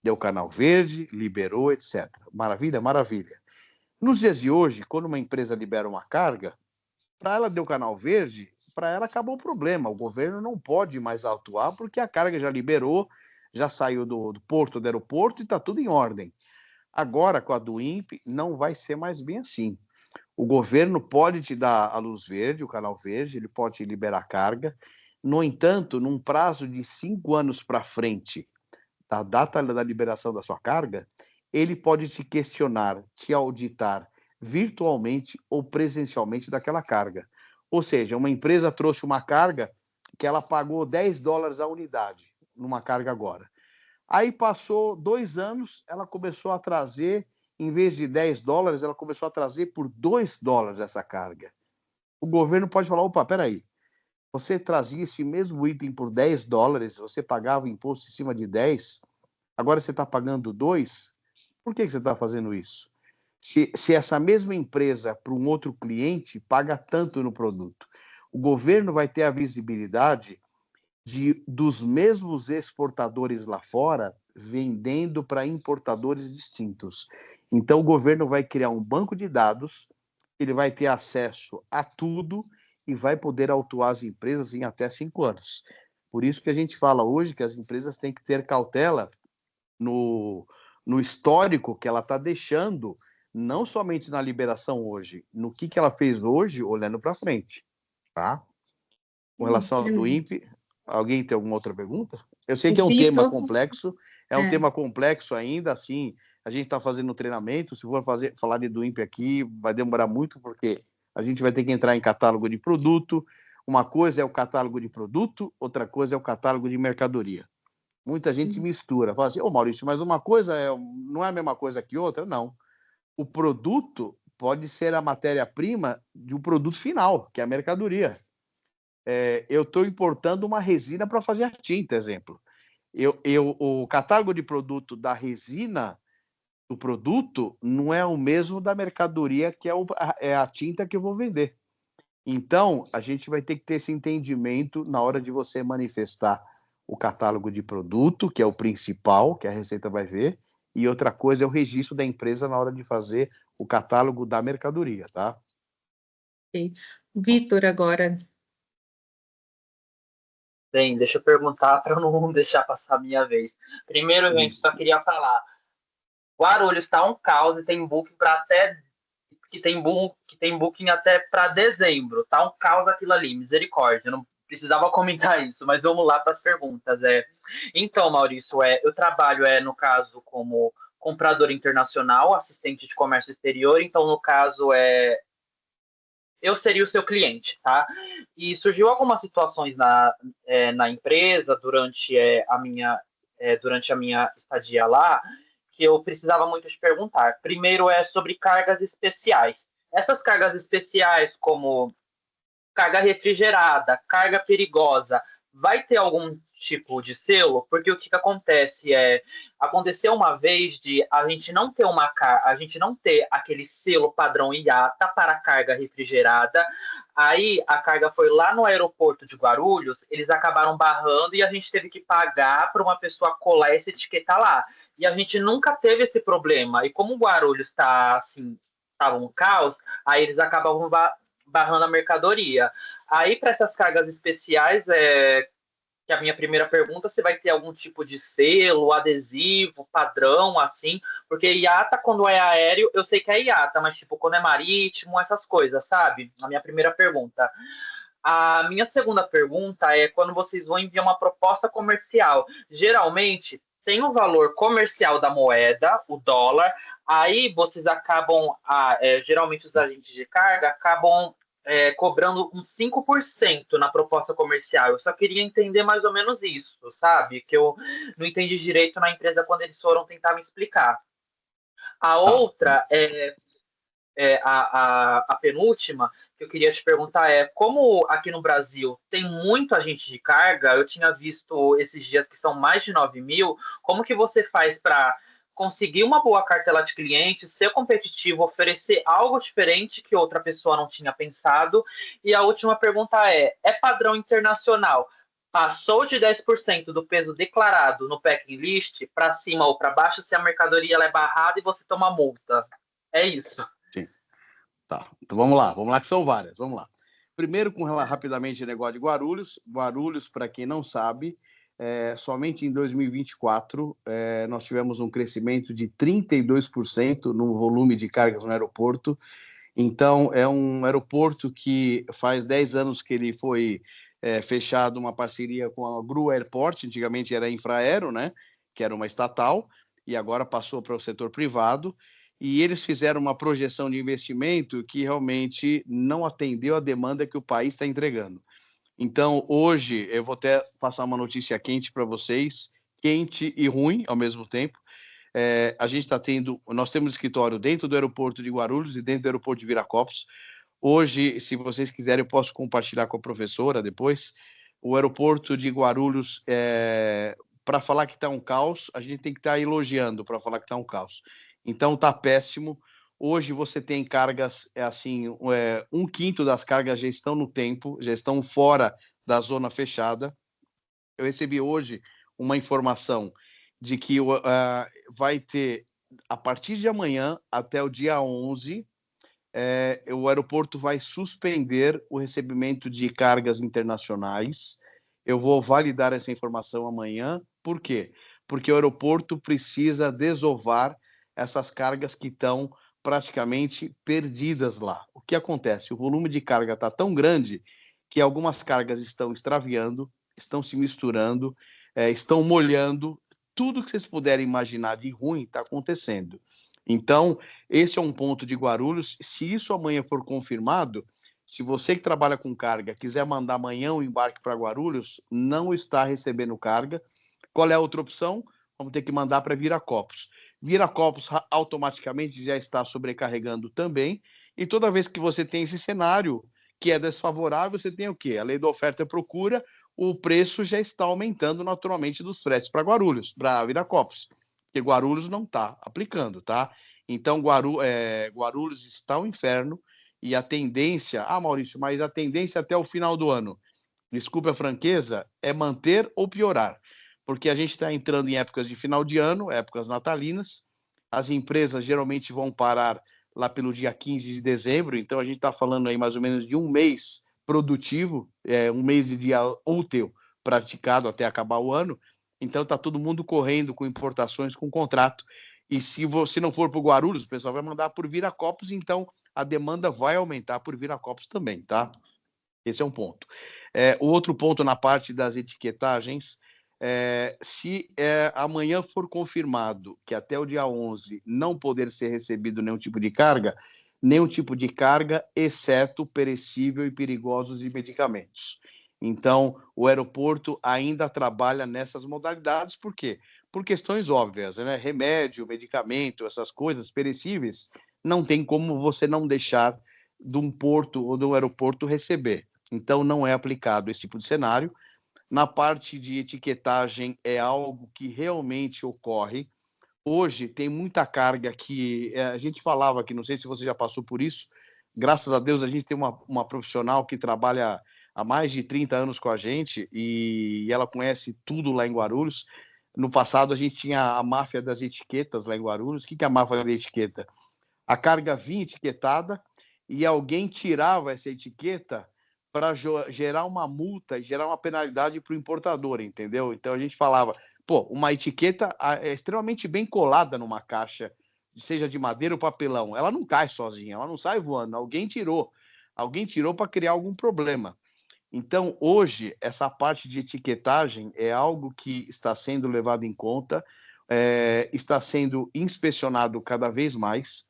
deu canal verde, liberou, etc. Maravilha? Maravilha. Nos dias de hoje, quando uma empresa libera uma carga, para ela dar o canal verde, para ela acabou o problema. O governo não pode mais atuar porque a carga já liberou, já saiu do porto, do aeroporto e está tudo em ordem. Agora, com a do INPE, não vai ser mais bem assim. O governo pode te dar a luz verde, o canal verde, ele pode te liberar a carga. No entanto, num prazo de 5 anos para frente, da data da liberação da sua carga, ele pode te questionar, te auditar virtualmente ou presencialmente daquela carga. Ou seja, uma empresa trouxe uma carga que ela pagou $10 a unidade, numa carga agora. Aí passou 2 anos, ela começou a trazer, em vez de $10, ela começou a trazer por $2 essa carga. O governo pode falar, opa, peraí, você trazia esse mesmo item por $10, você pagava imposto em cima de 10, agora você está pagando 2, por que você está fazendo isso? Se essa mesma empresa, para um outro cliente, paga tanto no produto, o governo vai ter a visibilidade dos mesmos exportadores lá fora vendendo para importadores distintos. Então, o governo vai criar um banco de dados, ele vai ter acesso a tudo e vai poder autuar as empresas em até 5 anos. Por isso que a gente fala hoje que as empresas têm que ter cautela no histórico que ela está deixando, não somente na liberação hoje, no que ela fez hoje, olhando para frente. Tá? Com relação ao do INPE, alguém tem alguma outra pergunta? Eu sei que é um tema complexo, tema complexo ainda, assim, a gente está fazendo um treinamento, se for falar de do INPE aqui, vai demorar muito, porque a gente vai ter que entrar em catálogo de produto, uma coisa é o catálogo de produto, outra coisa é o catálogo de mercadoria. Muita gente mistura, fala assim, Maurício, mas uma coisa não é a mesma coisa que outra? Não. O produto pode ser a matéria-prima de um produto final, que é a mercadoria. Eu estou importando uma resina para fazer a tinta, exemplo. O catálogo de produto da resina do produto não é o mesmo da mercadoria, que é a tinta que eu vou vender. Então, a gente vai ter que ter esse entendimento na hora de você manifestar o catálogo de produto, que é o principal, que a Receita vai ver, e outra coisa é o registro da empresa na hora de fazer o catálogo da mercadoria, tá? Okay. Vitor, agora. Bem, deixa eu perguntar para eu não deixar passar a minha vez. Primeiro, gente, só queria falar. Guarulhos está um caos e tem booking para até que tem booking até para dezembro. Tá um caos aquilo ali, misericórdia. Não precisava comentar isso, mas vamos lá para as perguntas. Então, Maurício, eu trabalho no caso como comprador internacional, assistente de comércio exterior. Então, no caso eu seria o seu cliente, tá? E surgiu algumas situações na empresa durante a minha estadia lá, que eu precisava muito te perguntar. Primeiro é sobre cargas especiais. Essas cargas especiais, como carga refrigerada, carga perigosa, vai ter algum tipo de selo? Porque o que acontece aconteceu uma vez de a gente não ter aquele selo padrão IATA para carga refrigerada. Aí a carga foi lá no aeroporto de Guarulhos, eles acabaram barrando e a gente teve que pagar para uma pessoa colar essa etiqueta lá. E a gente nunca teve esse problema. E como o Guarulhos está assim, estava um caos, aí eles acabavam barrando a mercadoria. Aí, para essas cargas especiais, que a minha primeira pergunta, se vai ter algum tipo de selo, adesivo, padrão, assim, porque IATA, quando é aéreo, eu sei que é IATA, mas, tipo, quando é marítimo, essas coisas, sabe? A minha primeira pergunta. A minha segunda pergunta é quando vocês vão enviar uma proposta comercial. Geralmente, tem o valor comercial da moeda, o dólar, aí vocês acabam, geralmente os agentes de carga acabam cobrando uns 5% na proposta comercial. Eu só queria entender mais ou menos isso, sabe? Que eu não entendi direito na empresa quando eles foram tentar me explicar. A outra a penúltima, que eu queria te perguntar como aqui no Brasil tem muito agente de carga, eu tinha visto esses dias que são mais de 9 mil, como que você faz para conseguir uma boa cartela de clientes, ser competitivo, oferecer algo diferente que outra pessoa não tinha pensado? E a última pergunta é padrão internacional? Passou de 10% do peso declarado no packing list para cima ou para baixo se a mercadoria ela é barrada e você toma multa? É isso. Sim. Tá. Então vamos lá que são várias. Vamos lá. Primeiro, rapidamente, o negócio de Guarulhos. Guarulhos, para quem não sabe, somente em 2024 nós tivemos um crescimento de 32% no volume de cargas no aeroporto. Então, é um aeroporto que faz 10 anos que ele foi fechado uma parceria com a Gru Airport, antigamente era a Infraero, né, que era uma estatal, e agora passou para o setor privado, e eles fizeram uma projeção de investimento que realmente não atendeu a demanda que o país está entregando. Então, hoje, eu vou até passar uma notícia quente para vocês, quente e ruim ao mesmo tempo. Nós temos escritório dentro do aeroporto de Guarulhos e dentro do aeroporto de Viracopos. Hoje, se vocês quiserem, eu posso compartilhar com a professora depois. O aeroporto de Guarulhos, para falar que está um caos, a gente tem que estar elogiando para falar que está um caos. Então, está péssimo. Hoje você tem cargas, um quinto das cargas já estão no tempo, já estão fora da zona fechada. Eu recebi hoje uma informação de que vai ter, a partir de amanhã até o dia 11, o aeroporto vai suspender o recebimento de cargas internacionais. Eu vou validar essa informação amanhã. Por quê? Porque o aeroporto precisa desovar essas cargas que estão praticamente perdidas lá. O que acontece? O volume de carga está tão grande que algumas cargas estão extraviando, estão se misturando, estão molhando. Tudo que vocês puderem imaginar de ruim está acontecendo. Então, esse é um ponto de Guarulhos. Se isso amanhã for confirmado, se você que trabalha com carga quiser mandar amanhã um embarque para Guarulhos, não está recebendo carga. Qual é a outra opção? Vamos ter que mandar para Viracopos. Viracopos automaticamente já está sobrecarregando também, e toda vez que você tem esse cenário que é desfavorável, você tem o quê? A lei da oferta e procura, o preço já está aumentando naturalmente dos fretes para Guarulhos, para Viracopos, porque Guarulhos não está aplicando, tá? Então, Guarulhos está um inferno, e a tendência... Maurício, mas a tendência até o final do ano, desculpe a franqueza, é manter ou piorar. Porque a gente está entrando em épocas de final de ano, épocas natalinas, as empresas geralmente vão parar lá pelo dia 15 de dezembro, então a gente está falando aí mais ou menos de um mês produtivo, um mês de dia útil praticado até acabar o ano, então está todo mundo correndo com importações, com contrato, e se você não for para o Guarulhos, o pessoal vai mandar por Viracopos, então a demanda vai aumentar por Viracopos também, tá? Esse é um ponto. O outro ponto na parte das etiquetagens, se amanhã for confirmado que até o dia 11 não poder ser recebido nenhum tipo de carga, exceto perecível e perigosos e medicamentos. Então, o aeroporto ainda trabalha nessas modalidades, por quê? Por questões óbvias, né? Remédio, medicamento, essas coisas perecíveis, não tem como você não deixar de um porto ou de um aeroporto receber. Então, não é aplicado esse tipo de cenário. Na parte de etiquetagem, é algo que realmente ocorre. Hoje, tem muita carga que a gente falava aqui, não sei se você já passou por isso, graças a Deus a gente tem uma profissional que trabalha há mais de 30 anos com a gente e ela conhece tudo lá em Guarulhos. No passado, a gente tinha a máfia das etiquetas lá em Guarulhos. O que é a máfia da etiqueta? A carga vinha etiquetada e alguém tirava essa etiqueta para gerar uma multa e gerar uma penalidade para o importador, entendeu? Então a gente falava, uma etiqueta é extremamente bem colada numa caixa, seja de madeira ou papelão, ela não cai sozinha, ela não sai voando, alguém tirou para criar algum problema. Então, hoje, essa parte de etiquetagem é algo que está sendo levado em conta, está sendo inspecionado cada vez mais.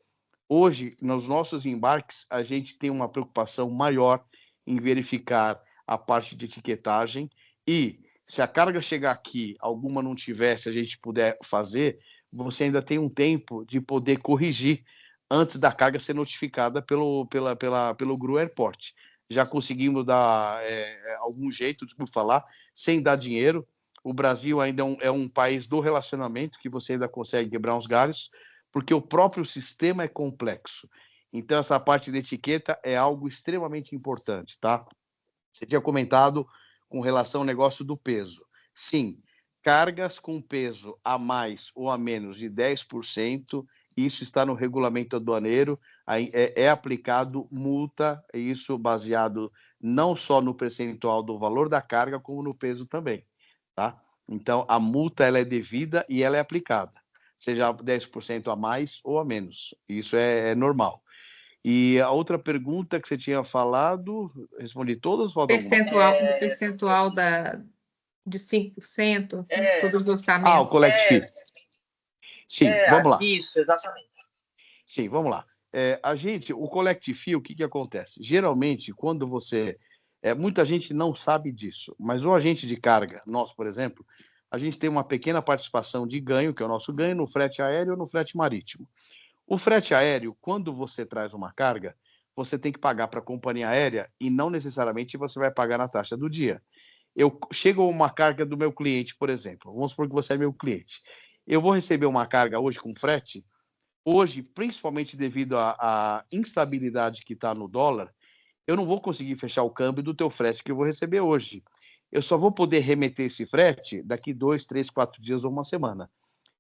Hoje, nos nossos embarques, a gente tem uma preocupação maior em verificar a parte de etiquetagem e, se a carga chegar aqui, alguma não tiver, se a gente puder fazer, você ainda tem um tempo de poder corrigir antes da carga ser notificada pelo GRU Airport. Já conseguimos dar algum jeito, desculpa falar, sem dar dinheiro. O Brasil ainda é um país do relacionamento, que você ainda consegue quebrar uns galhos, porque o próprio sistema é complexo. Então, essa parte da etiqueta é algo extremamente importante, tá? Você tinha comentado com relação ao negócio do peso. Sim, cargas com peso a mais ou a menos de 10%, isso está no regulamento aduaneiro, é aplicado multa, isso baseado não só no percentual do valor da carga, como no peso também, tá? Então, a multa ela é devida e ela é aplicada, seja 10% a mais ou a menos, isso é normal. E a outra pergunta que você tinha falado, respondi todas, falta alguma? Percentual de 5% sobre os o orçamentos. collect fee. Sim, vamos lá. Isso, exatamente. Sim, vamos lá. O collect fee, o que acontece? Geralmente, quando você... muita gente não sabe disso, mas o agente de carga, nós, por exemplo, a gente tem uma pequena participação de ganho, que é o nosso ganho, no frete aéreo ou no frete marítimo. O frete aéreo, quando você traz uma carga, você tem que pagar para a companhia aérea e não necessariamente você vai pagar na taxa do dia. Chega uma carga do meu cliente, por exemplo, vamos supor que você é meu cliente. Eu vou receber uma carga hoje com frete. Hoje, principalmente devido à instabilidade que está no dólar, eu não vou conseguir fechar o câmbio do teu frete que eu vou receber hoje. Eu só vou poder remeter esse frete daqui 2, 3, 4 dias ou uma semana.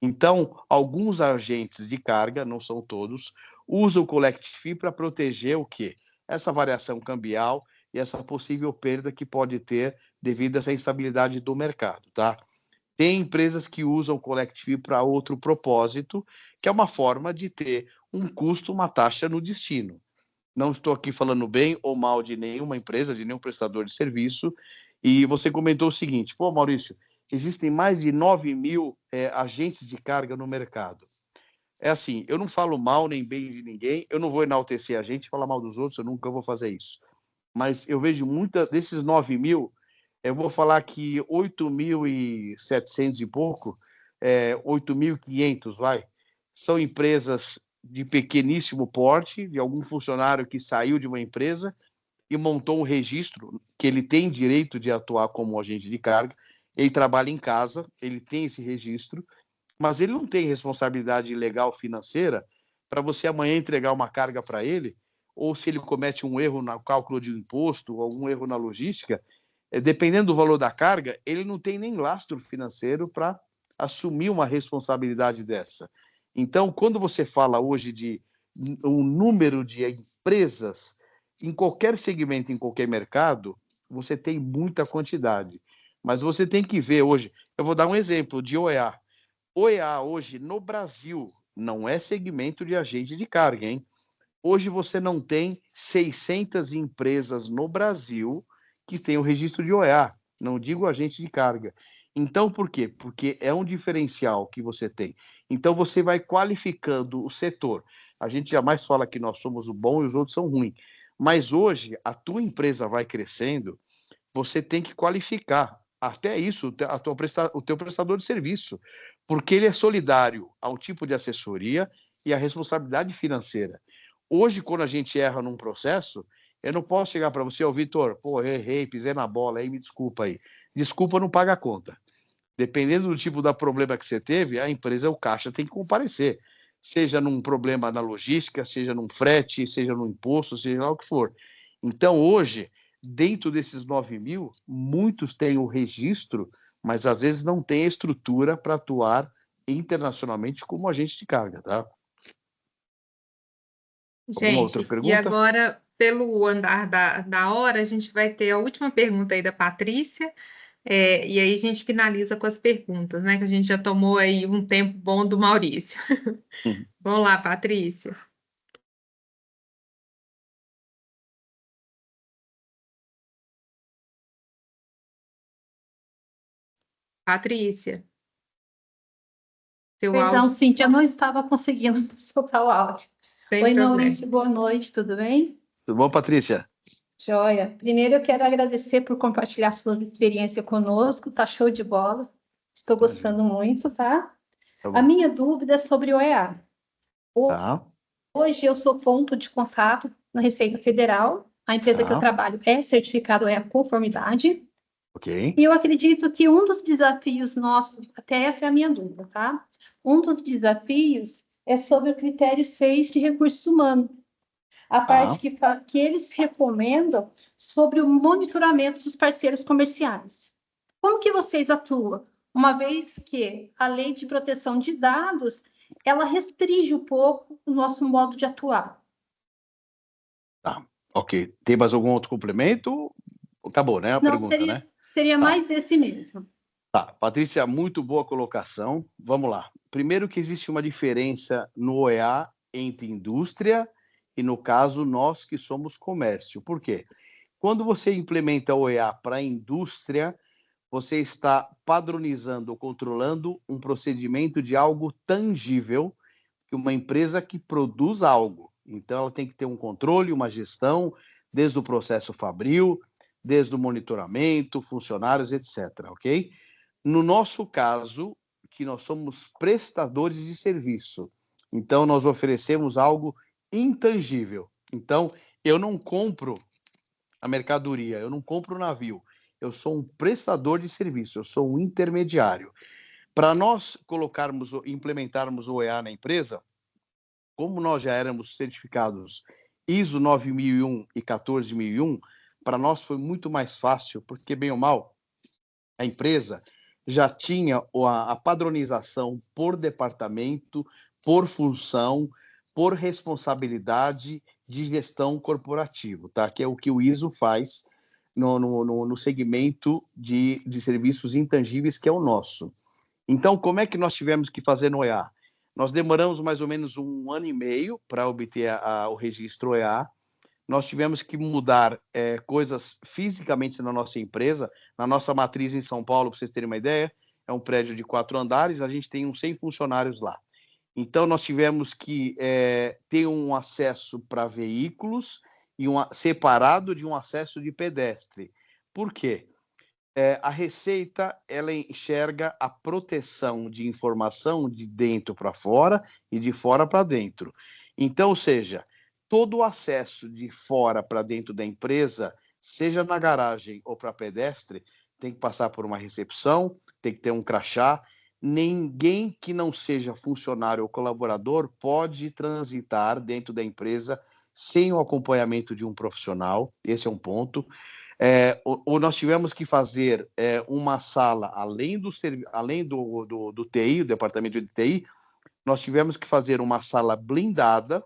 Então, alguns agentes de carga, não são todos, usam o collect fee para proteger o quê? Essa variação cambial e essa possível perda que pode ter devido a essa instabilidade do mercado, tá? Tem empresas que usam o collect fee para outro propósito, que é uma forma de ter um custo, uma taxa no destino. Não estou aqui falando bem ou mal de nenhuma empresa, de nenhum prestador de serviço. E você comentou o seguinte, pô, Maurício, existem mais de 9 mil agentes de carga no mercado. É assim, eu não falo mal nem bem de ninguém, eu não vou enaltecer a gente, falar mal dos outros, eu nunca vou fazer isso. Mas eu vejo desses 9 mil, eu vou falar que 8.700 e pouco, 8.500, são empresas de pequeníssimo porte, de algum funcionário que saiu de uma empresa e montou um registro que ele tem direito de atuar como agente de carga, ele trabalha em casa, ele tem esse registro, mas ele não tem responsabilidade legal financeira para você amanhã entregar uma carga para ele, ou se ele comete um erro no cálculo de imposto, ou algum erro na logística, dependendo do valor da carga, ele não tem nem lastro financeiro para assumir uma responsabilidade dessa. Então, quando você fala hoje de um número de empresas, em qualquer segmento, em qualquer mercado, você tem muita quantidade. Mas você tem que ver hoje, eu vou dar um exemplo de OEA. OEA hoje no Brasil não é segmento de agente de carga, hein? Hoje você não tem 600 empresas no Brasil que têm o registro de OEA, não digo agente de carga. Então, por quê? Porque é um diferencial que você tem. Então, você vai qualificando o setor. A gente jamais fala que nós somos o bom e os outros são ruins. Mas hoje, a tua empresa vai crescendo, você tem que qualificar. Até isso, o teu prestador de serviço. Porque ele é solidário ao tipo de assessoria e à responsabilidade financeira. Hoje, quando a gente erra num processo, eu não posso chegar para você, Vitor, pô, errei, pisei na bola, aí me desculpa aí. Desculpa não paga a conta. Dependendo do tipo de problema que você teve, a empresa, o caixa, tem que comparecer. Seja num problema na logística, seja num frete, seja no imposto, seja lá o que for. Então, hoje, dentro desses 9 mil, muitos têm o registro, mas às vezes não tem a estrutura para atuar internacionalmente como agente de carga, tá? Alguma outra Gente, e pergunta? agora, pelo andar da hora, a gente vai ter a última pergunta aí da Patrícia, e aí a gente finaliza com as perguntas, né? Que a gente já tomou aí um tempo bom do Maurício. Vamos lá, Patrícia. Patrícia. Seu Perdão, áudio Cíntia, eu não estava conseguindo soltar o áudio. sem Oi, problema. Maurício, boa noite, tudo bem? Tudo bom, Patrícia? Joia. Primeiro, eu quero agradecer por compartilhar sua experiência conosco, tá show de bola. Estou gostando muito, tá? Tá A bom. minha dúvida é sobre o EA. Tá. Hoje eu sou ponto de contato na Receita Federal. A empresa que eu trabalho é certificado, é a conformidade. Ok. E eu acredito que um dos desafios nossos, até essa é a minha dúvida, tá? Um dos desafios é sobre o critério 6 de recursos humanos. A parte que eles recomendam sobre o monitoramento dos parceiros comerciais. Como que vocês atuam? Uma vez que a lei de proteção de dados, ela restringe um pouco o nosso modo de atuar. Tá, ok. Tem mais algum outro complemento? Acabou, né? A Não, pergunta, né? seria mais esse mesmo. Tá, Patrícia, muito boa colocação. Vamos lá. Primeiro que existe uma diferença no OEA entre indústria e, no caso, nós que somos comércio. Por quê? Quando você implementa o OEA para a indústria, você está padronizando ou controlando um procedimento de algo tangível, que uma empresa que produz algo. Então, ela tem que ter um controle, uma gestão, desde o processo fabril, desde o monitoramento, funcionários, etc. Ok? No nosso caso, que nós somos prestadores de serviço, então nós oferecemos algo intangível. Então, eu não compro a mercadoria, eu não compro o navio, eu sou um prestador de serviço, eu sou um intermediário. Para nós implementarmos o OEA na empresa, como nós já éramos certificados ISO 9001 e 14001, para nós foi muito mais fácil, porque, bem ou mal, a empresa já tinha a padronização por departamento, por função, por responsabilidade de gestão corporativa, tá? Que é o que o ISO faz no segmento de serviços intangíveis, que é o nosso. Então, como é que nós tivemos que fazer no OEA? Nós demoramos mais ou menos 1 ano e meio para obter o registro OEA. Nós tivemos que mudar coisas fisicamente na nossa empresa, na nossa matriz em São Paulo, para vocês terem uma ideia, é um prédio de 4 andares, a gente tem uns 100 funcionários lá. Então, nós tivemos que ter um acesso para veículos separado de um acesso de pedestre. Por quê? A Receita, ela enxerga a proteção de informação de dentro para fora e de fora para dentro. Então, ou seja, todo o acesso de fora para dentro da empresa, seja na garagem ou para pedestre, tem que passar por uma recepção, tem que ter um crachá. Ninguém que não seja funcionário ou colaborador pode transitar dentro da empresa sem o acompanhamento de um profissional. Esse é um ponto. Nós tivemos que fazer uma sala, além do TI, o departamento de TI, nós tivemos que fazer uma sala blindada,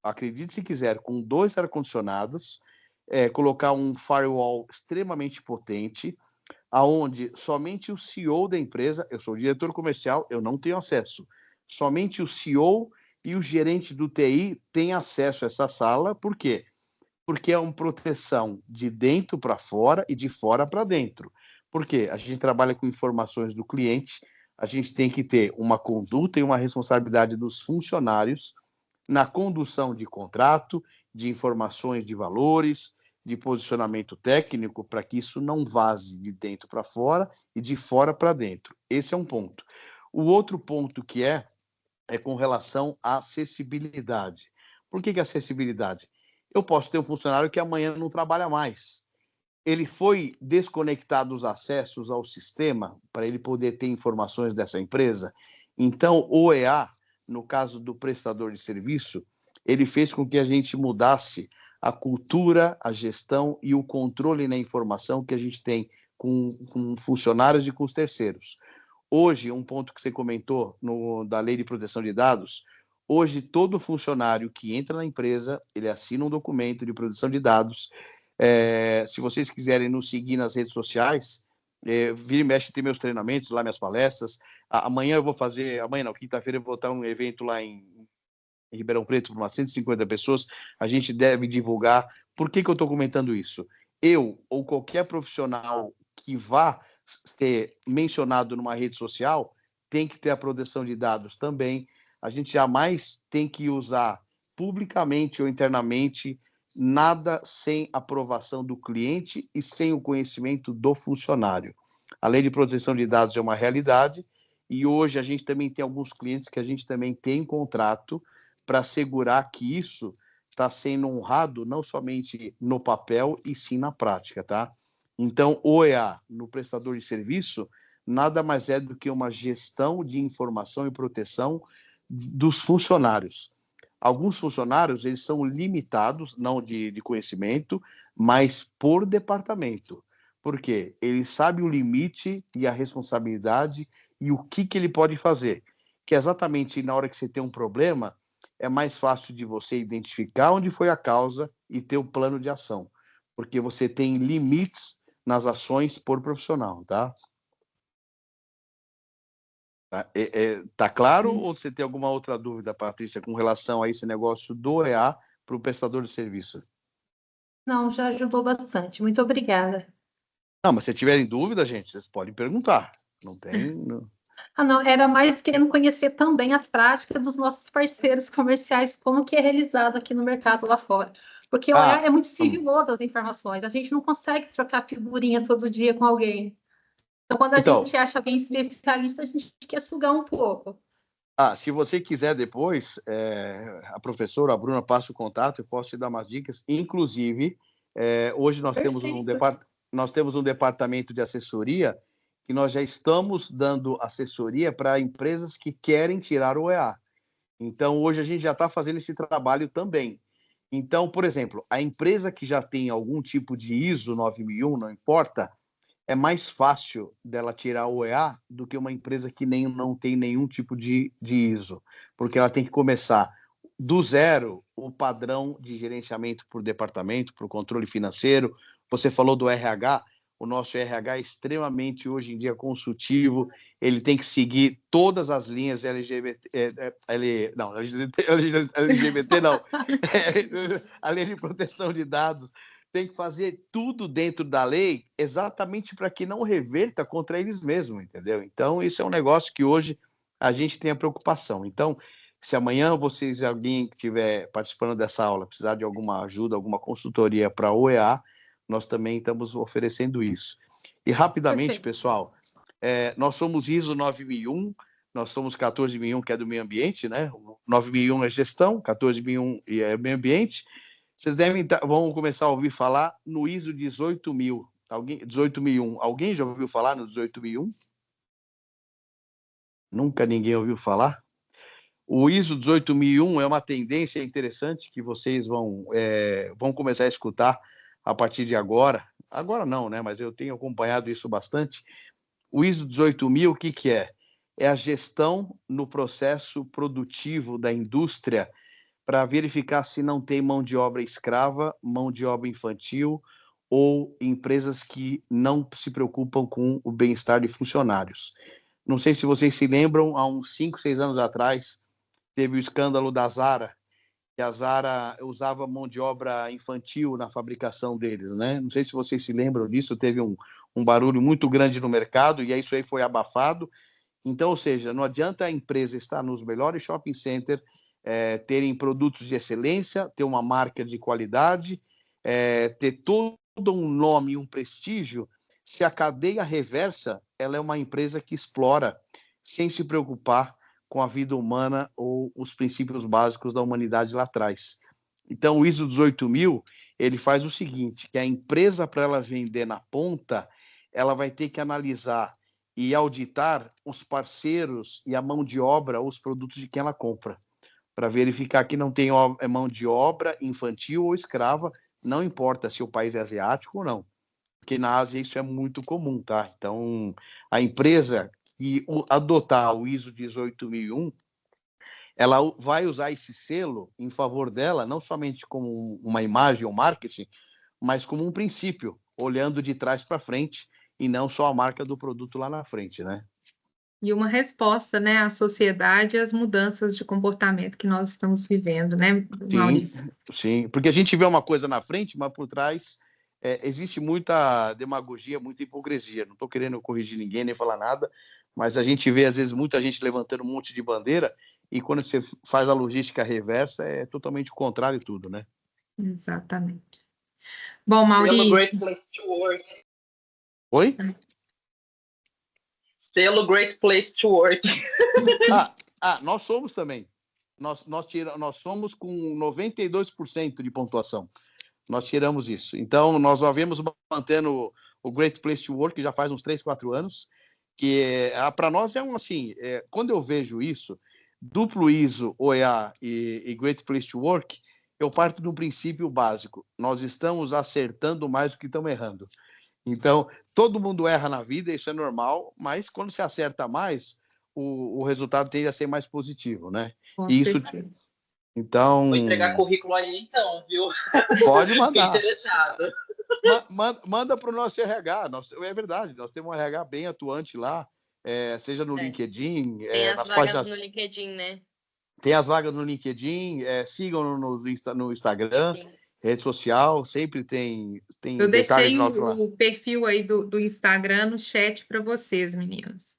acredite se quiser, com 2 ar-condicionados, colocar um firewall extremamente potente, aonde somente o CEO da empresa, eu sou o diretor comercial, eu não tenho acesso, somente o CEO e o gerente do TI têm acesso a essa sala. Por quê? Porque é uma proteção de dentro para fora e de fora para dentro. Por quê? A gente trabalha com informações do cliente, a gente tem que ter uma conduta e uma responsabilidade dos funcionários na condução de contrato, de informações de valores, de posicionamento técnico, para que isso não vaze de dentro para fora e de fora para dentro. Esse é um ponto. O outro ponto que é com relação à acessibilidade. Por que acessibilidade? Eu posso ter um funcionário que amanhã não trabalha mais. Ele foi desconectado dos acessos ao sistema para ele poder ter informações dessa empresa. Então, o OEA, no caso do prestador de serviço, ele fez com que a gente mudasse a cultura, a gestão e o controle na informação que a gente tem com funcionários e com os terceiros. Hoje, um ponto que você comentou da Lei de Proteção de Dados, hoje todo funcionário que entra na empresa, ele assina um documento de proteção de dados. Se vocês quiserem nos seguir nas redes sociais, vira e mexe, tem meus treinamentos lá, minhas palestras. Amanhã eu vou fazer, amanhã não, quinta-feira eu vou estar um evento lá em Ribeirão Preto, para umas 150 pessoas, a gente deve divulgar. Por que eu estou comentando isso? Eu ou qualquer profissional que vá ser mencionado numa rede social tem que ter a proteção de dados também. A gente jamais tem que usar publicamente ou internamente nada sem aprovação do cliente e sem o conhecimento do funcionário. A lei de proteção de dados é uma realidade e hoje a gente também tem alguns clientes que a gente também tem contrato para assegurar que isso está sendo honrado não somente no papel e sim na prática, tá? Então, OEA no prestador de serviço nada mais é do que uma gestão de informação e proteção dos funcionários. Alguns funcionários, eles são limitados, não de conhecimento, mas por departamento. Por quê? Ele sabe o limite e a responsabilidade e o que ele pode fazer. Que exatamente na hora que você tem um problema, é mais fácil de você identificar onde foi a causa e ter o plano de ação. Porque você tem limites nas ações por profissional, tá? Tá claro ou você tem alguma outra dúvida, Patrícia, com relação a esse negócio do EA para o prestador de serviço? Não, já ajudou bastante. Muito obrigada. Não, mas se tiverem dúvida, gente, vocês podem perguntar. Não tem... Não. Não, era mais querendo conhecer também as práticas dos nossos parceiros comerciais, como que é realizado aqui no mercado lá fora. Porque é muito sigiloso as informações, a gente não consegue trocar figurinha todo dia com alguém. Então, quando a gente acha alguém especialista, a gente quer sugar um pouco. Se você quiser depois, a professora, a Bruna, passa o contato, eu posso te dar umas dicas. Inclusive, hoje nós temos um departamento de assessoria que nós já estamos dando assessoria para empresas que querem tirar o EA. Então, hoje a gente já está fazendo esse trabalho também. Então, por exemplo, a empresa que já tem algum tipo de ISO 9001, não importa, é mais fácil dela tirar o EA do que uma empresa que não tem nenhum tipo de ISO, porque ela tem que começar do zero o padrão de gerenciamento por departamento, por controle financeiro. Você falou do RH, o nosso RH é extremamente, hoje em dia, consultivo, ele tem que seguir todas as linhas LGBT não, a lei de proteção de dados, tem que fazer tudo dentro da lei exatamente para que não reverta contra eles mesmos, entendeu? Então, isso é um negócio que hoje a gente tem a preocupação. Então, se amanhã alguém que estiver participando dessa aula, precisar de alguma ajuda, alguma consultoria para a OEA, nós também estamos oferecendo isso. E rapidamente, pessoal, nós somos ISO 9001, nós somos 14001, que é do meio ambiente, né? O 9001 é gestão, 14001 é meio ambiente. Vocês vão começar a ouvir falar no ISO 18000. 18001. Alguém já ouviu falar no 18001? Nunca ninguém ouviu falar? O ISO 18001 é uma tendência interessante que vocês vão começar a escutar a partir de agora. Agora não, né? Mas eu tenho acompanhado isso bastante. O ISO 18000, o que é? É a gestão no processo produtivo da indústria para verificar se não tem mão de obra escrava, mão de obra infantil ou empresas que não se preocupam com o bem-estar de funcionários. Não sei se vocês se lembram, há uns 5, 6 anos atrás, teve o escândalo da Zara, que a Zara usava mão de obra infantil na fabricação deles, né? Não sei se vocês se lembram disso, teve um barulho muito grande no mercado e isso aí foi abafado. Então, ou seja, não adianta a empresa estar nos melhores shopping centers, terem produtos de excelência, ter uma marca de qualidade, ter todo um nome e um prestígio, se a cadeia reversa, ela é uma empresa que explora, sem se preocupar com a vida humana ou os princípios básicos da humanidade lá atrás. Então, o ISO 18000, ele faz o seguinte, que a empresa, para ela vender na ponta, ela vai ter que analisar e auditar os parceiros e a mão de obra, os produtos de quem ela compra, para verificar que não tem mão de obra infantil ou escrava, não importa se o país é asiático ou não, porque na Ásia isso é muito comum, tá? Então, a empresa que adotar o ISO 18001, ela vai usar esse selo em favor dela, não somente como uma imagem ou marketing, mas como um princípio, olhando de trás para frente e não só a marca do produto lá na frente, né? E uma resposta, né, à sociedade e às mudanças de comportamento que nós estamos vivendo, né, Maurício? Sim, porque a gente vê uma coisa na frente, mas por trás existe muita demagogia, muita hipocrisia. Não estou querendo corrigir ninguém, nem falar nada, mas a gente vê, às vezes, muita gente levantando um monte de bandeira e quando você faz a logística reversa, é totalmente o contrário tudo, né? Exatamente. Bom, Maurício... Great Place to Work. Oi? Selo Great Place to Work. Nós somos também. nós somos com 92% de pontuação. Nós tiramos isso. Então, nós já viemos mantendo o Great Place to Work, que já faz uns 3, 4 anos, que para nós é assim, quando eu vejo isso, duplo ISO, OEA e Great Place to Work, eu parto de um princípio básico. Nós estamos acertando mais do que estamos errando. Então, todo mundo erra na vida, isso é normal, mas quando se acerta mais, o resultado tende a ser mais positivo, né? Isso. Então. Vou entregar currículo aí, então, viu? Pode mandar. Fiquei interessado. Manda para o nosso RH. É verdade, nós temos um RH bem atuante lá, seja no LinkedIn. Tem as vagas no LinkedIn, né? Tem as vagas no LinkedIn, sigam no Instagram. Sim. Rede social, sempre tem eu deixei o perfil aí do Instagram no chat para vocês, meninos.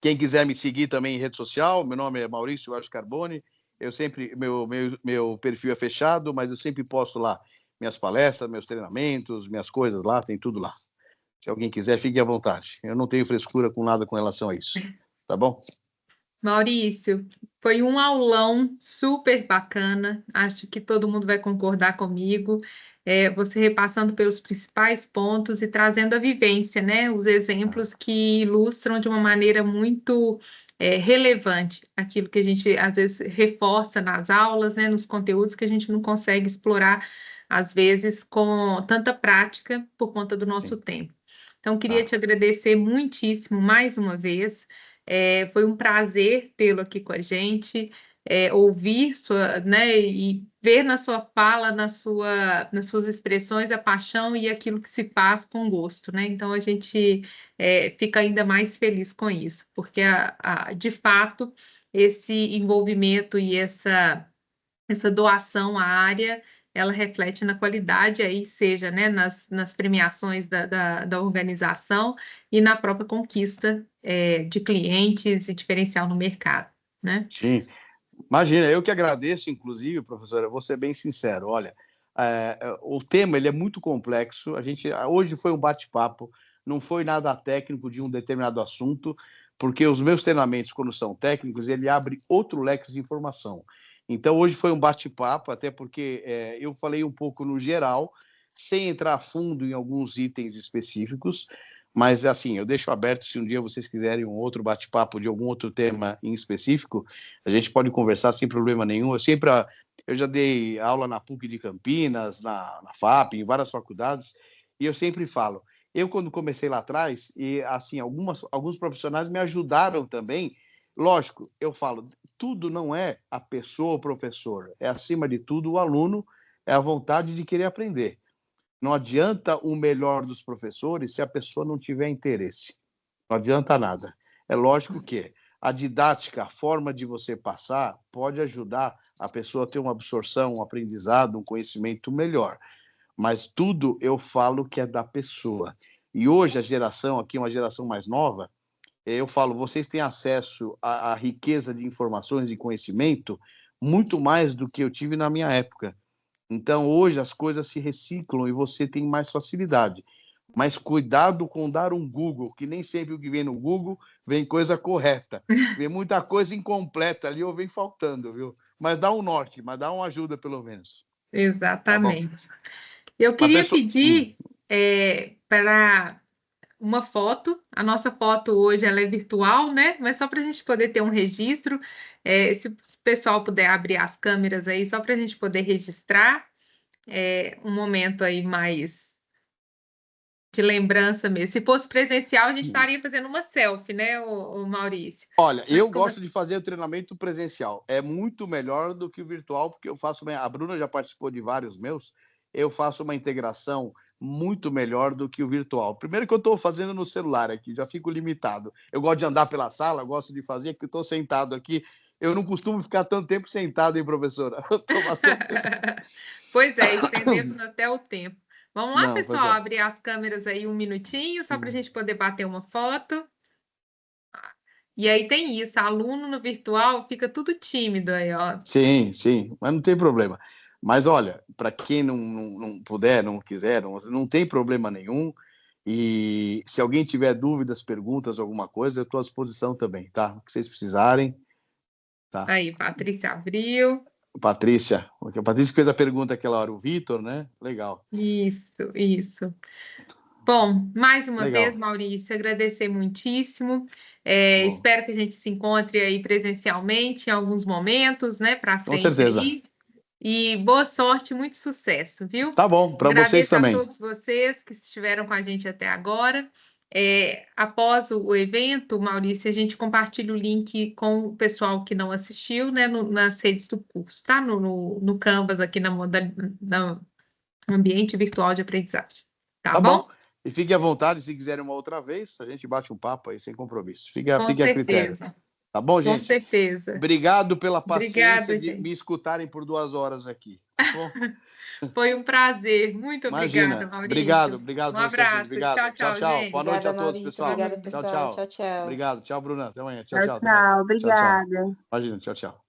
Quem quiser me seguir também em rede social, meu nome é Maurício Vaz Carboni. Eu sempre, meu perfil é fechado, mas eu sempre posto lá minhas palestras, meus treinamentos, minhas coisas lá, tem tudo lá. Se alguém quiser, fique à vontade. Eu não tenho frescura com nada com relação a isso. Tá bom? Maurício, foi um aulão super bacana, acho que todo mundo vai concordar comigo, você repassando pelos principais pontos e trazendo a vivência, né? Os exemplos que ilustram de uma maneira muito relevante aquilo que a gente às vezes reforça nas aulas, né? Nos conteúdos que a gente não consegue explorar, às vezes, com tanta prática por conta do nosso tempo. Então, queria te agradecer muitíssimo mais uma vez. Foi um prazer tê-lo aqui com a gente, ouvir né, e ver na sua fala, nas suas expressões, a paixão e aquilo que se faz com gosto, né? Então, a gente fica ainda mais feliz com isso, porque, de fato, esse envolvimento e essa doação à área, ela reflete na qualidade, aí seja, né, nas premiações da organização e na própria conquista de clientes e diferencial no mercado, né? Sim, imagina, eu que agradeço, inclusive, professora, vou ser bem sincero, olha, o tema ele é muito complexo, hoje foi um bate-papo, não foi nada técnico de um determinado assunto, porque os meus treinamentos, quando são técnicos, ele abre outro leque de informação. Então, hoje foi um bate-papo, até porque eu falei um pouco no geral, sem entrar a fundo em alguns itens específicos, mas, assim, eu deixo aberto, se um dia vocês quiserem um outro bate-papo de algum outro tema em específico, a gente pode conversar sem problema nenhum. Eu já dei aula na PUC de Campinas, na FAP, em várias faculdades, e eu sempre falo, quando comecei lá atrás, e, assim, alguns profissionais me ajudaram também. Lógico, eu falo, tudo não é a pessoa, o professor, é acima de tudo o aluno, é a vontade de querer aprender. Não adianta o melhor dos professores se a pessoa não tiver interesse. Não adianta nada. É lógico que a didática, a forma de você passar, pode ajudar a pessoa a ter uma absorção, um aprendizado, um conhecimento melhor. Mas tudo eu falo que é da pessoa. E hoje a geração aqui, uma geração mais nova, eu falo, vocês têm acesso à riqueza de informações e conhecimento muito mais do que eu tive na minha época. Então, hoje as coisas se reciclam e você tem mais facilidade. Mas cuidado com dar um Google, que nem sempre o que vem no Google vem coisa correta. Vem muita coisa incompleta ali ou vem faltando, viu? Mas dá um norte, mas dá uma ajuda pelo menos. Exatamente. Tá, eu queria pedir para uma foto. A nossa foto hoje ela é virtual, né? Mas só para a gente poder ter um registro. Se o pessoal puder abrir as câmeras aí, só para a gente poder registrar um momento aí mais de lembrança mesmo. Se fosse presencial, a gente estaria fazendo uma selfie, né, o Maurício? Olha, eu gosto de fazer o treinamento presencial. É muito melhor do que o virtual, porque eu faço... A Bruna já participou de vários meus. Eu faço uma integração muito melhor do que o virtual. Primeiro que eu estou fazendo no celular aqui, já fico limitado. Eu gosto de andar pela sala, gosto de fazer, porque eu estou sentado aqui. Eu não costumo ficar tanto tempo sentado, hein, professora? Eu estou bastante... Pois é, estendendo até o tempo. Vamos lá, pessoal, abrir as câmeras aí um minutinho, só para a gente poder bater uma foto. E aí tem isso, aluno no virtual fica tudo tímido aí, ó. Sim, mas não tem problema. Mas olha, para quem não puder, não quiser, não tem problema nenhum. E se alguém tiver dúvidas, perguntas, alguma coisa, eu estou à disposição também, tá? O que vocês precisarem, Tá. Aí, Patrícia abriu. Patrícia. A Patrícia fez a pergunta aquela hora, o Vitor, né? Legal. Isso. Bom, mais uma Legal. vez, Maurício, agradecer muitíssimo. Bom. Espero que a gente se encontre aí presencialmente em alguns momentos, né, para frente. Com certeza. Aí. E boa sorte, muito sucesso, viu? Tá bom, para vocês também. Agradeço a todos vocês que estiveram com a gente até agora. Após o evento, Maurício, a gente compartilha o link com o pessoal que não assistiu, né, nas redes do curso, tá? No Canvas, aqui no ambiente virtual de aprendizagem. Tá bom? E fique à vontade, se quiserem uma outra vez, a gente bate um papo aí sem compromisso. Fique a critério. Tá bom, gente? Com certeza. Obrigado pela paciência Obrigado, de me escutarem por 2 horas aqui. Tá bom? Foi um prazer. Muito obrigada, Maurício. Obrigado, Um abraço. Obrigado. Tchau. Gente. Boa noite a todos, pessoal. Obrigada, pessoal. Tchau. Obrigado. Tchau, Bruna. Até amanhã. Tchau. Obrigada. Imagina, tchau.